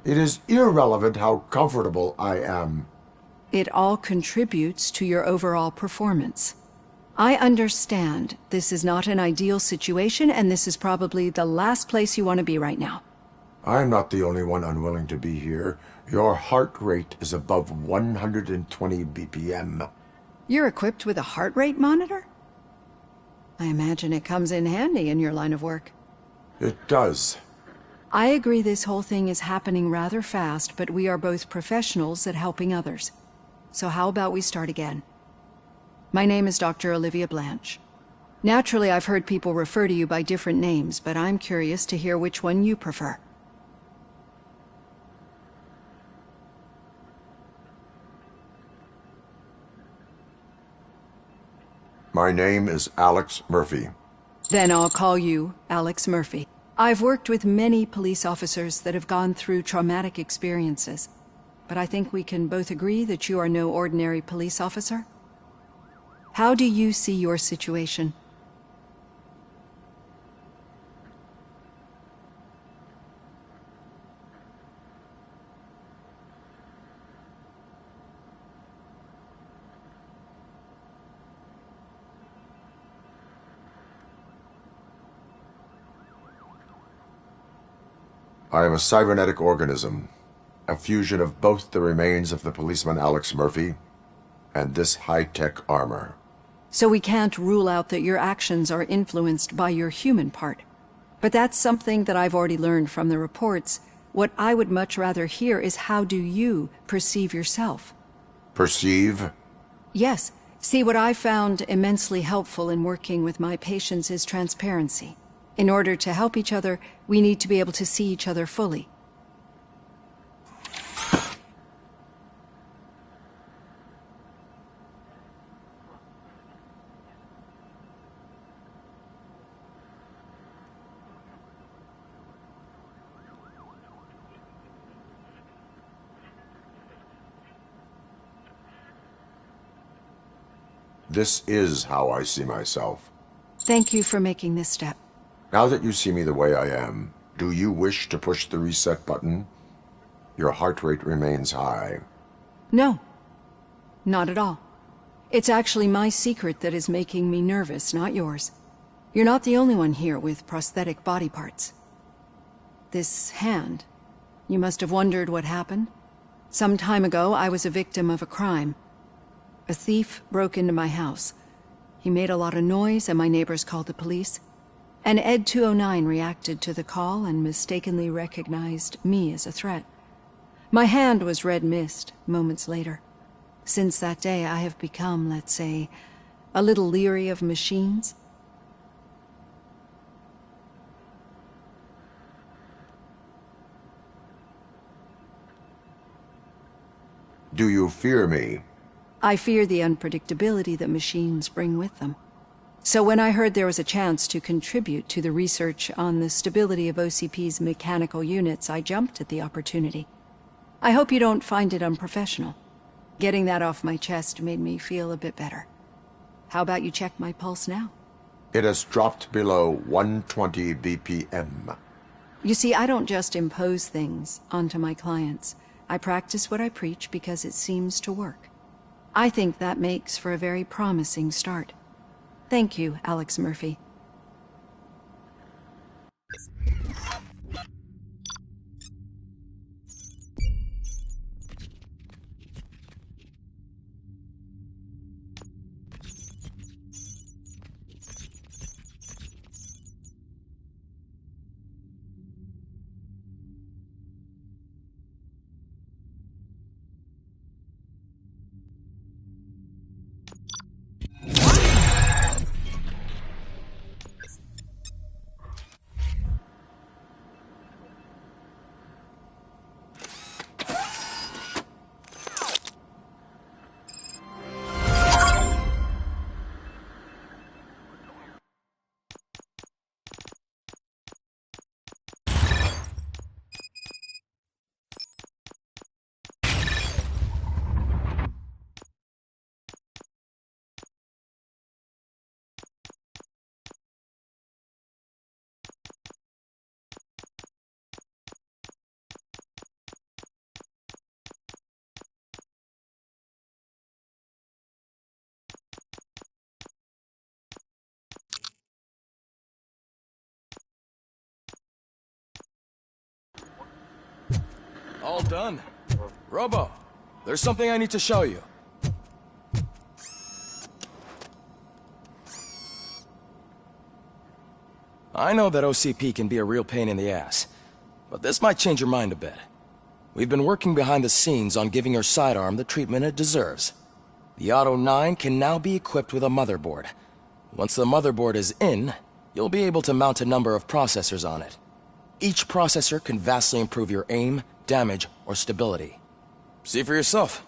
[SPEAKER 10] It is irrelevant how comfortable I am.
[SPEAKER 22] It all contributes to your overall performance. I understand this is not an ideal situation, and this is probably the last place you want to be right now.
[SPEAKER 10] I'm not the only one unwilling to be here. Your heart rate is above 120 BPM.
[SPEAKER 22] You're equipped with a heart rate monitor? I imagine it comes in handy in your line of work.
[SPEAKER 10] It does.
[SPEAKER 22] I agree this whole thing is happening rather fast, but we are both professionals at helping others. So how about we start again? My name is Dr. Olivia Blanche. Naturally, I've heard people refer to you by different names, but I'm curious to hear which one you prefer.
[SPEAKER 10] My name is Alex Murphy.
[SPEAKER 22] Then I'll call you Alex Murphy. I've worked with many police officers that have gone through traumatic experiences, but I think we can both agree that you are no ordinary police officer. How do you see your situation?
[SPEAKER 10] I am a cybernetic organism, a fusion of both the remains of the policeman Alex Murphy and this high-tech armor.
[SPEAKER 22] So we can't rule out that your actions are influenced by your human part. But that's something that I've already learned from the reports. What I would much rather hear is how do you perceive yourself?
[SPEAKER 10] Perceive?
[SPEAKER 22] Yes. See, what I found immensely helpful in working with my patients is transparency. In order to help each other, we need to be able to see each other fully.
[SPEAKER 10] This is how I see myself.
[SPEAKER 22] Thank you for making this step.
[SPEAKER 10] Now that you see me the way I am, do you wish to push the reset button? Your heart rate remains high.
[SPEAKER 22] No. Not at all. It's actually my secret that is making me nervous, not yours. You're not the only one here with prosthetic body parts. This hand, you must have wondered what happened. Some time ago, I was a victim of a crime. A thief broke into my house. He made a lot of noise and my neighbors called the police. And Ed 209 reacted to the call and mistakenly recognized me as a threat. My hand was red mist moments later. Since that day, I have become, let's say, a little leery of machines.
[SPEAKER 10] Do you fear me?
[SPEAKER 22] I fear the unpredictability that machines bring with them. So when I heard there was a chance to contribute to the research on the stability of OCP's mechanical units, I jumped at the opportunity. I hope you don't find it unprofessional. Getting that off my chest made me feel a bit better. How about you check my pulse now?
[SPEAKER 10] It has dropped below 120 BPM.
[SPEAKER 22] You see, I don't just impose things onto my clients. I practice what I preach because it seems to work. I think that makes for a very promising start. Thank you, Alex Murphy.
[SPEAKER 21] All done. Robo, there's something I need to show you. I know that OCP can be a real pain in the ass, but this might change your mind a bit. We've been working behind the scenes on giving her sidearm the treatment it deserves. The Auto 9 can now be equipped with a motherboard. Once the motherboard is in, you'll be able to mount a number of processors on it. Each processor can vastly improve your aim, damage, or stability. See for yourself.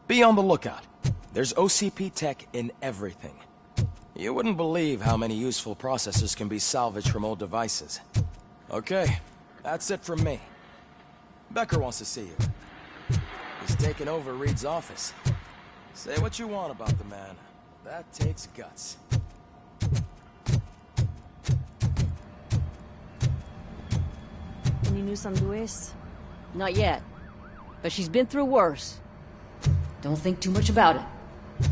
[SPEAKER 21] Be on the lookout. There's OCP tech in everything. You wouldn't believe how many useful processors can be salvaged from old devices. Okay, that's it from me. Becker wants to see you. He's taken over Reed's office. Say what you want about the man. That takes guts.
[SPEAKER 6] Any news on Luis?
[SPEAKER 20] Not yet. But she's been through worse. Don't think too much about it.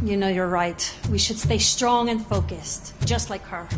[SPEAKER 6] You know you're right. We should stay strong and focused, just like her.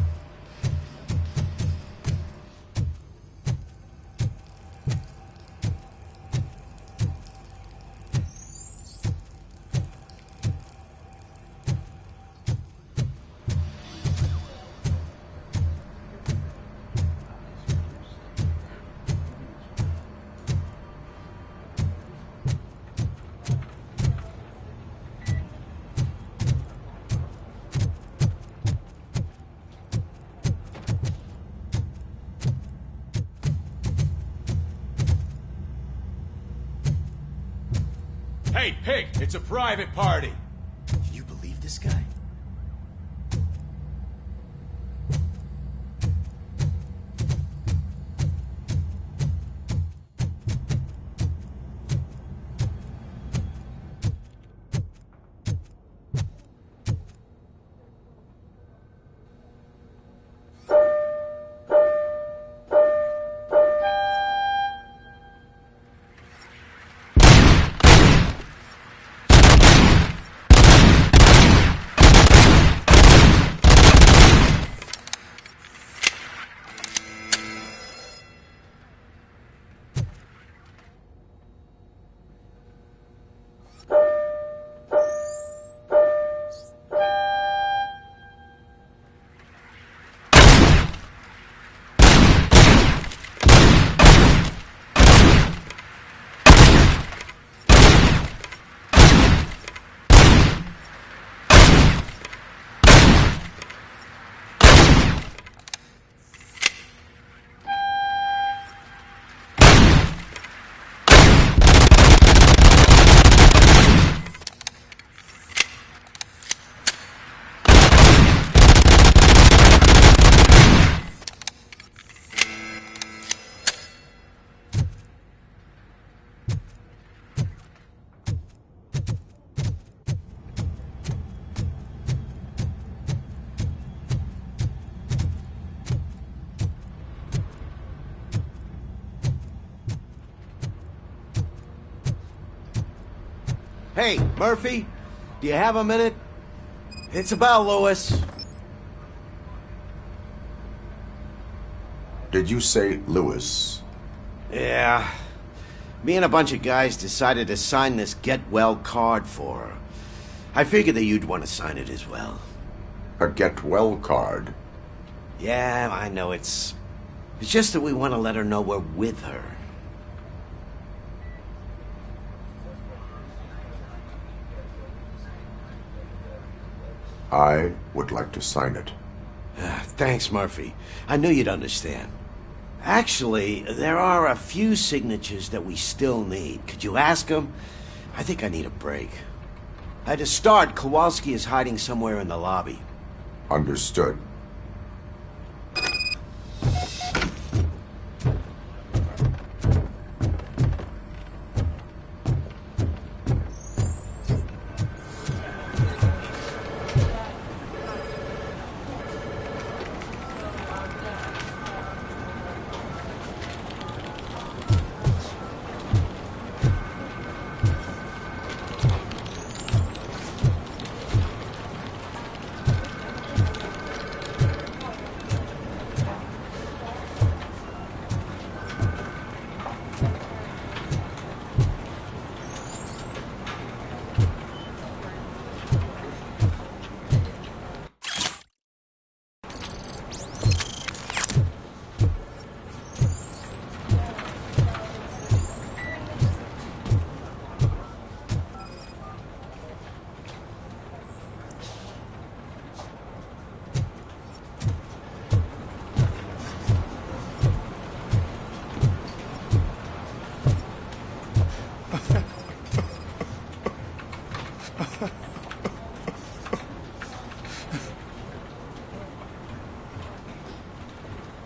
[SPEAKER 8] Hey, Pig, it's a private party.
[SPEAKER 18] Can you believe this guy?
[SPEAKER 11] Hey, Murphy, do you have a minute? It's about Lewis.
[SPEAKER 10] Did you say Lewis?
[SPEAKER 11] Yeah. Me and a bunch of guys decided to sign this get well card for her.
[SPEAKER 1] I figured that you'd want to sign it as well.
[SPEAKER 10] A get well card.
[SPEAKER 1] Yeah, I know it's just that we want to let her know we're with her.
[SPEAKER 10] I would like to sign it.
[SPEAKER 1] Thanks, Murphy. I knew you'd understand. Actually, there are a few signatures that we still need. Could you ask them? I think I need a break. To start, Kowalski is hiding somewhere in the lobby.
[SPEAKER 10] Understood.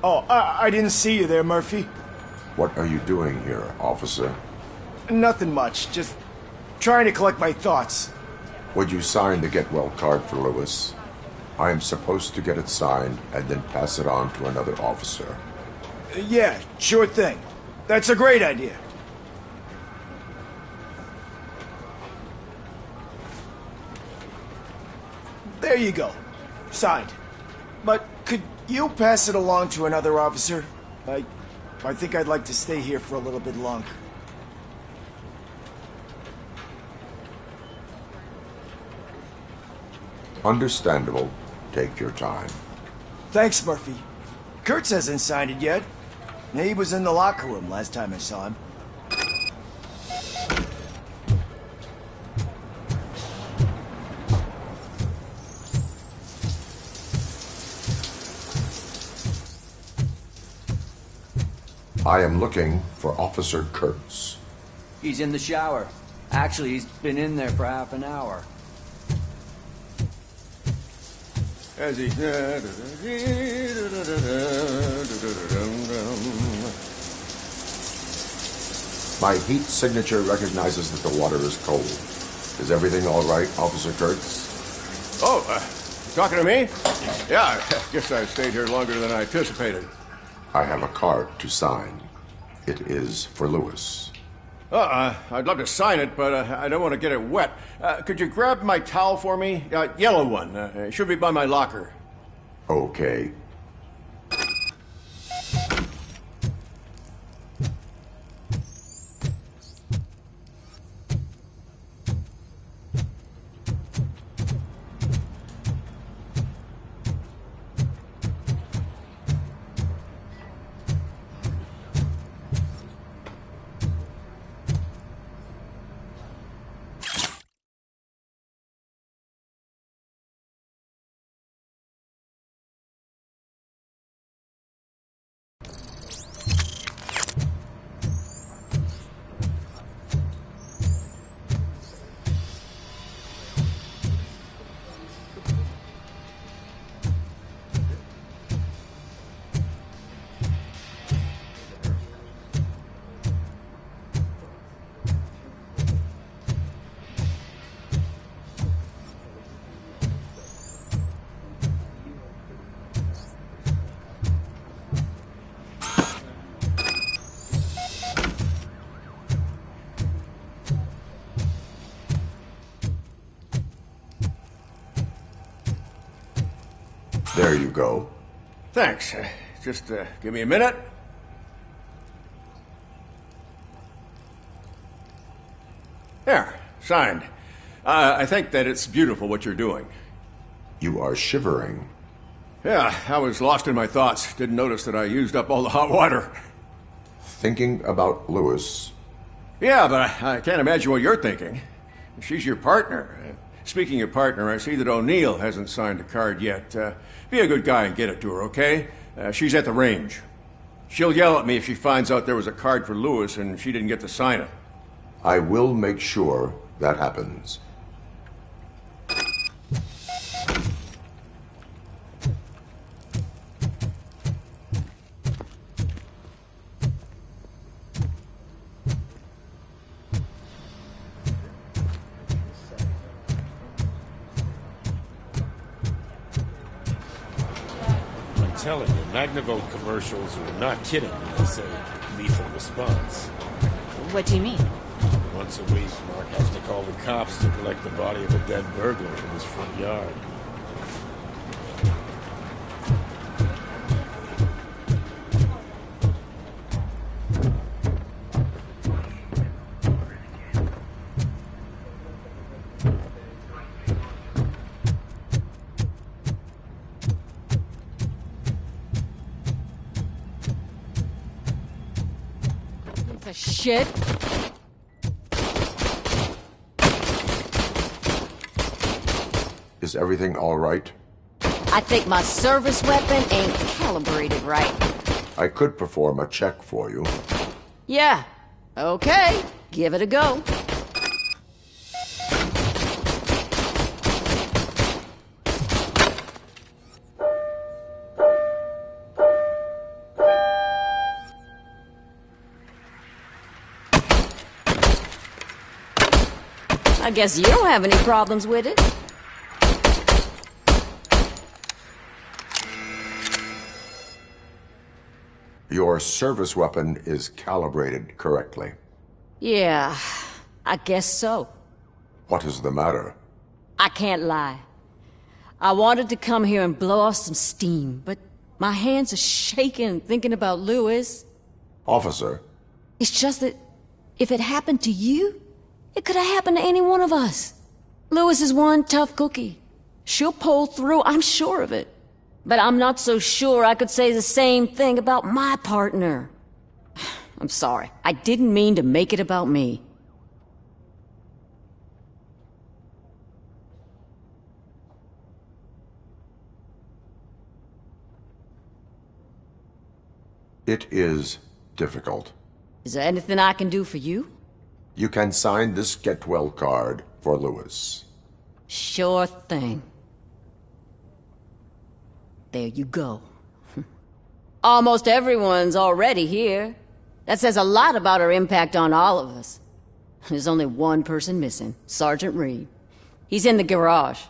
[SPEAKER 12] Oh, I didn't see you there, Murphy.
[SPEAKER 10] What are you doing here, officer?
[SPEAKER 12] Nothing much, just trying to collect my thoughts.
[SPEAKER 10] Would you sign the get well card for Lewis? I am supposed to get it signed and then pass it on to another officer.
[SPEAKER 12] Yeah, sure thing. That's a great idea. There you go. Signed. But could you pass it along to another officer? I think I'd like to stay here for a little bit longer.
[SPEAKER 10] Understandable. Take your time.
[SPEAKER 12] Thanks, Murphy. Kurtz hasn't signed it yet. He was in the locker room last time I saw him.
[SPEAKER 10] I am looking for Officer Kurtz.
[SPEAKER 13] He's in the shower. Actually, he's been in there for half an hour.
[SPEAKER 9] As he...
[SPEAKER 10] My heat signature recognizes that the water is cold. Is everything all right, Officer Kurtz?
[SPEAKER 9] Oh, talking to me? Yeah, I guess I stayed here longer than I anticipated.
[SPEAKER 10] I have a card to sign. It is for Lewis.
[SPEAKER 9] I'd love to sign it, but I don't want to get it wet. Could you grab my towel for me? Yellow one. It should be by my locker.
[SPEAKER 10] Okay. There you go.
[SPEAKER 9] Thanks. Just give me a minute. There, signed.
[SPEAKER 8] I think that it's beautiful what you're doing.
[SPEAKER 10] You are shivering.
[SPEAKER 8] Yeah, I was lost in my thoughts. Didn't notice that I used up all the hot water.
[SPEAKER 10] Thinking about Lewis.
[SPEAKER 8] Yeah, but I can't imagine what you're thinking. She's your partner. Speaking of partner, I see that O'Neill hasn't signed a card yet. Be a good guy and get it to her, okay? She's at the range. She'll yell at me if she finds out there was a card for Lewis and she didn't get to sign it.
[SPEAKER 10] I will make sure that happens.
[SPEAKER 7] I'm telling you, Magnavolt commercials are not kidding when they say lethal response.
[SPEAKER 17] What do you mean?
[SPEAKER 7] Once a week, Mark has to call the cops to collect the body of a dead burglar from his front yard.
[SPEAKER 20] The shit?
[SPEAKER 10] Is everything all right?
[SPEAKER 20] I think my service weapon ain't calibrated right.
[SPEAKER 10] I could perform a check for you.
[SPEAKER 20] Yeah. Okay. Give it a go. I guess you don't have any problems with it.
[SPEAKER 10] Your service weapon is calibrated correctly.
[SPEAKER 20] Yeah, I guess so.
[SPEAKER 10] What is the matter?
[SPEAKER 20] I can't lie. I wanted to come here and blow off some steam, but my hands are shaking thinking about Lewis.
[SPEAKER 10] Officer.
[SPEAKER 20] It's just that if it happened to you, it could have happened to any one of us. Lewis is one tough cookie. She'll pull through, I'm sure of it. But I'm not so sure I could say the same thing about my partner. I'm sorry. I didn't mean to make it about me.
[SPEAKER 10] It is difficult.
[SPEAKER 20] Is there anything I can do for you?
[SPEAKER 10] You can sign this get well card for Lewis.
[SPEAKER 20] Sure thing. There you go. Almost everyone's already here. That says a lot about her impact on all of us. There's only one person missing, Sergeant Reed. He's in the garage.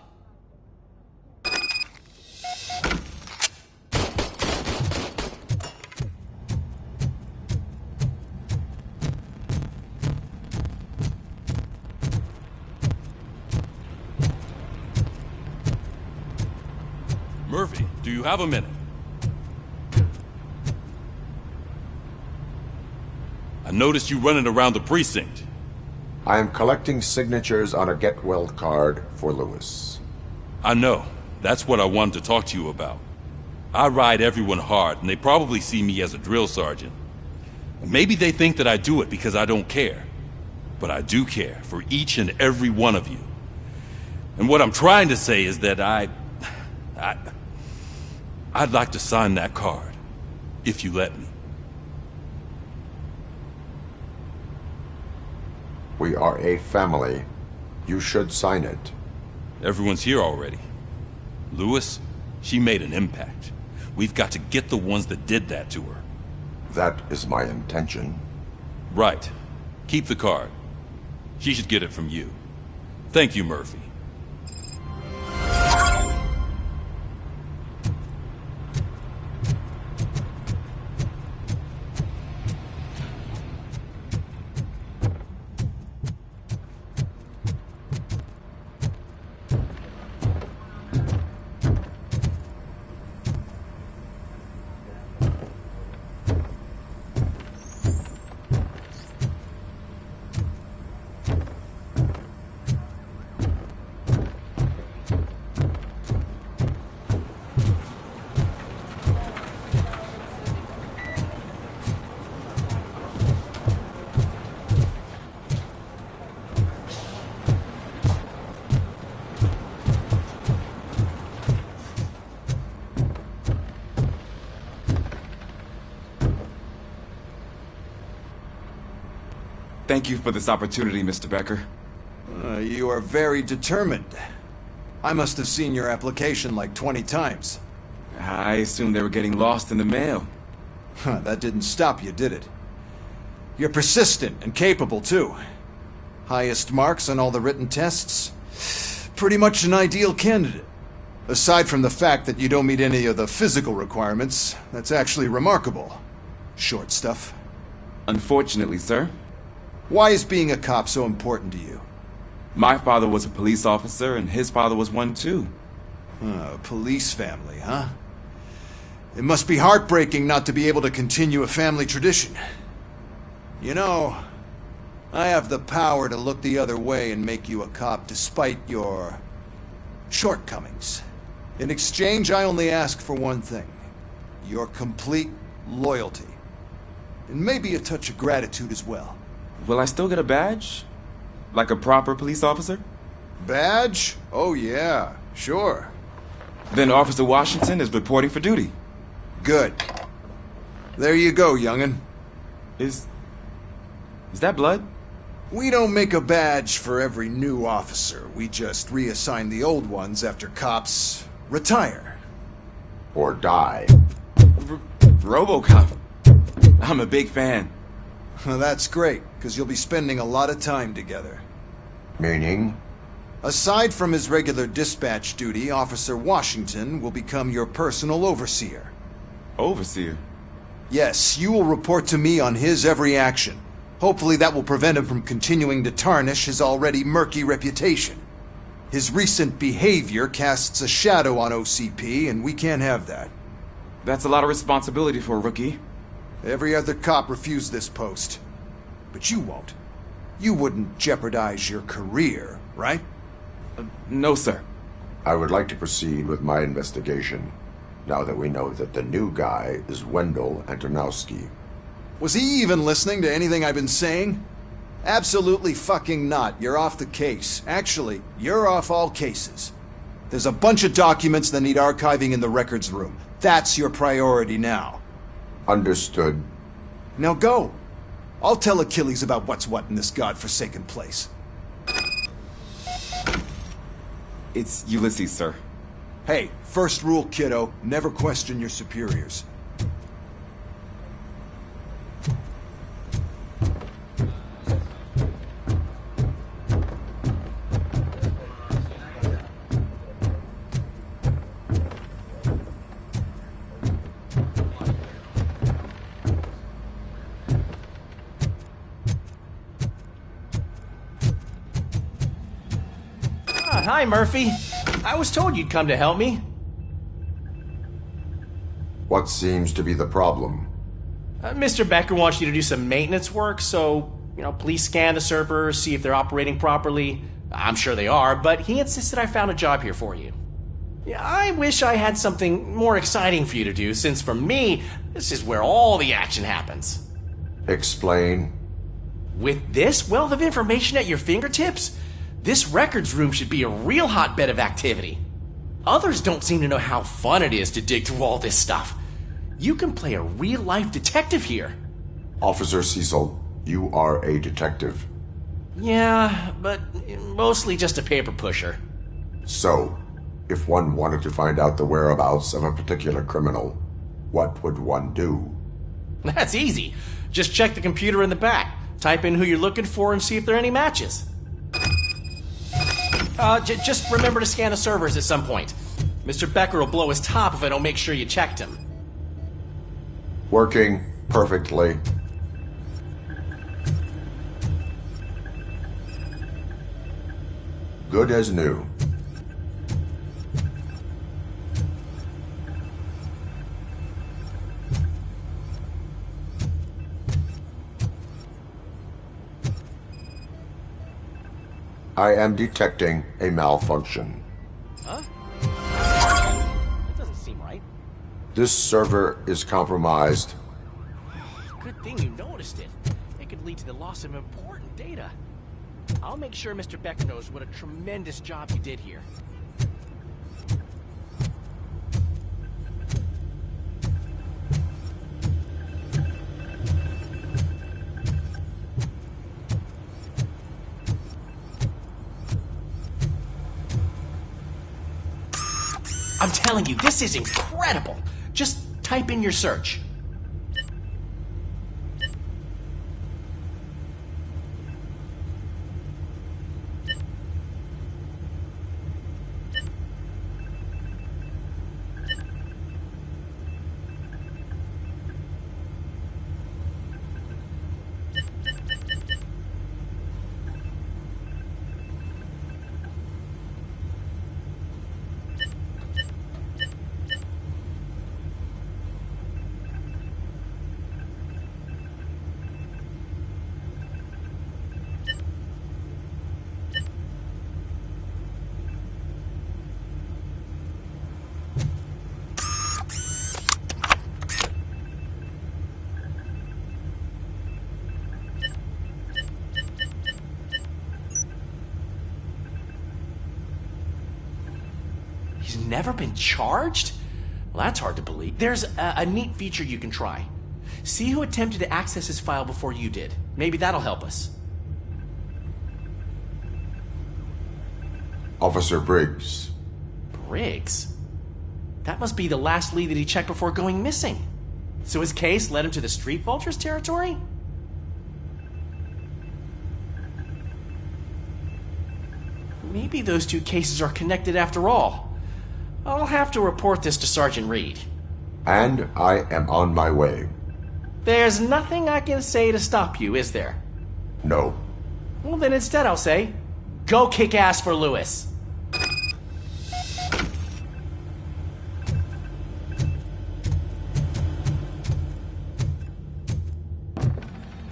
[SPEAKER 4] Murphy, do you have a minute? I noticed you running around the precinct.
[SPEAKER 10] I am collecting signatures on a get well card for Lewis.
[SPEAKER 4] I know. That's what I wanted to talk to you about. I ride everyone hard, and they probably see me as a drill sergeant. Maybe they think that I do it because I don't care. But I do care for each and every one of you. And what I'm trying to say is that I'd like to sign that card, if you let me.
[SPEAKER 10] We are a family. You should sign it.
[SPEAKER 4] Everyone's here already. Lewis, she made an impact. We've got to get the ones that did that to her.
[SPEAKER 10] That is my intention.
[SPEAKER 4] Right. Keep the card. She should get it from you. Thank you, Murphy.
[SPEAKER 5] Thank you for this opportunity, Mr. Becker.
[SPEAKER 3] You are very determined. I must have seen your application like 20 times.
[SPEAKER 5] I assumed they were getting lost in the mail.
[SPEAKER 3] That didn't stop you, did it? You're persistent and capable, too. Highest marks on all the written tests. Pretty much an ideal candidate. Aside from the fact that you don't meet any of the physical requirements, that's actually remarkable. Short stuff.
[SPEAKER 5] Unfortunately, sir.
[SPEAKER 3] Why is being a cop so important to you?
[SPEAKER 5] My father was a police officer, and his father was one, too.
[SPEAKER 3] A police family, huh? It must be heartbreaking not to be able to continue a family tradition. You know, I have the power to look the other way and make you a cop despite your shortcomings. In exchange, I only ask for one thing. Your complete loyalty. And maybe a touch of gratitude as well.
[SPEAKER 5] Will I still get a badge? Like a proper police officer?
[SPEAKER 3] Badge? Oh yeah, sure.
[SPEAKER 5] Then Officer Washington is reporting for duty.
[SPEAKER 3] Good. There you go, young'un.
[SPEAKER 5] Is that blood?
[SPEAKER 3] We don't make a badge for every new officer. We just reassign the old ones after cops retire.
[SPEAKER 10] Or die.
[SPEAKER 5] Robocop. I'm a big fan.
[SPEAKER 3] That's great, because you'll be spending a lot of time together.
[SPEAKER 10] Meaning?
[SPEAKER 3] Aside from his regular dispatch duty, Officer Washington will become your personal overseer.
[SPEAKER 5] Overseer?
[SPEAKER 3] Yes, you will report to me on his every action. Hopefully that will prevent him from continuing to tarnish his already murky reputation. His recent behavior casts a shadow on OCP, and we can't have that.
[SPEAKER 5] That's a lot of responsibility for a rookie.
[SPEAKER 3] Every other cop refused this post. But you won't. You wouldn't jeopardize your career, right?
[SPEAKER 5] No, sir.
[SPEAKER 10] I would like to proceed with my investigation, now that we know that the new guy is Wendell Antonowski.
[SPEAKER 3] Was he even listening to anything I've been saying? Absolutely fucking not. You're off the case. Actually, you're off all cases. There's a bunch of documents that need archiving in the records room. That's your priority now.
[SPEAKER 10] Understood.
[SPEAKER 3] Now go. I'll tell Achilles about what's what in this godforsaken place.
[SPEAKER 5] It's Ulysses, sir.
[SPEAKER 3] Hey, first rule, kiddo, never question your superiors.
[SPEAKER 17] Hi, Murphy. I was told you'd come to help me.
[SPEAKER 10] What seems to be the problem?
[SPEAKER 17] Mr. Becker wants you to do some maintenance work, so, please scan the servers, see if they're operating properly. I'm sure they are, but he insisted I found a job here for you. I wish I had something more exciting for you to do, since for me, this is where all the action happens.
[SPEAKER 10] Explain.
[SPEAKER 17] With this wealth of information at your fingertips, this records room should be a real hotbed of activity. Others don't seem to know how fun it is to dig through all this stuff. You can play a real-life detective here.
[SPEAKER 10] Officer Cecil, you are a detective.
[SPEAKER 17] Yeah, but mostly just a paper pusher.
[SPEAKER 10] So, if one wanted to find out the whereabouts of a particular criminal, what would one do?
[SPEAKER 17] That's easy. Just check the computer in the back, type in who you're looking for, and see if there are any matches. Just remember to scan the servers at some point. Mr. Becker will blow his top if I don't make sure you checked him.
[SPEAKER 10] Working perfectly. Good as new. I am detecting a malfunction.
[SPEAKER 17] Huh? That doesn't seem right.
[SPEAKER 10] This server is compromised.
[SPEAKER 17] Good thing you noticed it. It could lead to the loss of important data. I'll make sure Mr. Becker knows what a tremendous job you did here. telling you, this is incredible. Just type in your search. He's never been charged? Well, that's hard to believe. There's a neat feature you can try. See who attempted to access his file before you did. Maybe that'll help us.
[SPEAKER 10] Officer Briggs.
[SPEAKER 17] Briggs? That must be the last lead that he checked before going missing. So his case led him to the Street Vultures territory? Maybe those two cases are connected after all. I'll have to report this to Sergeant Reed.
[SPEAKER 10] And I am on my way.
[SPEAKER 17] There's nothing I can say to stop you, is there?
[SPEAKER 10] No.
[SPEAKER 17] Well, then instead I'll say, go kick ass for Lewis.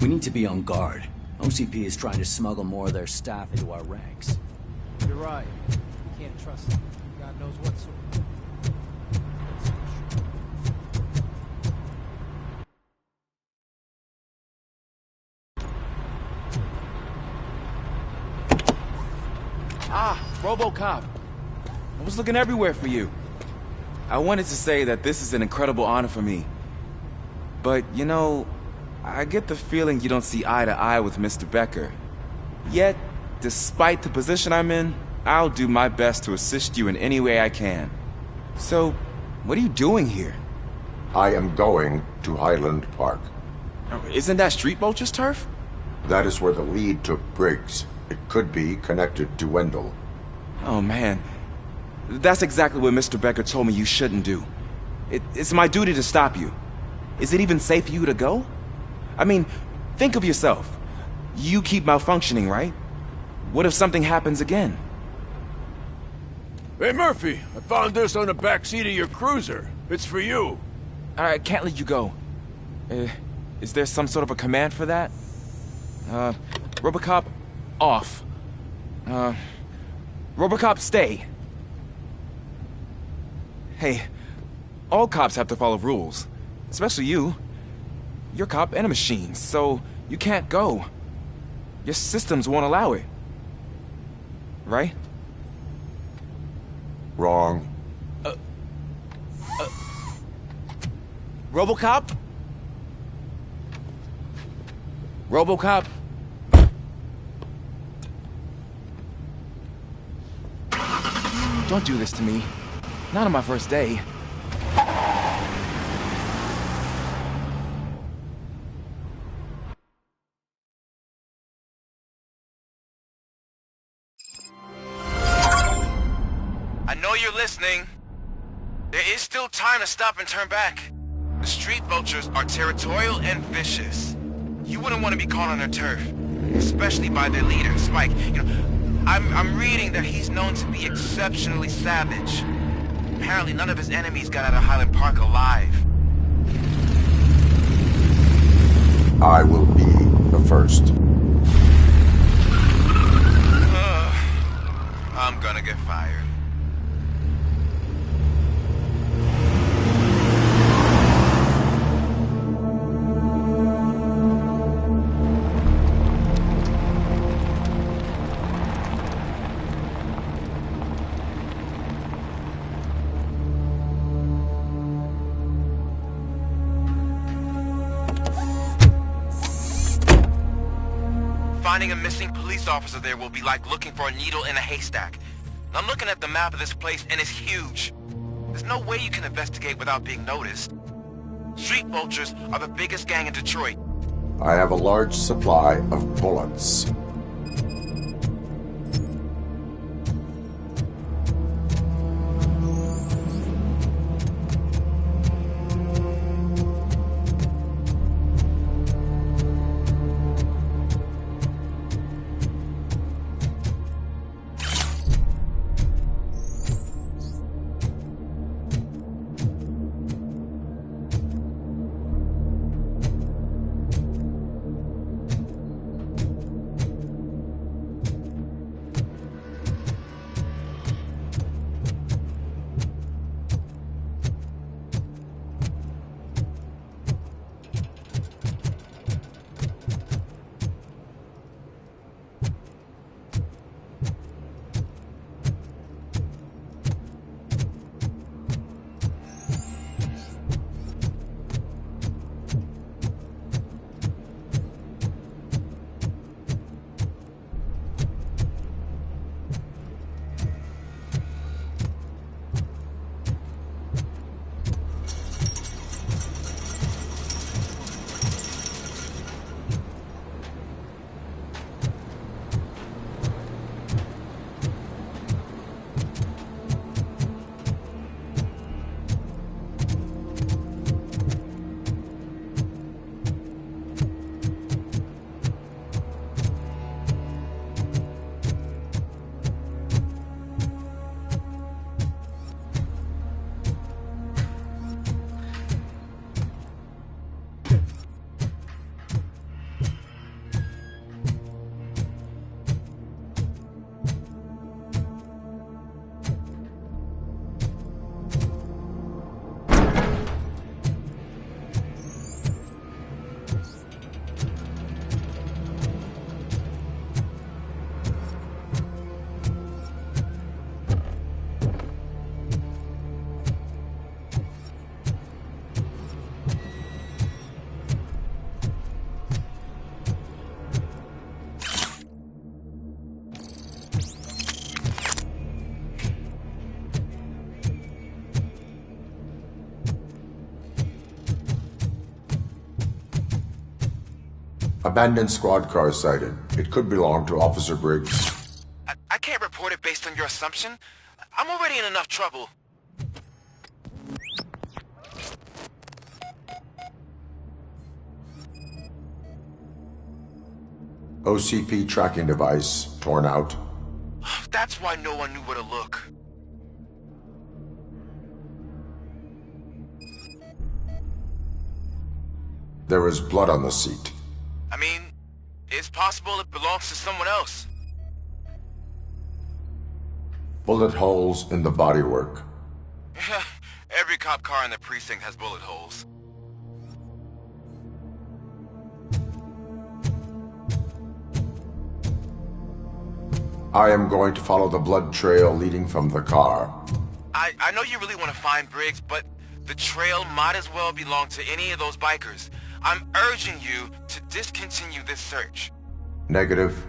[SPEAKER 13] We need to be on guard. OCP is trying to smuggle more of their staff into our ranks.
[SPEAKER 2] You're right. We can't trust them. God knows what sort of...
[SPEAKER 14] Ah, Robocop. I was looking everywhere for you. I wanted to say that this is an incredible honor for me. But, you know, I get the feeling you don't see eye to eye with Mr. Becker. Yet, despite the position I'm in, I'll do my best to assist you in any way I can. So, what are you doing here?
[SPEAKER 10] I am going to Highland Park.
[SPEAKER 14] Isn't that Street Vulture's turf?
[SPEAKER 10] That is where the lead took Briggs. It could be connected to Wendell.
[SPEAKER 14] Oh, man. That's exactly what Mr. Becker told me you shouldn't do. It's my duty to stop you. Is it even safe for you to go? I mean, think of yourself. You keep malfunctioning, right? What if something happens again?
[SPEAKER 9] Hey, Murphy, I found this on the back seat of your cruiser. It's for you.
[SPEAKER 14] I can't let you go. Is there some sort of a command for that? Robocop, off. Robocop, stay. Hey, all cops have to follow rules. Especially you. You're a cop and a machine, so you can't go. Your systems won't allow it. Right?
[SPEAKER 10] Wrong.
[SPEAKER 14] Robocop? Robocop? Don't do this to me. Not on my first day.
[SPEAKER 23] I know you're listening. There is still time to stop and turn back. The Street Vultures are territorial and vicious. You wouldn't want to be caught on their turf, especially by their leader, Spike. You know, I'm reading that he's known to be exceptionally savage. Apparently none of his enemies got out of Highland Park alive.
[SPEAKER 10] I will be the first.
[SPEAKER 23] I'm gonna get fired. Finding a missing police officer there will be like looking for a needle in a haystack. I'm looking at the map of this place and it's huge. There's no way you can investigate without being noticed. Street vultures are the biggest gang in Detroit.
[SPEAKER 10] I have a large supply of bullets. Abandoned squad car sighted. It could belong to Officer Briggs.
[SPEAKER 23] I can't report it based on your assumption. I'm already in enough trouble.
[SPEAKER 10] OCP tracking device torn out.
[SPEAKER 23] That's why no one knew where to look.
[SPEAKER 10] There is blood on the seat.
[SPEAKER 23] I mean, it's possible it belongs to someone else.
[SPEAKER 10] Bullet holes in the bodywork.
[SPEAKER 23] Every cop car in the precinct has bullet holes.
[SPEAKER 10] I am going to follow the blood trail leading from the car.
[SPEAKER 23] I know you really want to find Briggs, but the trail might as well belong to any of those bikers. I'm urging you to discontinue this search.
[SPEAKER 10] Negative.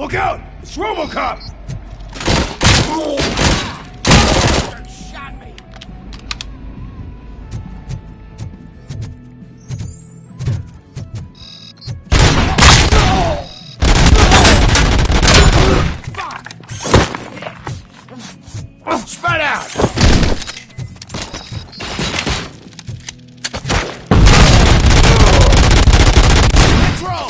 [SPEAKER 9] Look out! It's Robocop!
[SPEAKER 18] Shot me!
[SPEAKER 9] Spread out! Let's roll!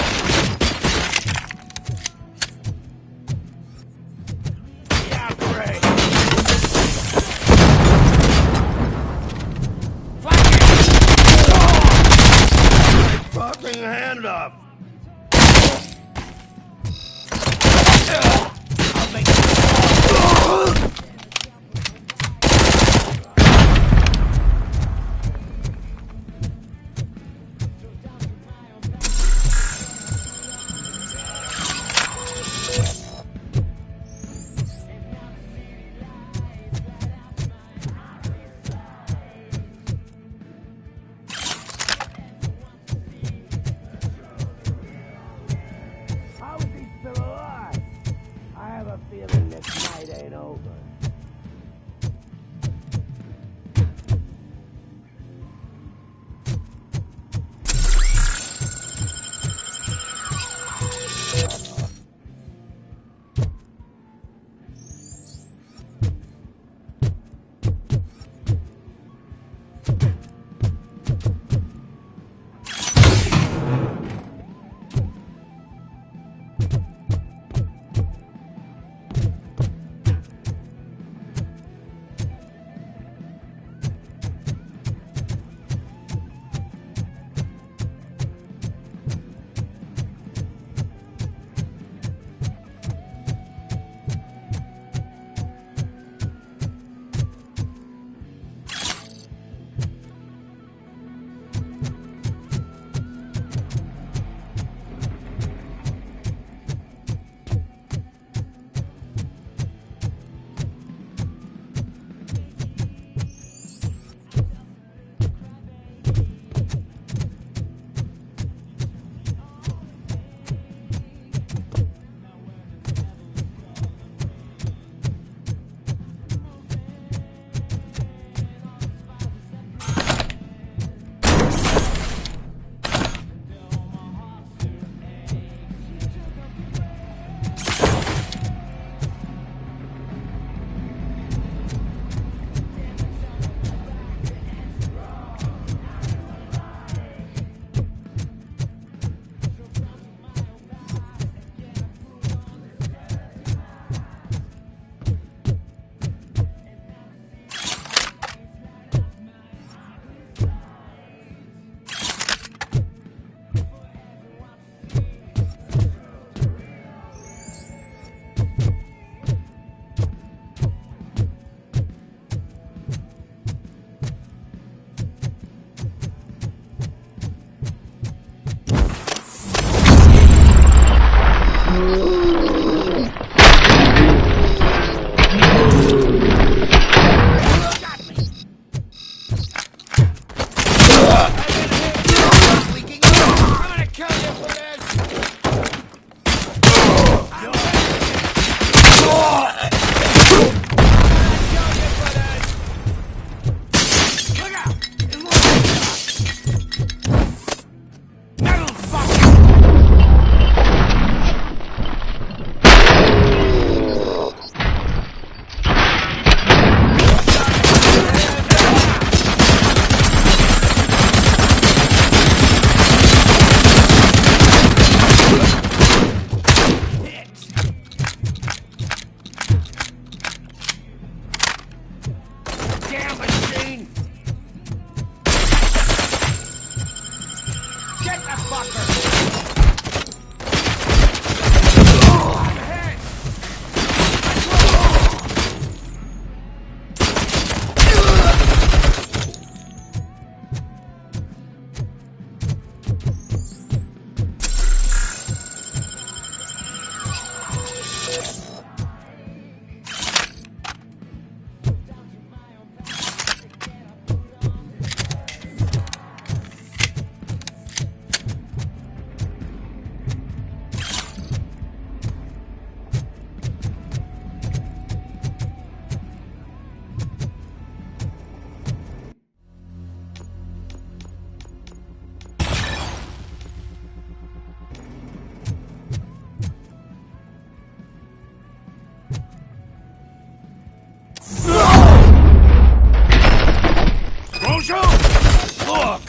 [SPEAKER 9] Yeah, great! Fucking hand up! I'll make it. How is he still alive? I have a feeling this night ain't over.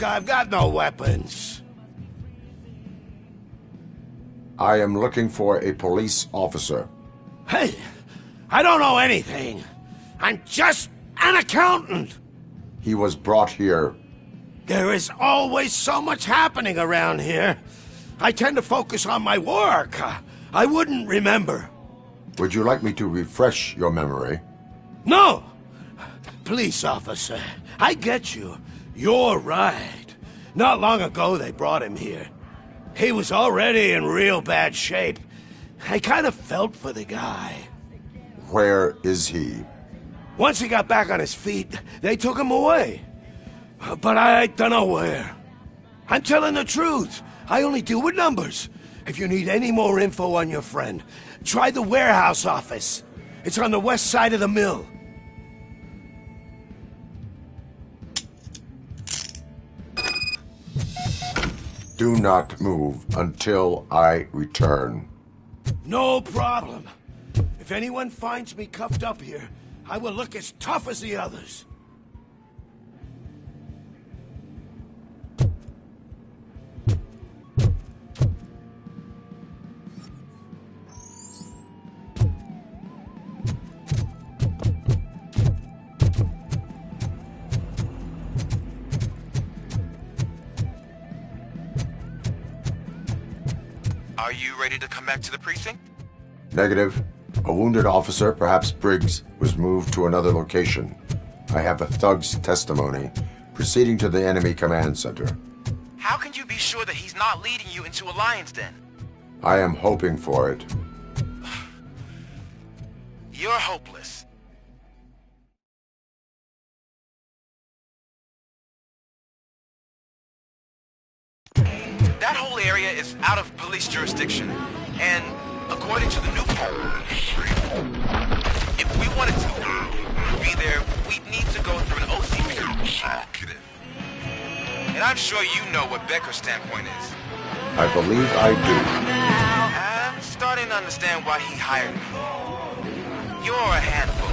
[SPEAKER 1] I've got no weapons.
[SPEAKER 10] I am looking for a police officer.
[SPEAKER 1] Hey, I don't know anything. I'm just an accountant.
[SPEAKER 10] He was brought here.
[SPEAKER 1] There is always so much happening around here. I tend to focus on my work. I wouldn't remember.
[SPEAKER 10] Would you like me to refresh your memory?
[SPEAKER 1] No! Police officer, I get you. You're right. Not long ago they brought him here. He was already in real bad shape. I kind of felt for the guy.
[SPEAKER 10] Where is he?
[SPEAKER 1] Once he got back on his feet, they took him away. But I don't know where. I'm telling the truth. I only deal with numbers. If you need any more info on your friend, try the warehouse office. It's on the west side of the mill.
[SPEAKER 10] Do not move until I return.
[SPEAKER 1] No problem. If anyone finds me cuffed up here, I will look as tough as the others.
[SPEAKER 23] Are you ready to come back to the precinct?
[SPEAKER 10] Negative. A wounded officer, perhaps Briggs, was moved to another location. I have a thug's testimony, proceeding to the enemy command center.
[SPEAKER 23] How can you be sure that he's not leading you into a lion's den?
[SPEAKER 10] I am hoping for it.
[SPEAKER 23] You're hopeless. That whole area is out of police jurisdiction, and according to the new code, if we wanted to be there, we'd need to go through an OCP. And I'm sure you know what Becker's standpoint is.
[SPEAKER 10] I believe I do.
[SPEAKER 23] I'm starting to understand why he hired me. You're a handful.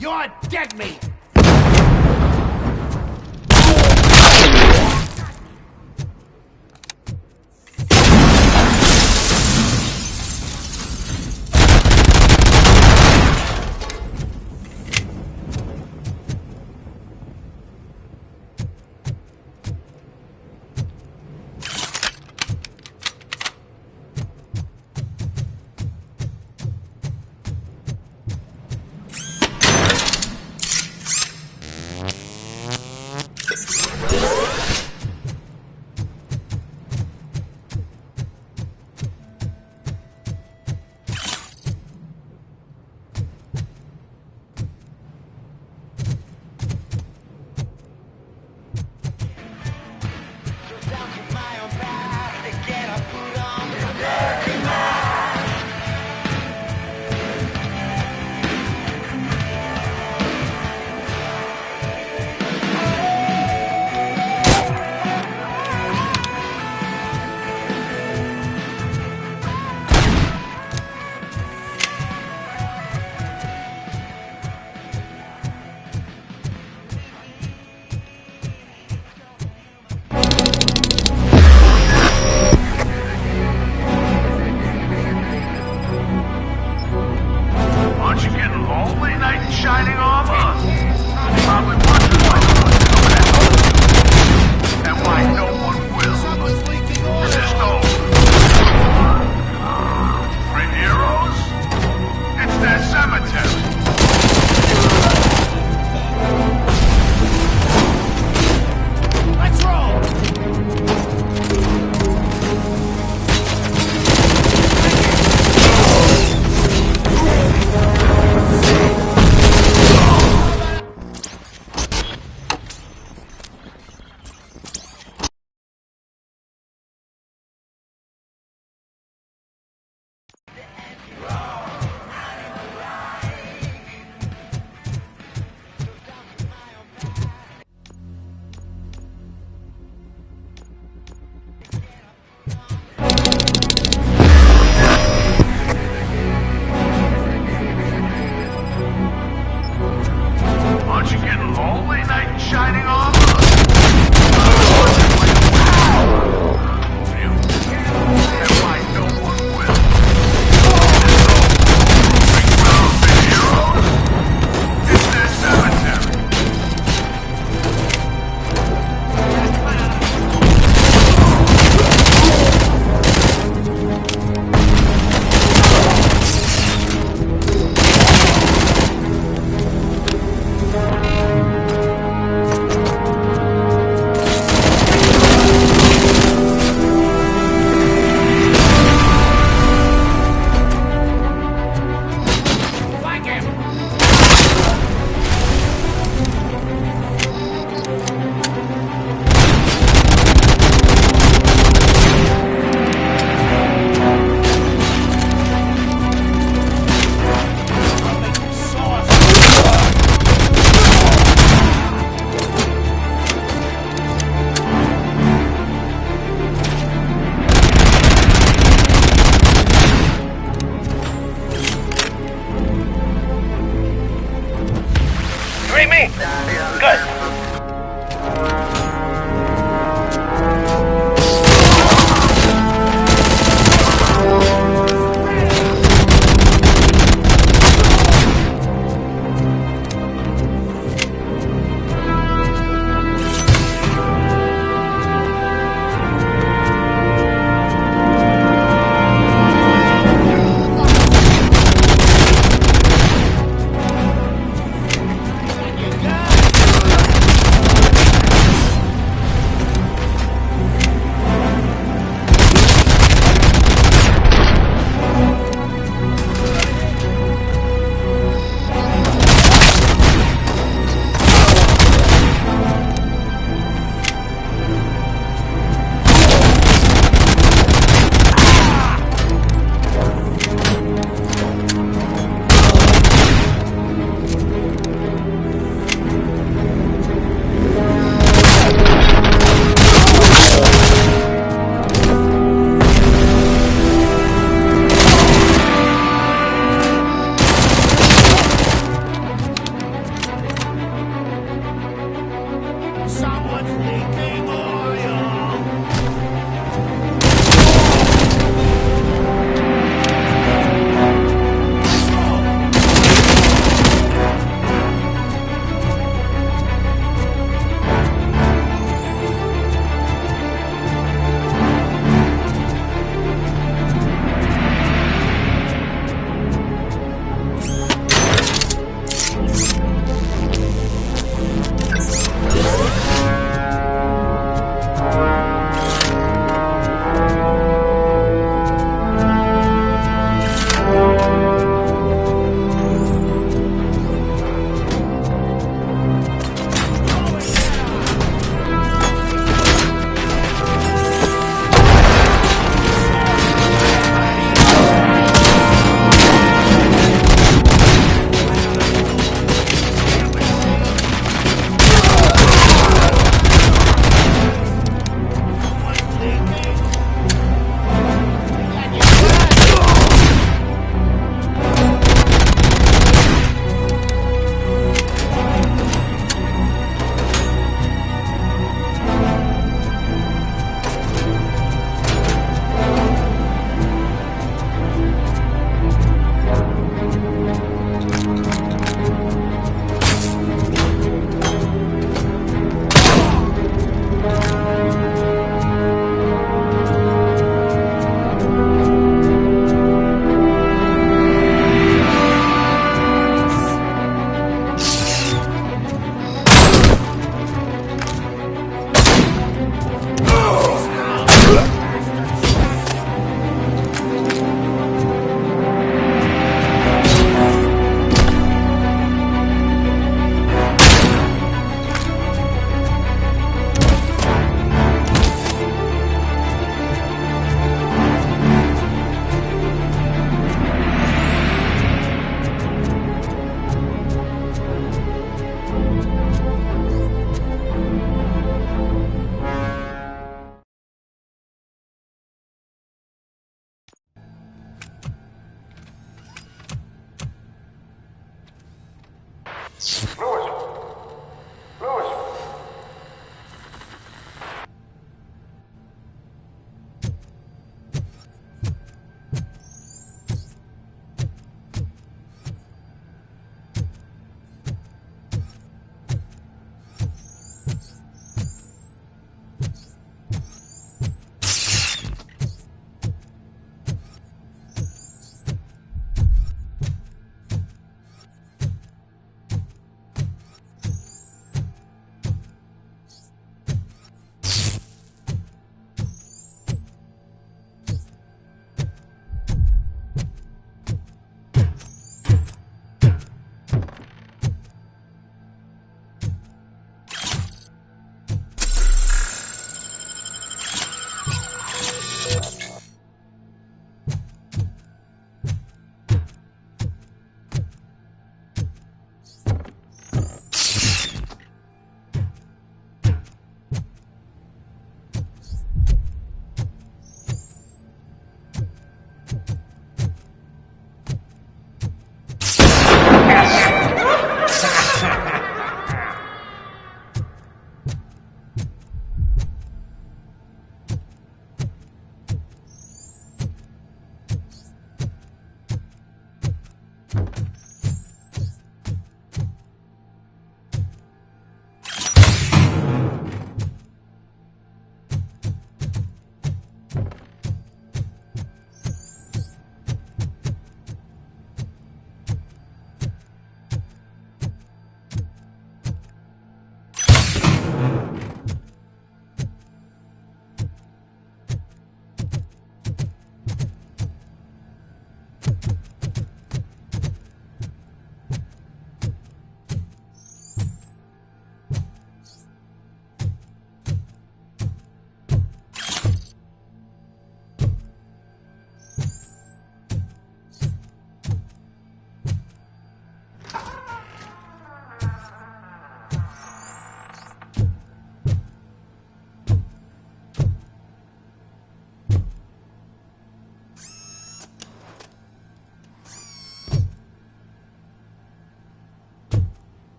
[SPEAKER 1] You're dead meat!
[SPEAKER 9] shining armor.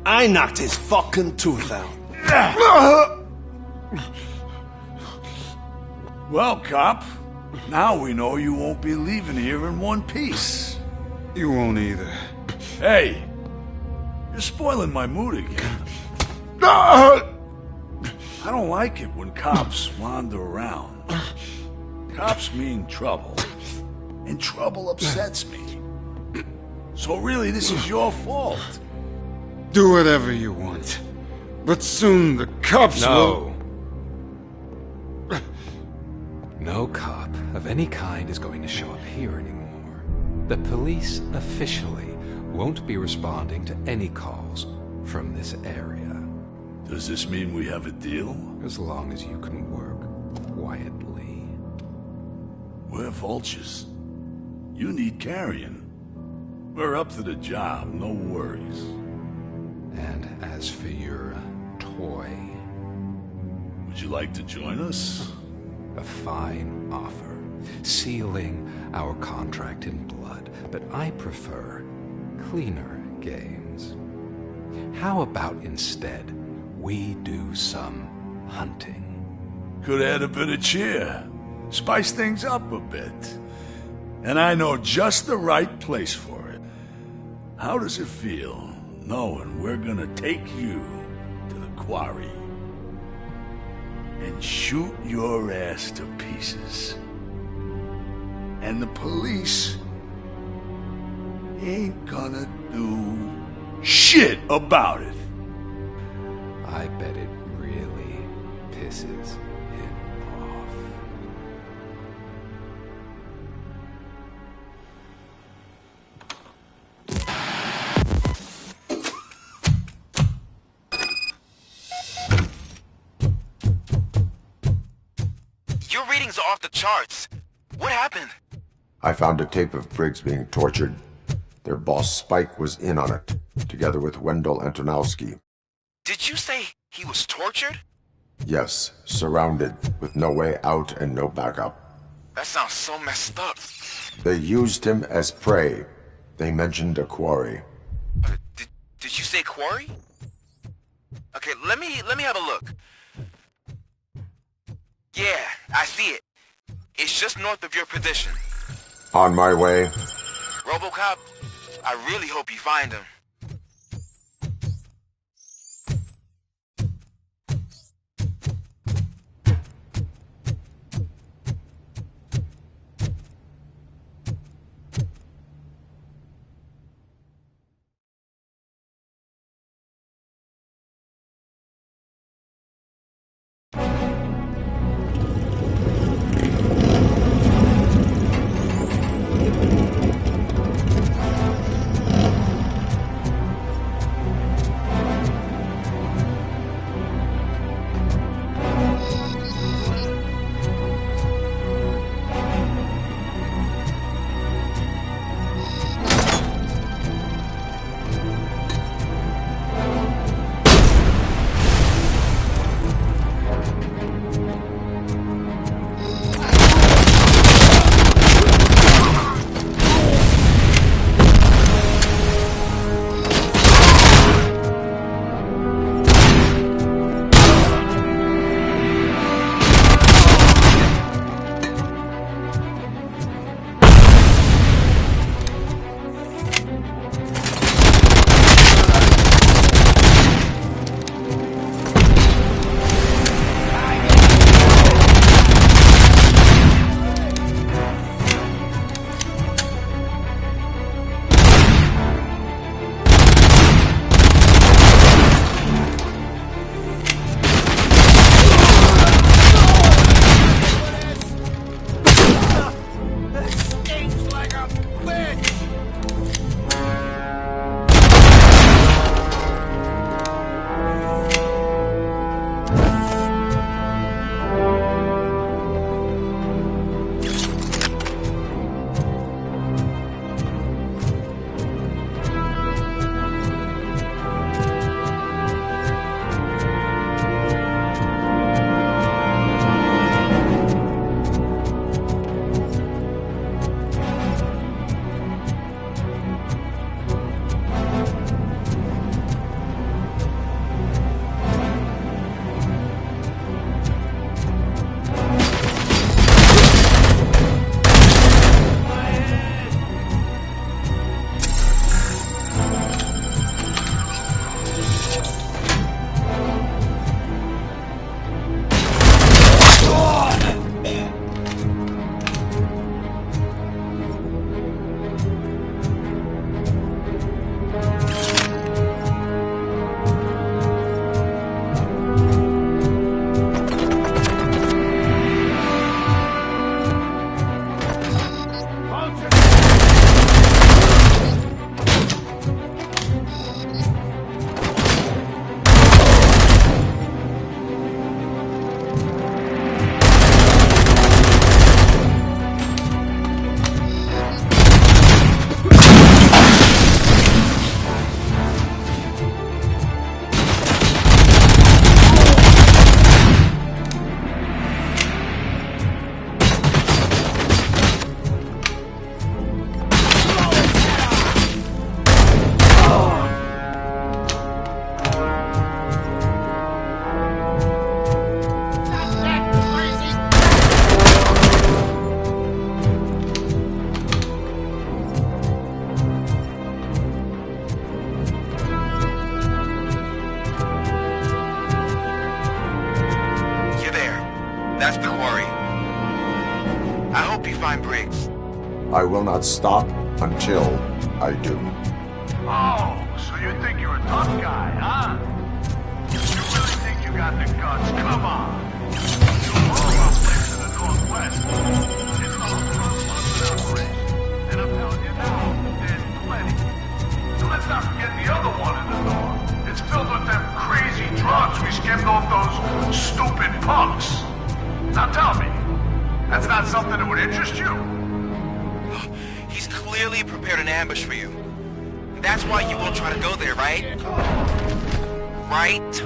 [SPEAKER 15] I knocked his fucking tooth out.
[SPEAKER 9] Well, cop, now we know you won't be leaving here in one piece.
[SPEAKER 16] You won't either.
[SPEAKER 9] Hey, you're spoiling my mood again. I don't like it when cops wander around. Cops mean trouble, and trouble upsets me. So really, this is your fault.
[SPEAKER 16] Do whatever you want. But soon the cops will...
[SPEAKER 19] No cop of any kind is going to show up here anymore. The police officially won't be responding to any calls from this area.
[SPEAKER 9] Does this mean we have a deal?
[SPEAKER 19] As long as you can work quietly.
[SPEAKER 9] We're vultures. You need carrying. We're up to the job, no worries.
[SPEAKER 19] And as for your toy...
[SPEAKER 9] Would you like to join us?
[SPEAKER 19] A fine offer, sealing our contract in blood, but I prefer cleaner games. How about instead we do some hunting?
[SPEAKER 9] Could add a bit of cheer, spice things up a bit. And I know just the right place for it. How does it feel knowing we're gonna take you to the quarry and shoot your ass to pieces? And the police ain't gonna do shit about it.
[SPEAKER 19] I bet it really pisses him off.
[SPEAKER 23] Your readings are off the charts. What happened?
[SPEAKER 10] I found a tape of Briggs being tortured. Their boss Spike was in on it, together with Wendell Antonowski.
[SPEAKER 23] Did you say he was tortured?
[SPEAKER 10] Yes, surrounded, with no way out and no backup.
[SPEAKER 23] That sounds so messed up.
[SPEAKER 10] They used him as prey. They mentioned a quarry.
[SPEAKER 23] Did you say quarry? Okay, let me have a look. Yeah, I see it. It's just north of your position.
[SPEAKER 10] On my way.
[SPEAKER 23] Robocop, I really hope you find him. States.
[SPEAKER 10] I will not stop until I do.
[SPEAKER 9] Oh, so you think you're a tough guy, huh? You really think you got the guts? Come on. You'll blow up place in the Northwest. It's the whole Northwest operation. And I'm telling you now, there's plenty. And let's not forget the other one in the north. It's filled with them crazy drugs we skimmed off those stupid punks. Now tell me, that's not something that would interest you?
[SPEAKER 23] He's clearly prepared an ambush for you. That's why you won't try to go there, right? Right?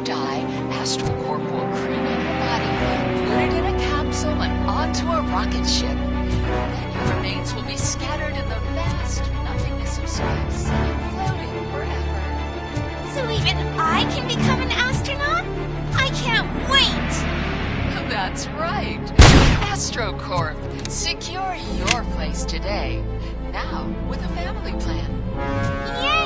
[SPEAKER 6] die, AstroCorp will cremate your body, put it in a capsule and onto a rocket ship. Then your remains will be scattered in the vast nothingness of space, floating forever.
[SPEAKER 21] So even I can become an astronaut? I can't wait!
[SPEAKER 6] That's right. AstroCorp. Secure your place today. Now with a family plan.
[SPEAKER 21] Yay!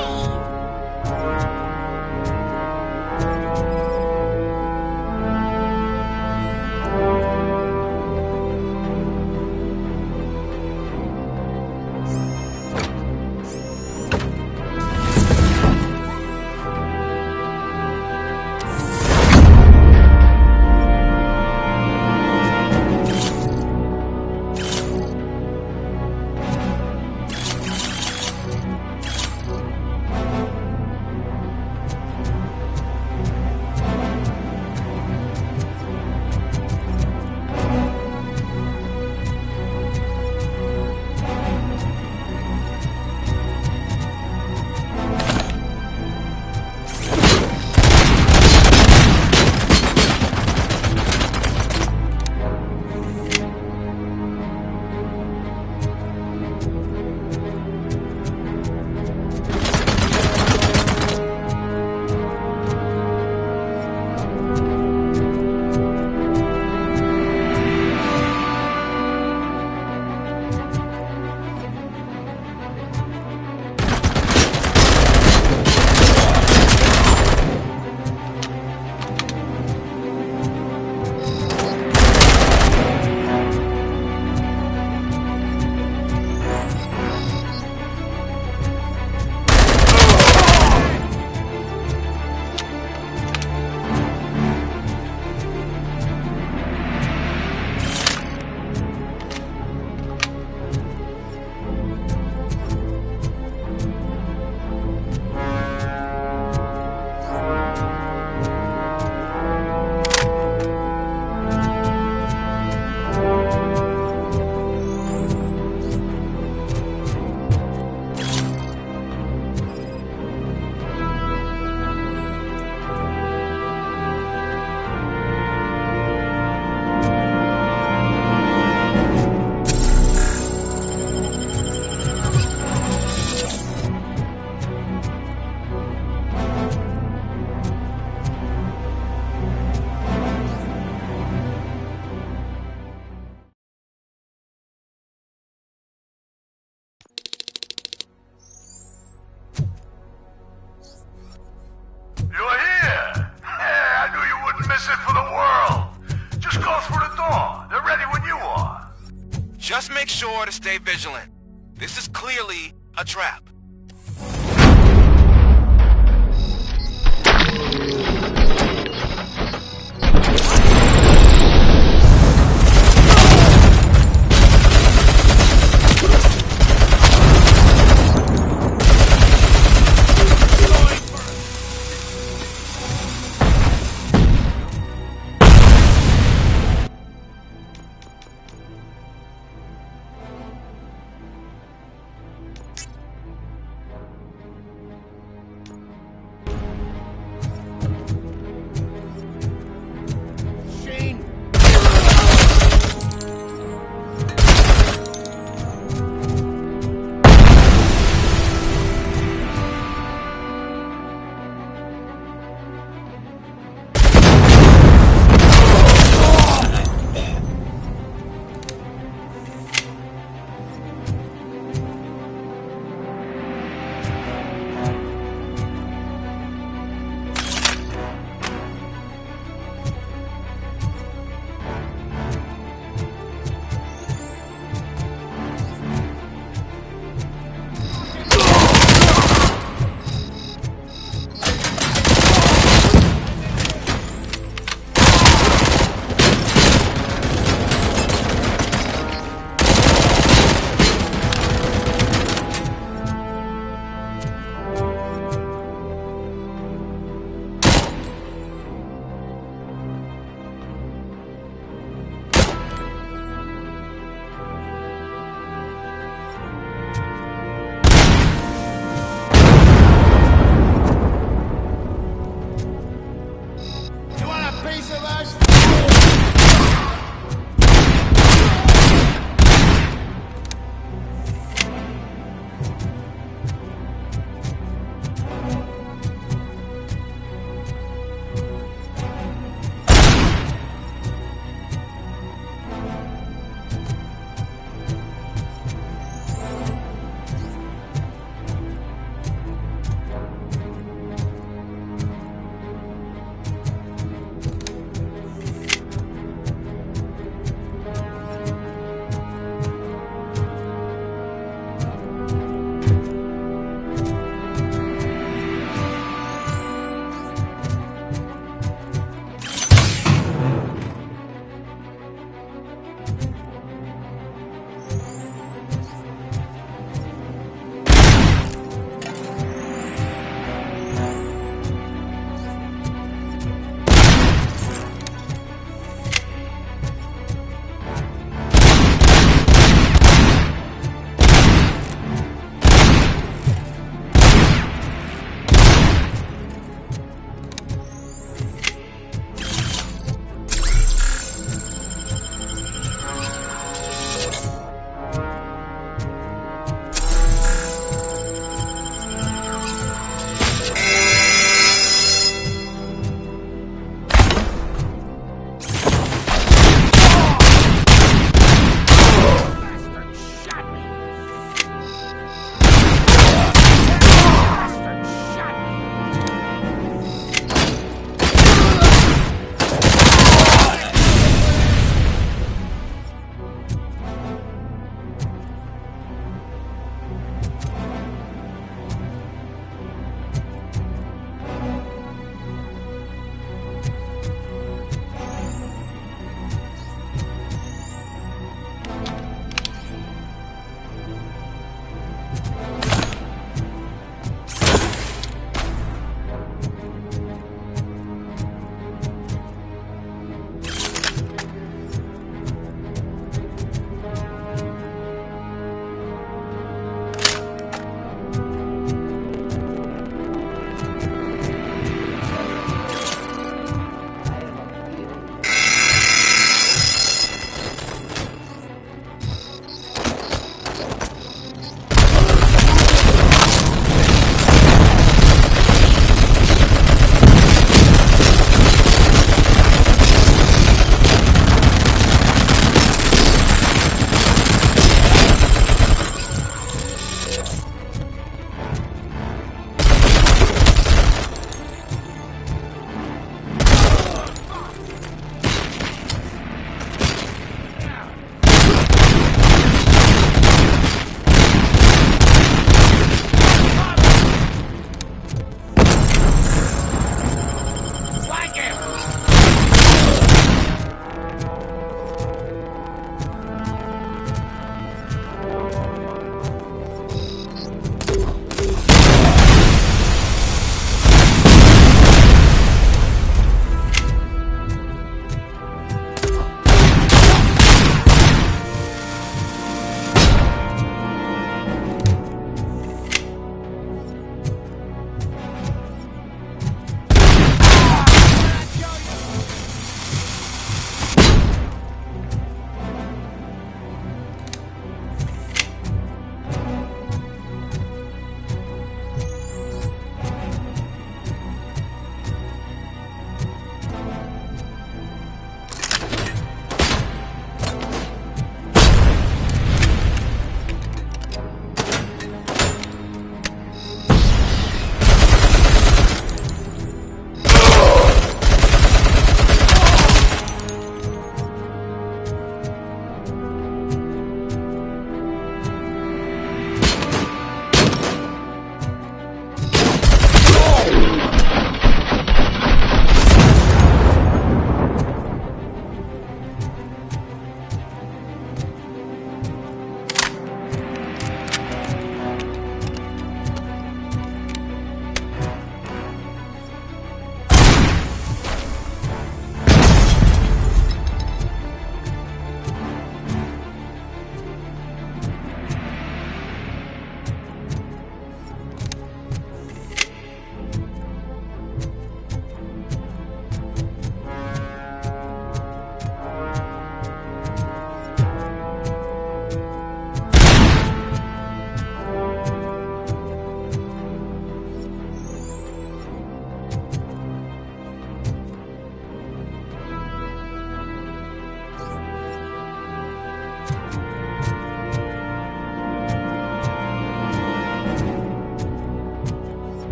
[SPEAKER 23] Just make sure to stay vigilant. This is clearly a trap.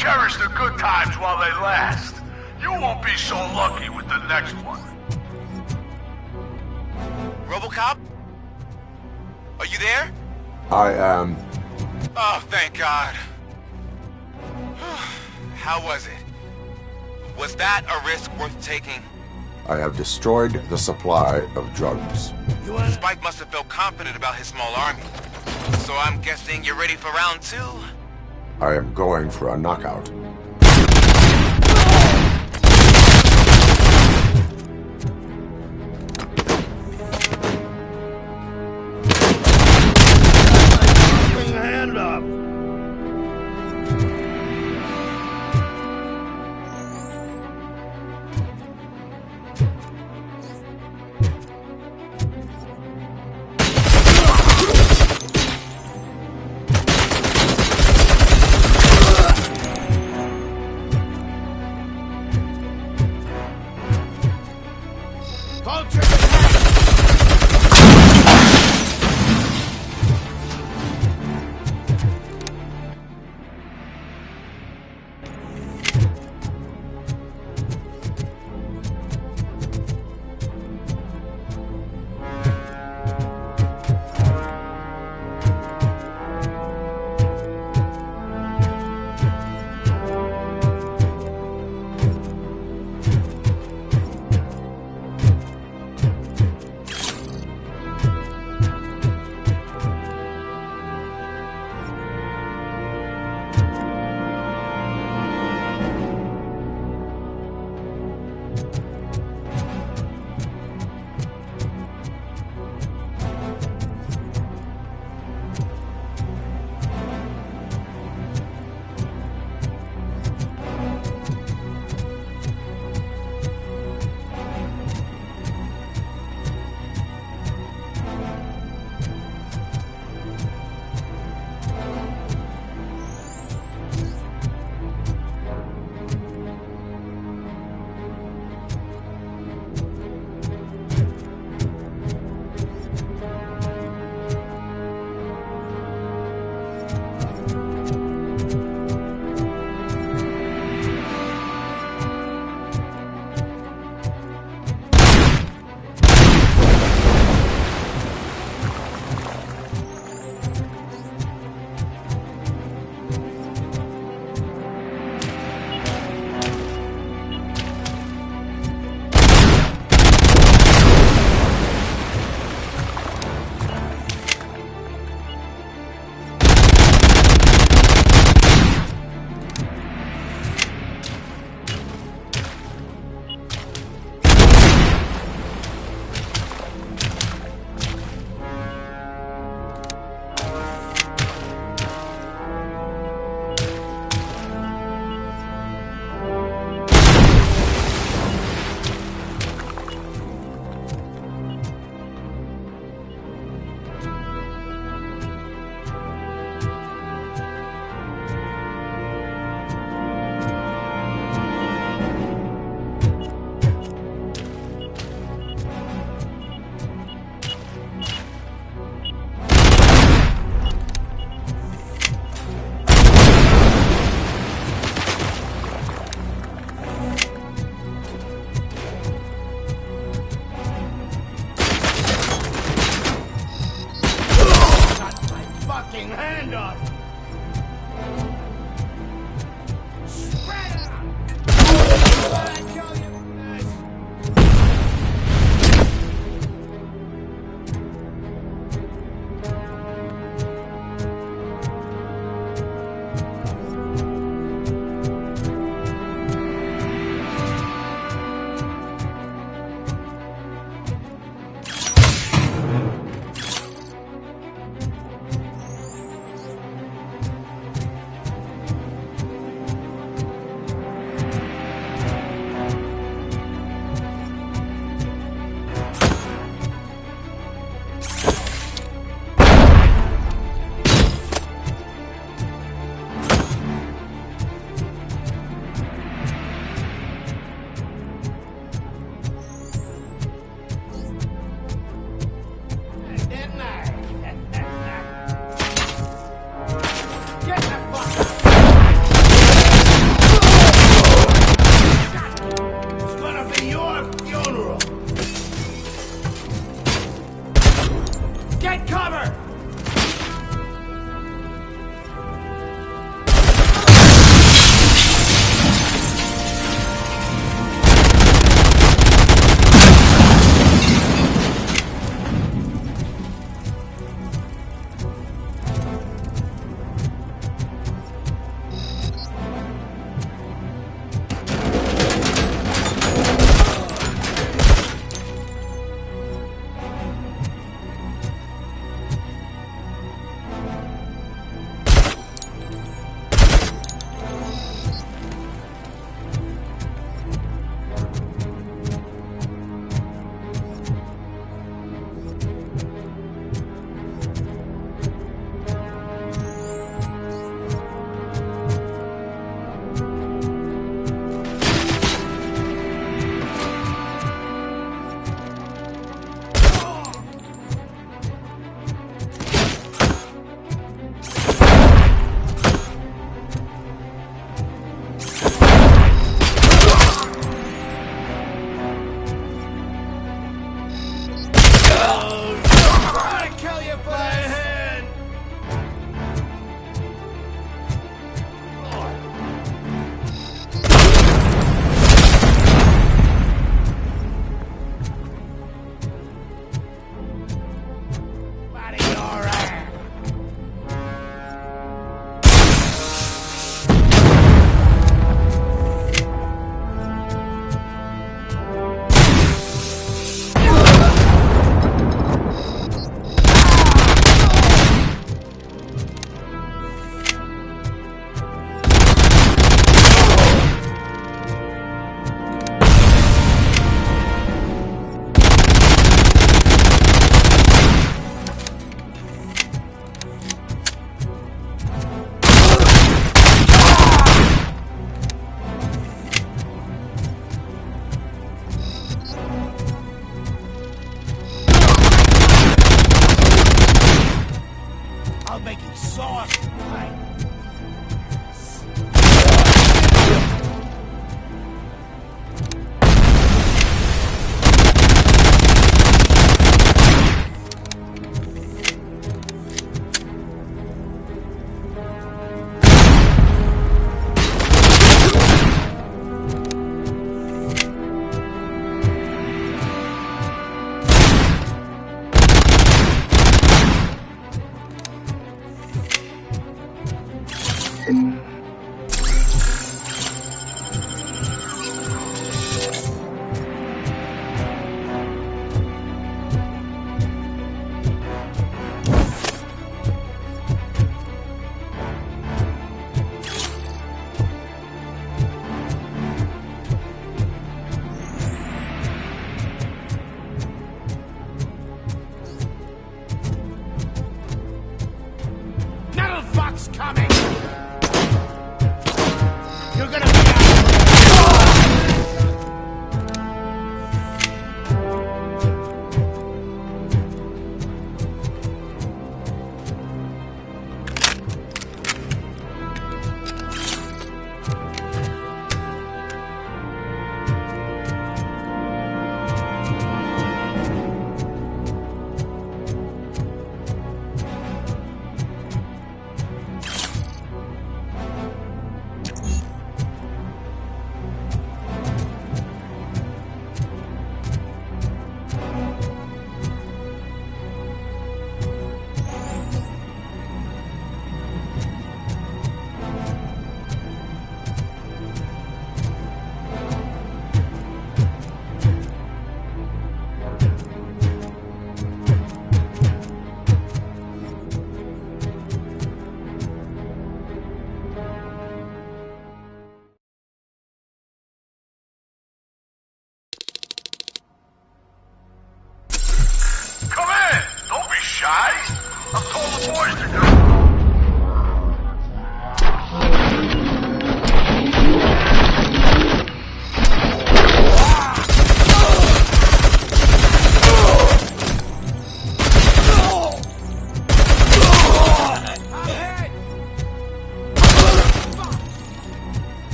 [SPEAKER 9] Cherish the good times while they last. You won't be so lucky with the next one.
[SPEAKER 23] Robocop? Are you there?
[SPEAKER 10] I am...
[SPEAKER 23] Oh, thank God. How was it? Was that a risk worth taking?
[SPEAKER 10] I have destroyed the supply of drugs.
[SPEAKER 23] Spike must have felt confident about his small army. So I'm guessing you're ready for round 2?
[SPEAKER 10] I am going for a knockout.
[SPEAKER 9] Bring a hand up.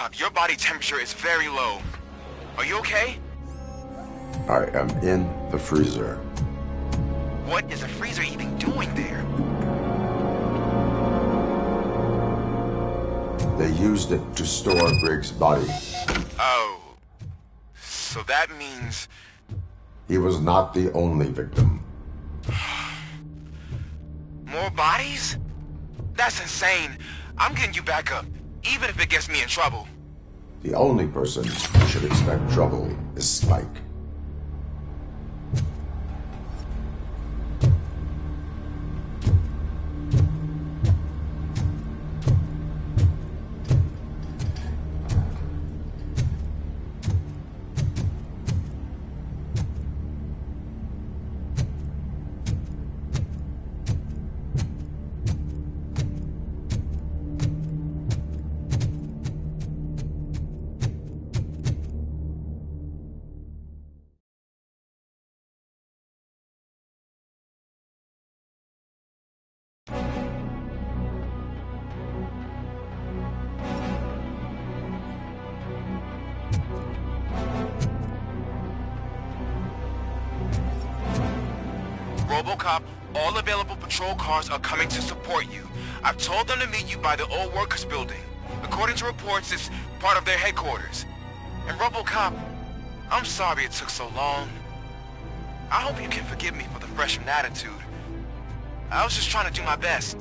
[SPEAKER 23] Robocop, your body temperature is very low. Are you okay?
[SPEAKER 10] I am in the freezer.
[SPEAKER 23] What is the freezer even doing there?
[SPEAKER 10] They used it to store Griggs' body.
[SPEAKER 23] Oh. So that means...
[SPEAKER 10] He was not the only victim.
[SPEAKER 23] More bodies? That's insane. I'm getting you back up, even if it gets me in trouble.
[SPEAKER 10] The only person who should expect trouble is Spike.
[SPEAKER 23] Robocop, all available patrol cars are coming to support you. I've told them to meet you by the old workers building. According to reports, it's part of their headquarters. And Robocop, I'm sorry it took so long. I hope you can forgive me for the freshman attitude. I was just trying to do my best.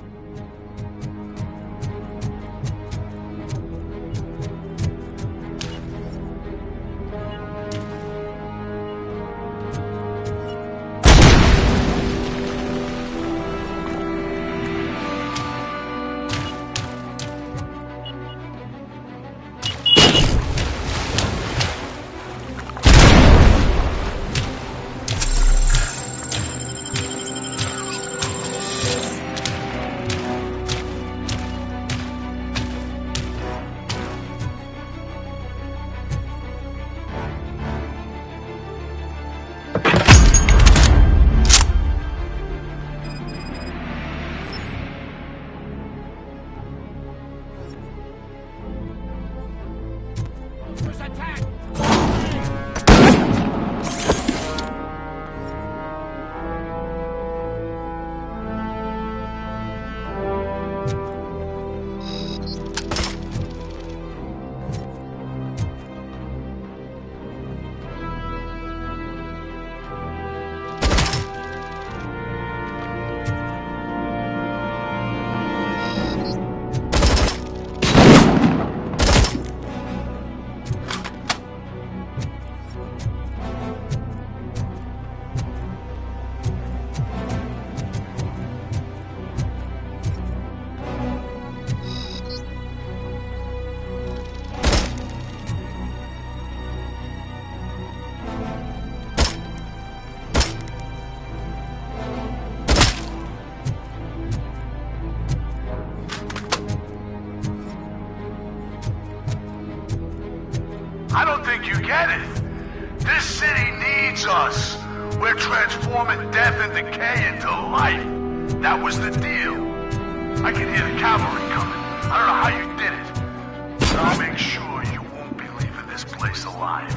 [SPEAKER 9] I don't think you get it. This city needs us. We're transforming death and decay into life. That was the deal. I can hear the cavalry coming. I don't know how you did it. But I'll make sure you won't be leaving this place alive.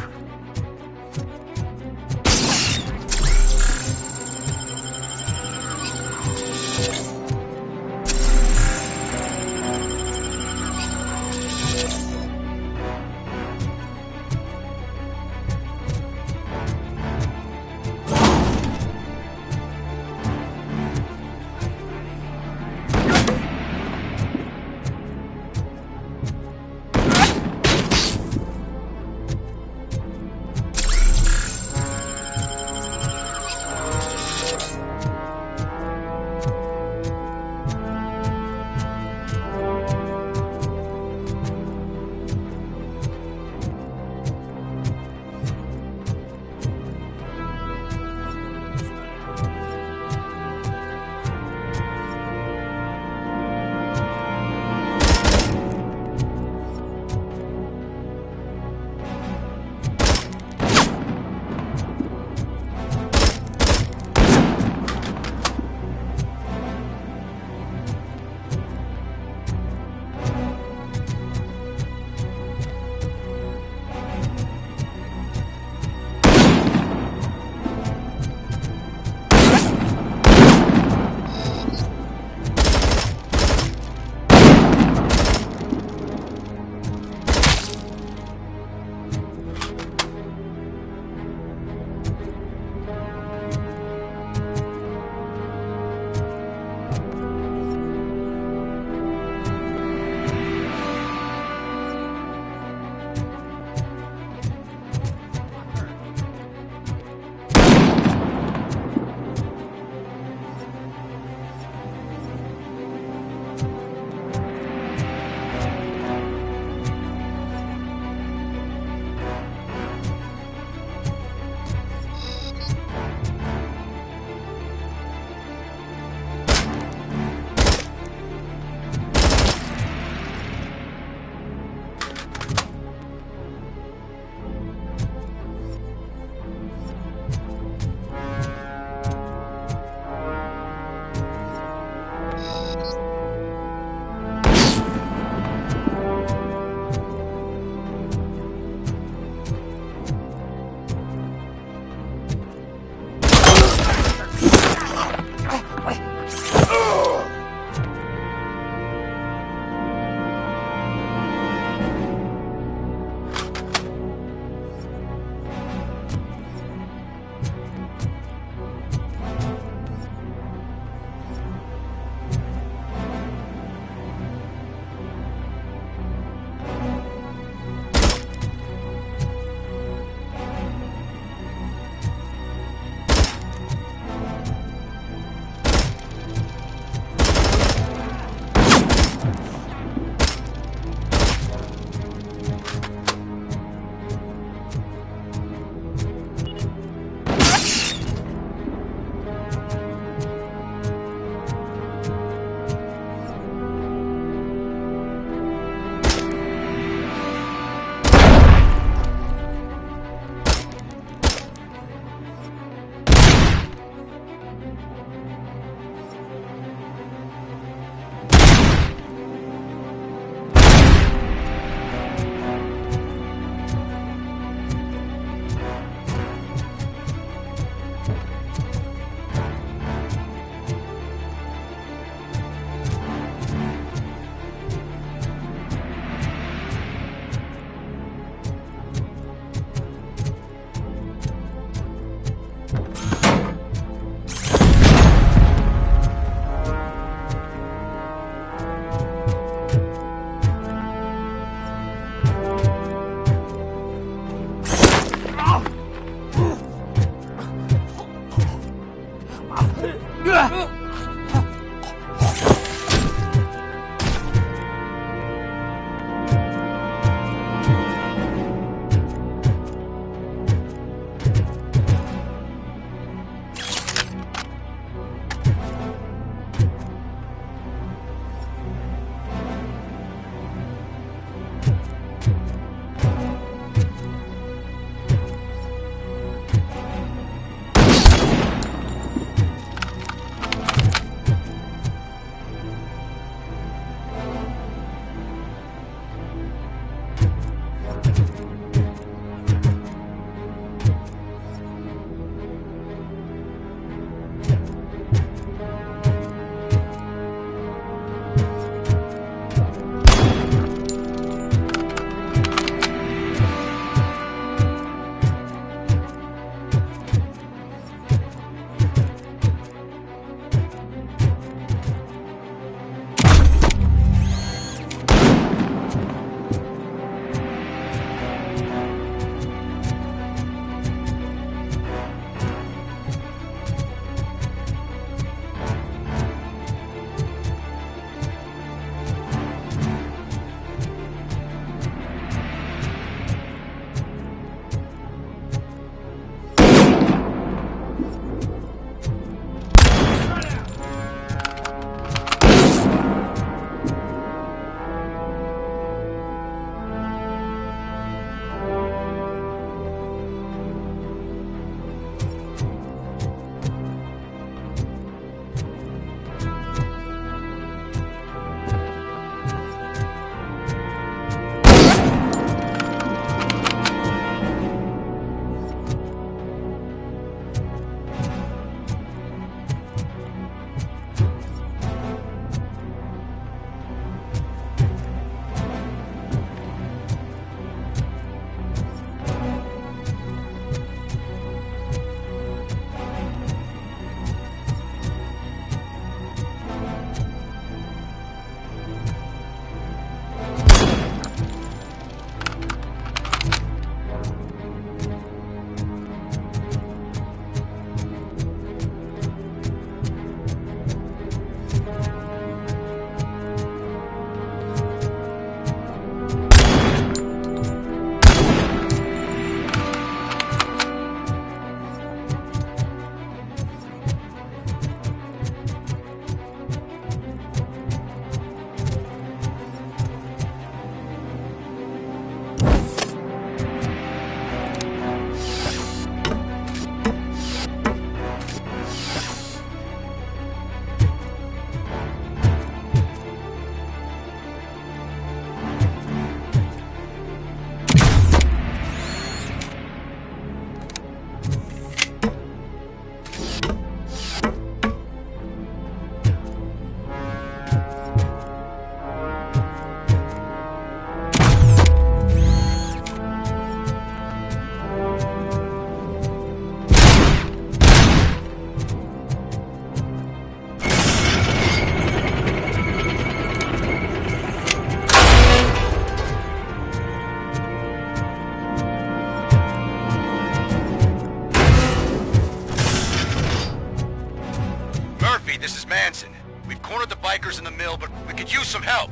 [SPEAKER 4] in the mill, but we could use some help.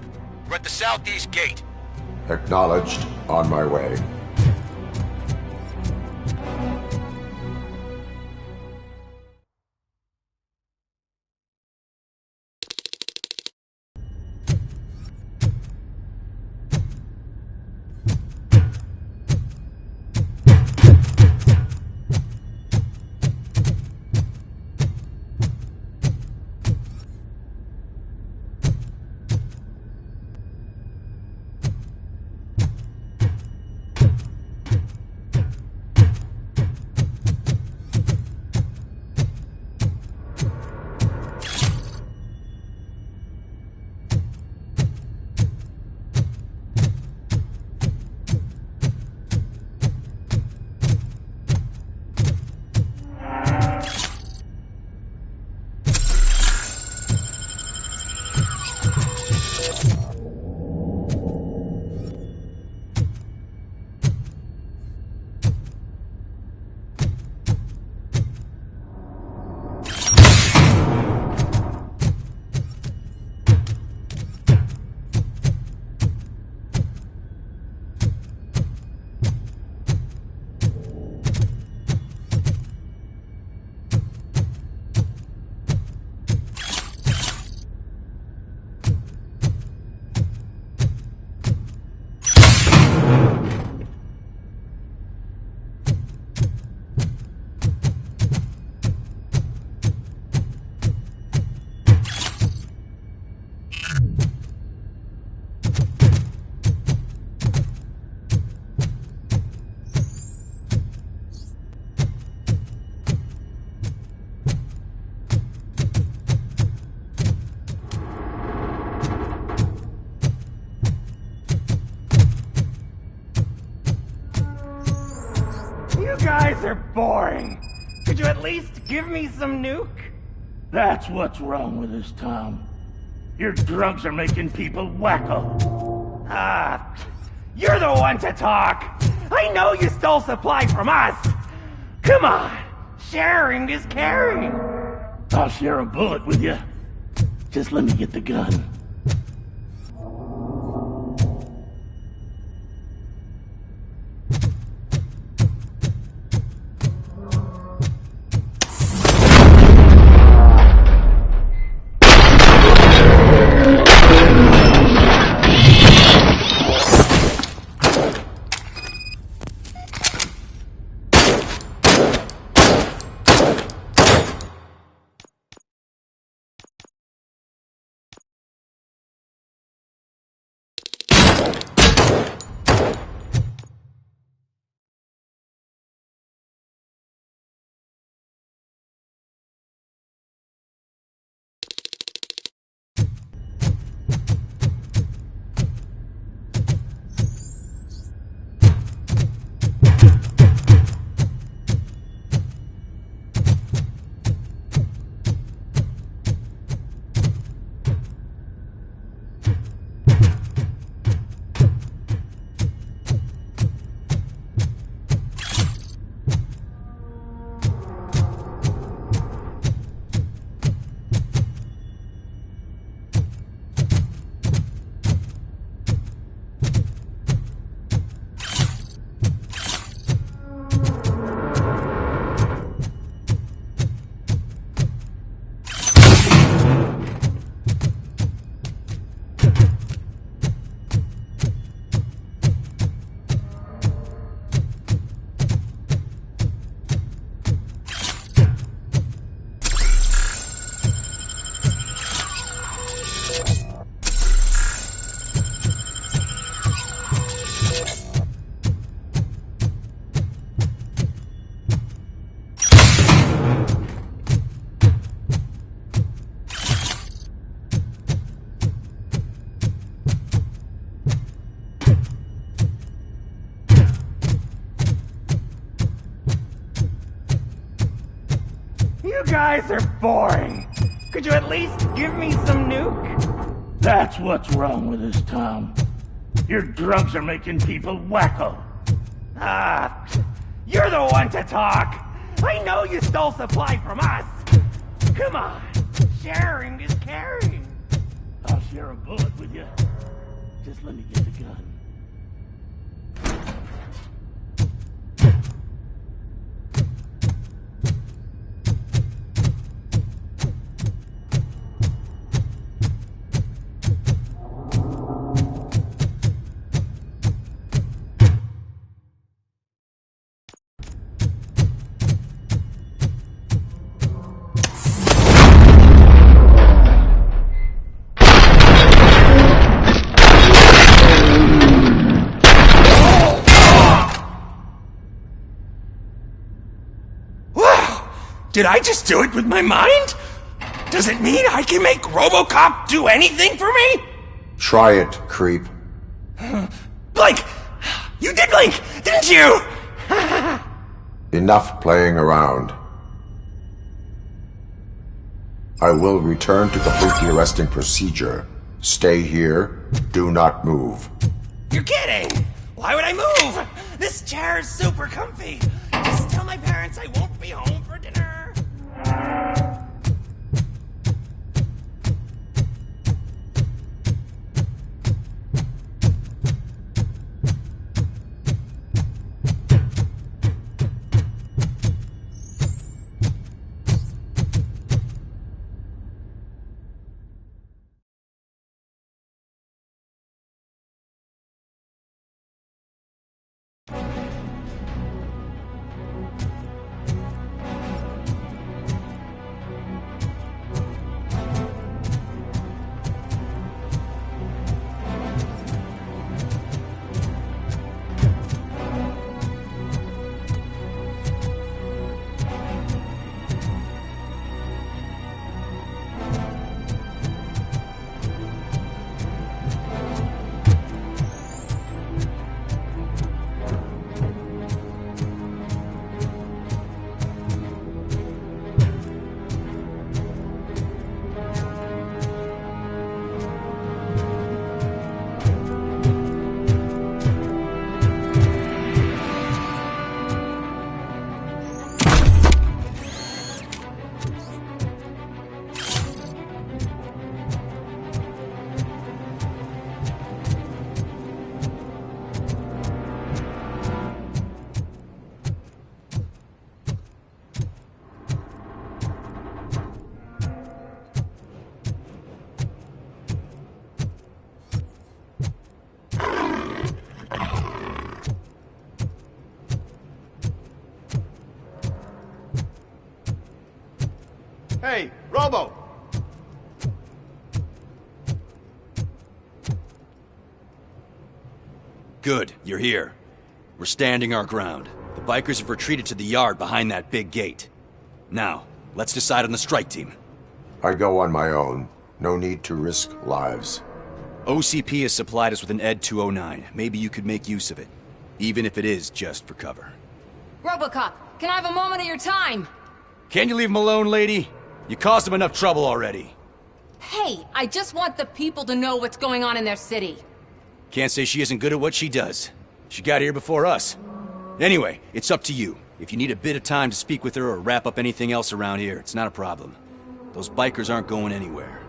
[SPEAKER 4] We're at the southeast gate.
[SPEAKER 10] Acknowledged. On my way.
[SPEAKER 11] are boring. Could you at least give me some nuke? That's what's wrong with this town. Your drugs are making people wacko. Ah, you're the one to talk. I know you stole supply from us. Come on, sharing is caring. I'll share a bullet with you. Just let me get the gun. You guys are boring. Could you at least give me some nuke? That's what's wrong with this town. Your drugs are making people wacko. Ah, you're the one to talk. I know you stole supply from us. Come on, sharing is caring. I'll share a bullet with you. Just let me get the gun.
[SPEAKER 18] Did I just do it with my mind? Does it mean I can make Robocop do anything for me?
[SPEAKER 10] Try it, creep.
[SPEAKER 18] Blink! You did blink, didn't you?
[SPEAKER 10] Enough playing around. I will return to complete the arresting procedure. Stay here. Do not move.
[SPEAKER 18] You're kidding! Why would I move? This chair is super comfy. Just tell my parents I won't be home for dinner.
[SPEAKER 8] Robo!
[SPEAKER 12] Good, you're here. We're standing our ground. The bikers have retreated to the yard behind that big gate. Now, let's decide on the strike team.
[SPEAKER 10] I go on my own. No need to risk lives.
[SPEAKER 12] OCP has supplied us with an ED 209. Maybe you could make use of it. Even if it is just for cover.
[SPEAKER 22] Robocop, can I have a moment of your time?
[SPEAKER 12] Can you leave him alone, lady? You caused him enough trouble already.
[SPEAKER 22] Hey, I just want the people to know what's going on in their city.
[SPEAKER 12] Can't say she isn't good at what she does. She got here before us. Anyway, it's up to you. If you need a bit of time to speak with her or wrap up anything else around here, it's not a problem. Those bikers aren't going anywhere.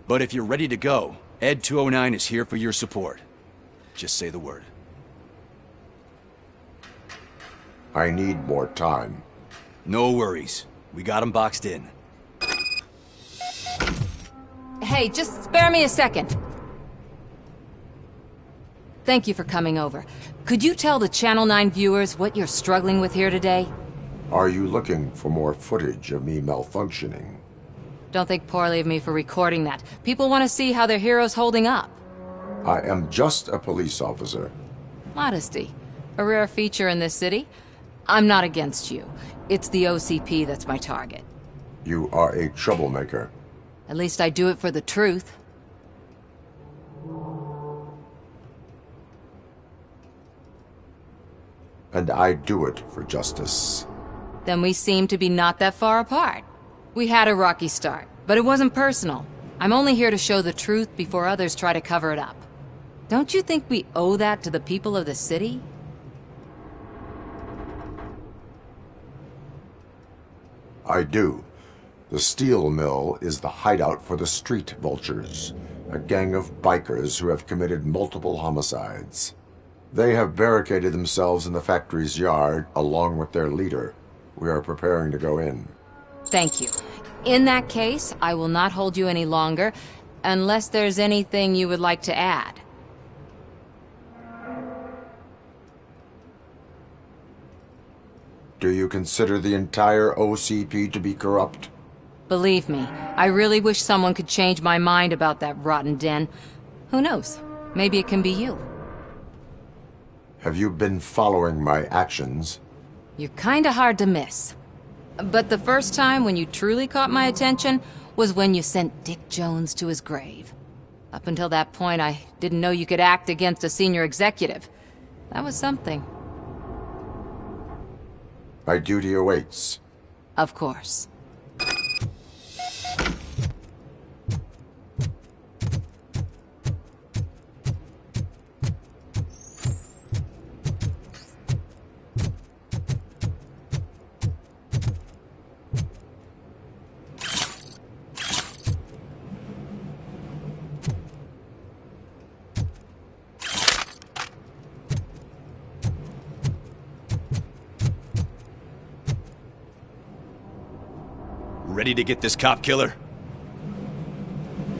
[SPEAKER 12] But if you're ready to go, ED 209 is here for your support. Just say the word.
[SPEAKER 10] I need more time.
[SPEAKER 12] No worries. We got him boxed in.
[SPEAKER 22] Hey, just spare me a second. Thank you for coming over. Could you tell the Channel 9 viewers what you're struggling with here today?
[SPEAKER 10] Are you looking for more footage of me malfunctioning?
[SPEAKER 22] Don't think poorly of me for recording that. People want to see how their hero's holding up.
[SPEAKER 10] I am just a police officer.
[SPEAKER 22] Modesty. A rare feature in this city. I'm not against you. It's the OCP that's my target.
[SPEAKER 10] You are a troublemaker.
[SPEAKER 22] At least I do it for the truth.
[SPEAKER 10] And I do it for justice.
[SPEAKER 22] Then we seem to be not that far apart. We had a rocky start, but it wasn't personal. I'm only here to show the truth before others try to cover it up. Don't you think we owe that to the people of the city?
[SPEAKER 10] I do. The steel mill is the hideout for the street vultures, a gang of bikers who have committed multiple homicides. They have barricaded themselves in the factory's yard, along with their leader. We are preparing to go in.
[SPEAKER 22] Thank you. In that case, I will not hold you any longer, unless there's anything you would like to add.
[SPEAKER 10] Do you consider the entire OCP to be corrupt?
[SPEAKER 22] Believe me, I really wish someone could change my mind about that rotten den. Who knows? Maybe it can be you.
[SPEAKER 10] Have you been following my actions?
[SPEAKER 22] You're kinda hard to miss. But the first time when you truly caught my attention was when you sent Dick Jones to his grave. Up until that point, I didn't know you could act against a senior executive. That was something.
[SPEAKER 10] My duty awaits.
[SPEAKER 22] Of course.
[SPEAKER 12] Ready to get this cop killer?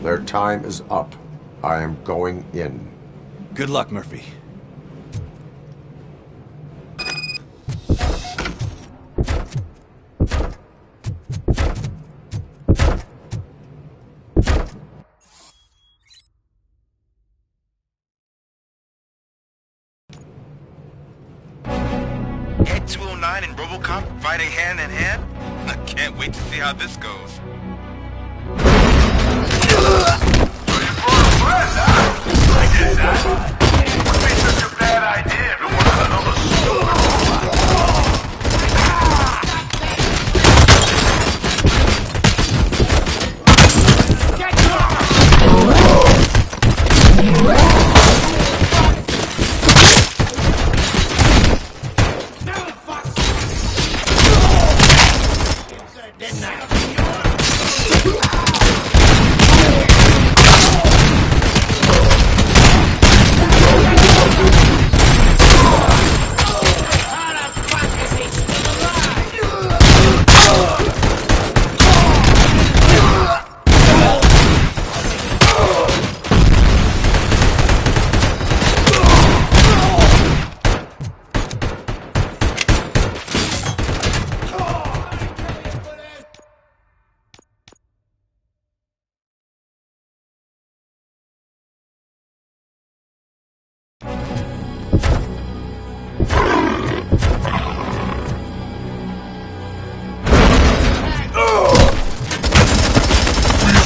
[SPEAKER 10] Their time is up. I am going in.
[SPEAKER 12] Good luck, Murphy.
[SPEAKER 23] ED 209 and Robocop fighting hand in hand? I can't wait to see how this goes.
[SPEAKER 11] I did that. It would be such a bad idea if it wasn't another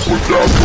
[SPEAKER 7] Weapon!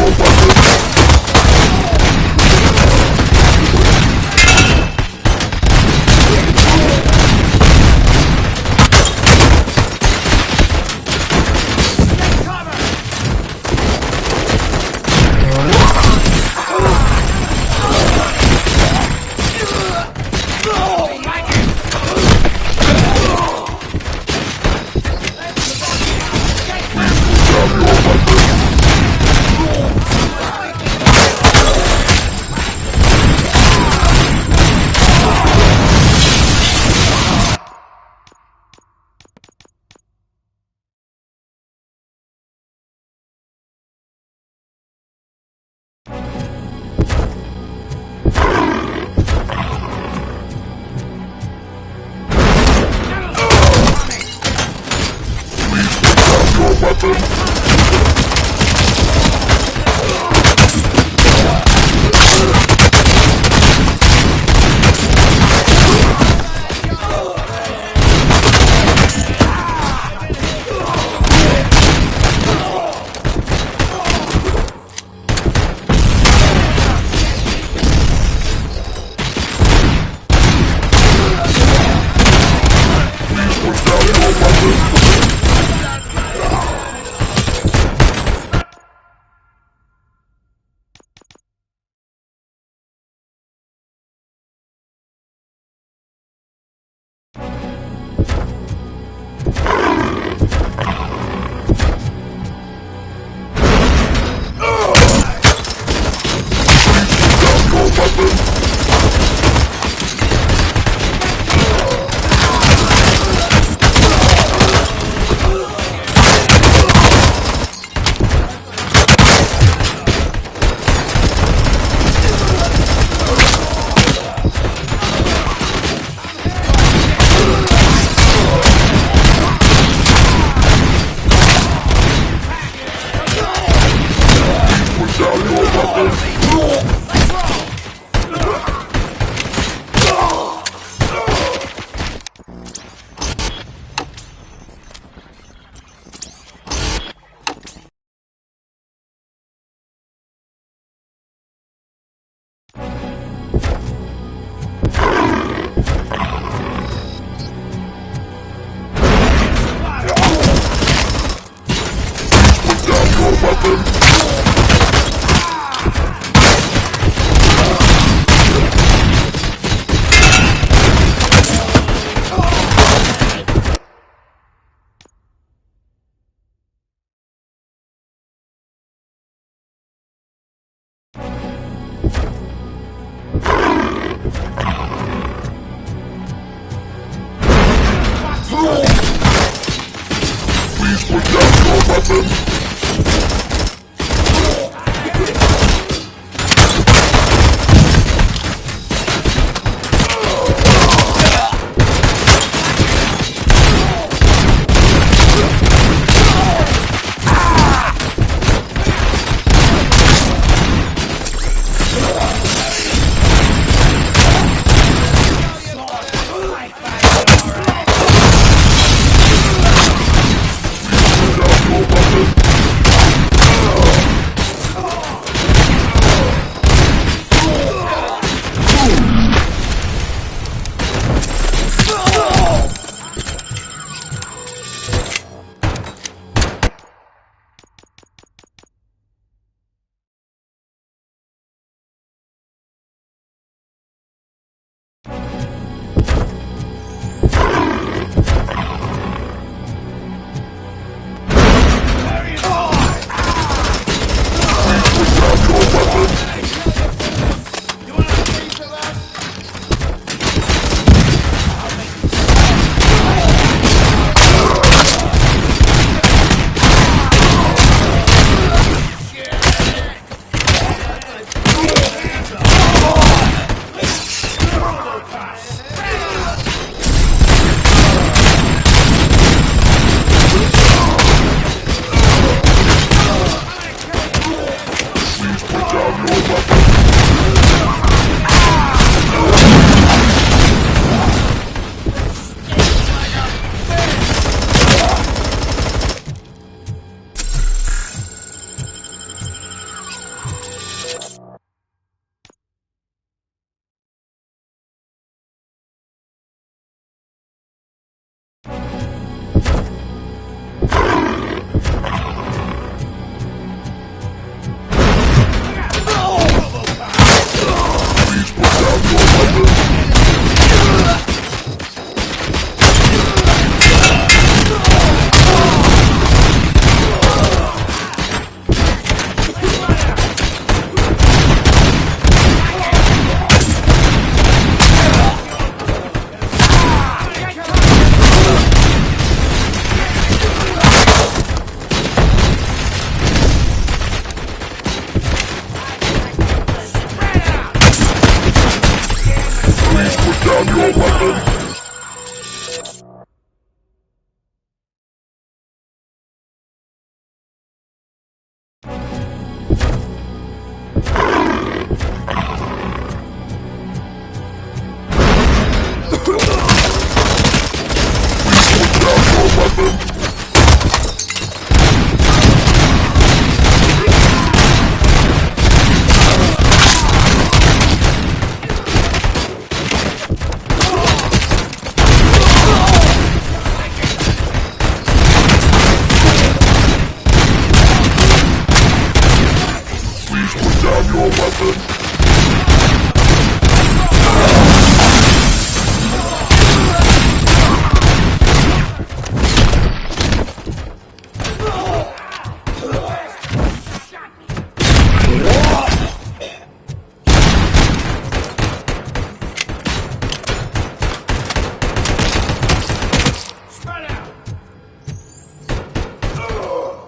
[SPEAKER 7] your weapon.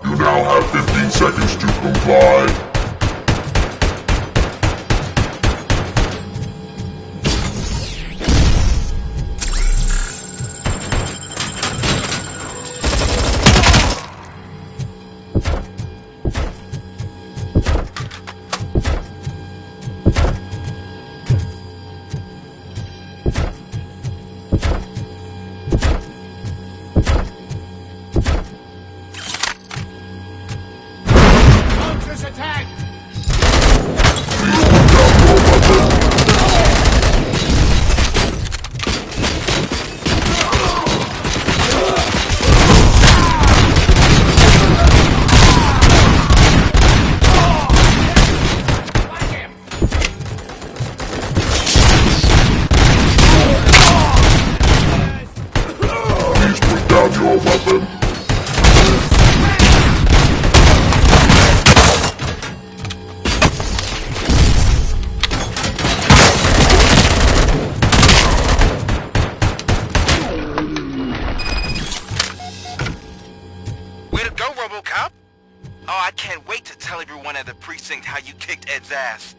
[SPEAKER 7] You now have 15 seconds to comply. Please put down your weapon.
[SPEAKER 23] Way to go, Robocop! Oh, I can't wait to tell everyone at the precinct how you kicked Ed's ass.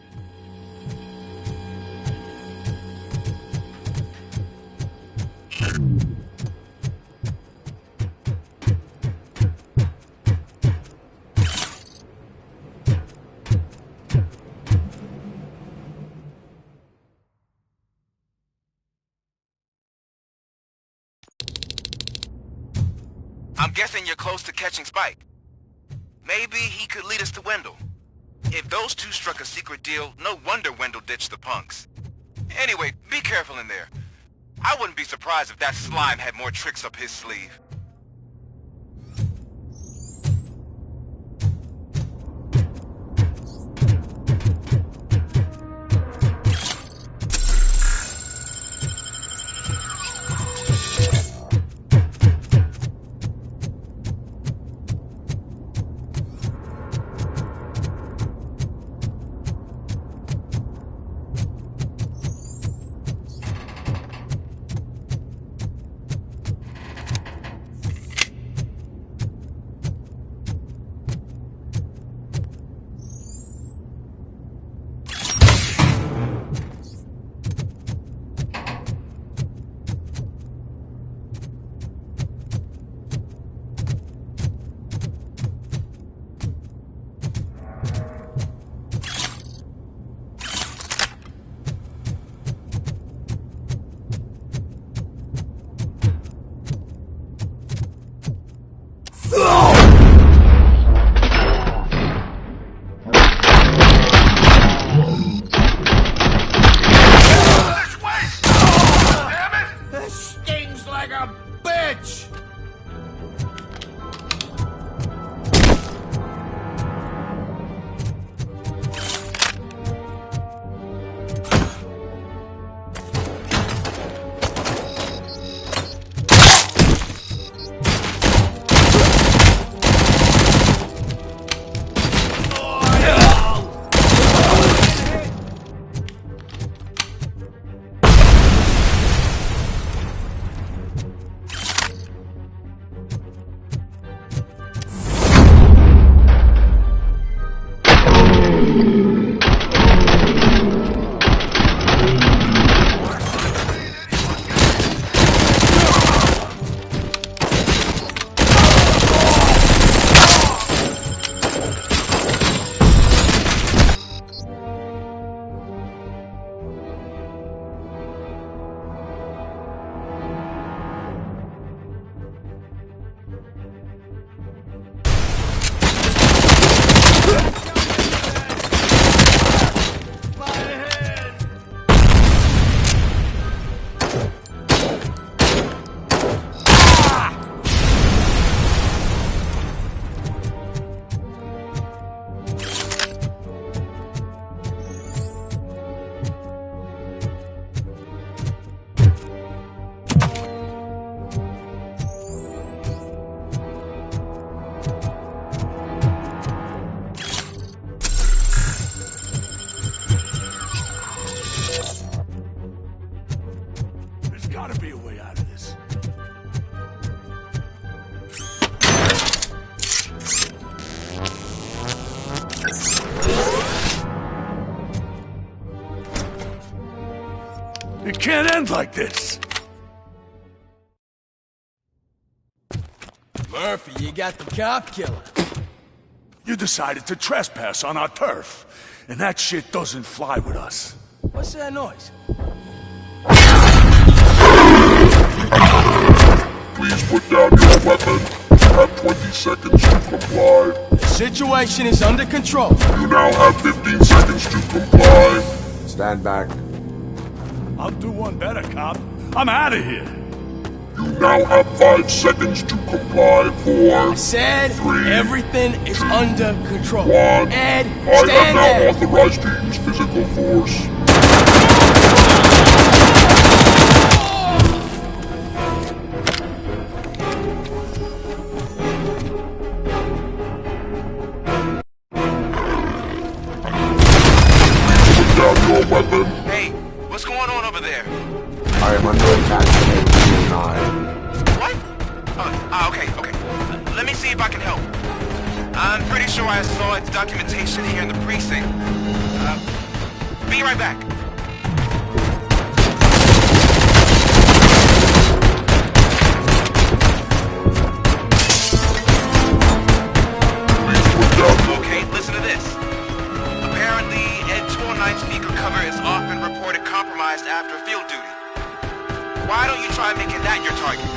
[SPEAKER 23] I'm guessing you're close to catching Spike. Maybe he could lead us to Wendell. If those two struck a secret deal, no wonder Wendell ditched the punks. Anyway, be careful in there. I wouldn't be surprised if that slime had more tricks up his sleeve.
[SPEAKER 9] It can't end like this.
[SPEAKER 2] Murphy, you got the cop killer.
[SPEAKER 9] You decided to trespass on our turf, and that shit doesn't fly with us.
[SPEAKER 2] What's that noise?
[SPEAKER 7] Please put down your weapon. You have 20 seconds to comply.
[SPEAKER 2] The situation is under control.
[SPEAKER 7] You now have 15 seconds to comply.
[SPEAKER 10] Stand back.
[SPEAKER 9] I'll do one better, cop. I'm out of here.
[SPEAKER 7] You now have 5 seconds to comply. 4,
[SPEAKER 2] I said
[SPEAKER 7] 3,
[SPEAKER 2] everything is under control.
[SPEAKER 7] 1.
[SPEAKER 2] Ed,
[SPEAKER 7] I
[SPEAKER 2] stand
[SPEAKER 7] am now
[SPEAKER 2] there.
[SPEAKER 7] authorized to use physical force. Put down your weapon.
[SPEAKER 23] Hey, what's going on over there?
[SPEAKER 10] I am under attack from A9.
[SPEAKER 23] What? Okay. Let me see if I can help. I'm pretty sure I saw its documentation here in the precinct. Be right back. Okay, listen to this. Apparently, Ed 209 speaker cover is often reported compromised after field duty. Why don't you try making that your target?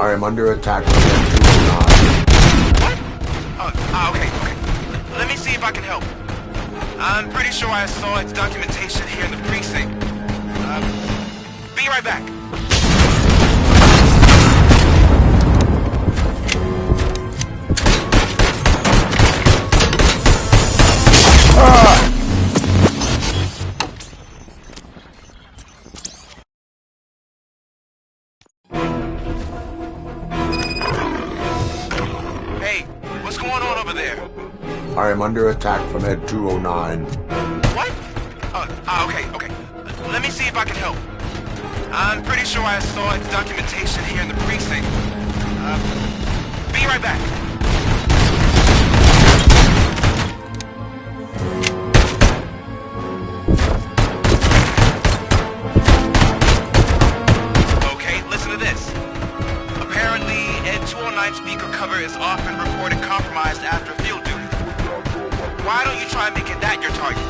[SPEAKER 10] I am under attack from Ed 209.
[SPEAKER 23] Okay. Let me see if I can help. I'm pretty sure I saw its documentation here in the precinct. Be right back. Hey, what's going on over there?
[SPEAKER 10] I am under attack from Ed 209.
[SPEAKER 23] What? Okay. Let me see if I can help. I'm pretty sure I saw its documentation here in the precinct. Be right back. Okay, listen to this. Apparently, Ed 209 speaker cover is often reported compromised after field duty. Why don't you try making that your target?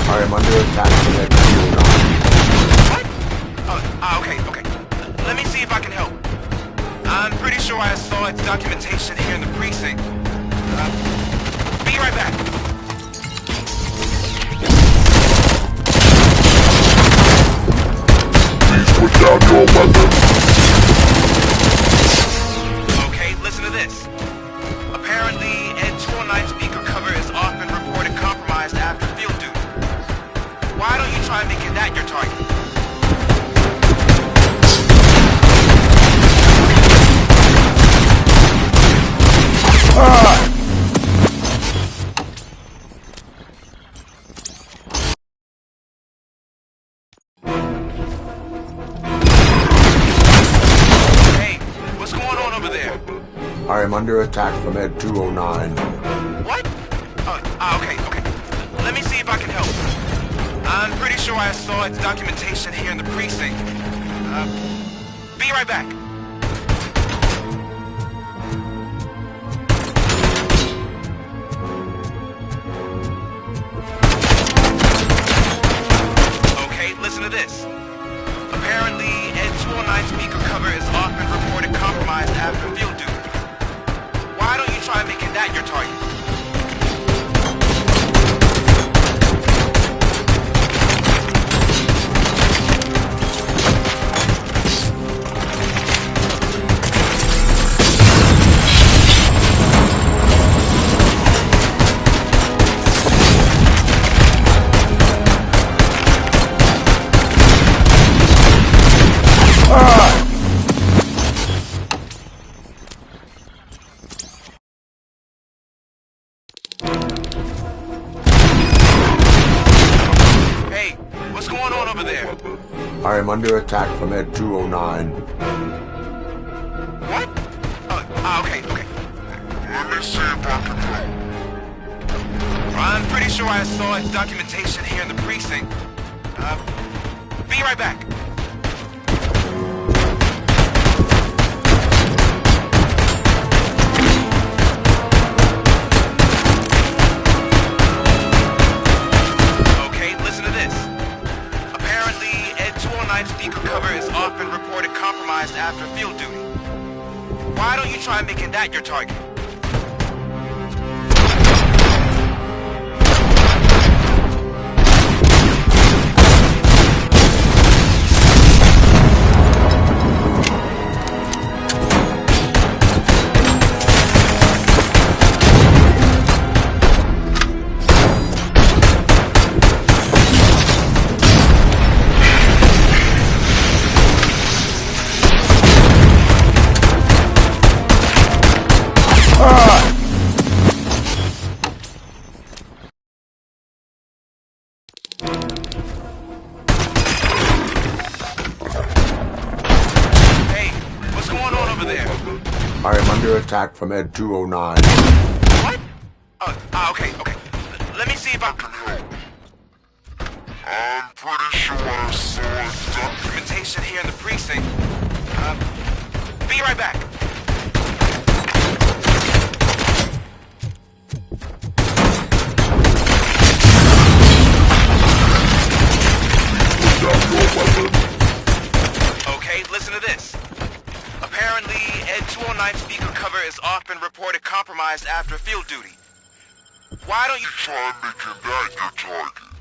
[SPEAKER 10] I am under attack from Ed 209.
[SPEAKER 23] What? Okay. Let me see if I can help. I'm pretty sure I saw its documentation here in the precinct. Be right back.
[SPEAKER 7] Please put down your weapon.
[SPEAKER 23] Okay, listen to this. Apparently, Ed 209 speaker cover is often reported compromised after field duty. Why don't you try making that your target? Hey, what's going on over there?
[SPEAKER 10] I am under attack from Ed 209.
[SPEAKER 23] What? Okay. Let me see if I can help. I'm pretty sure I saw its documentation here in the precinct. Be right back. Okay, listen to this. Apparently, Ed 209 speaker cover is often reported compromised after field duty. Why don't you try making that your target?
[SPEAKER 10] I am under attack from Ed 209.
[SPEAKER 23] What? Okay.
[SPEAKER 7] Let me see if I can help.
[SPEAKER 23] I'm pretty sure I saw its documentation here in the precinct. Be right back. Okay, listen to this. Apparently, Ed 209's speaker cover is off and reported compromised after field duty. Why don't you try making that your target?
[SPEAKER 10] I am under attack from Ed 209.
[SPEAKER 23] What? Okay. Let me see if I can help.
[SPEAKER 7] I'm pretty sure I saw its
[SPEAKER 23] documentation here in the precinct. Be right back. Okay, listen to this. Apparently, Ed 209's speaker cover is off and reported compromised after field duty. Why don't you
[SPEAKER 7] try making that your target?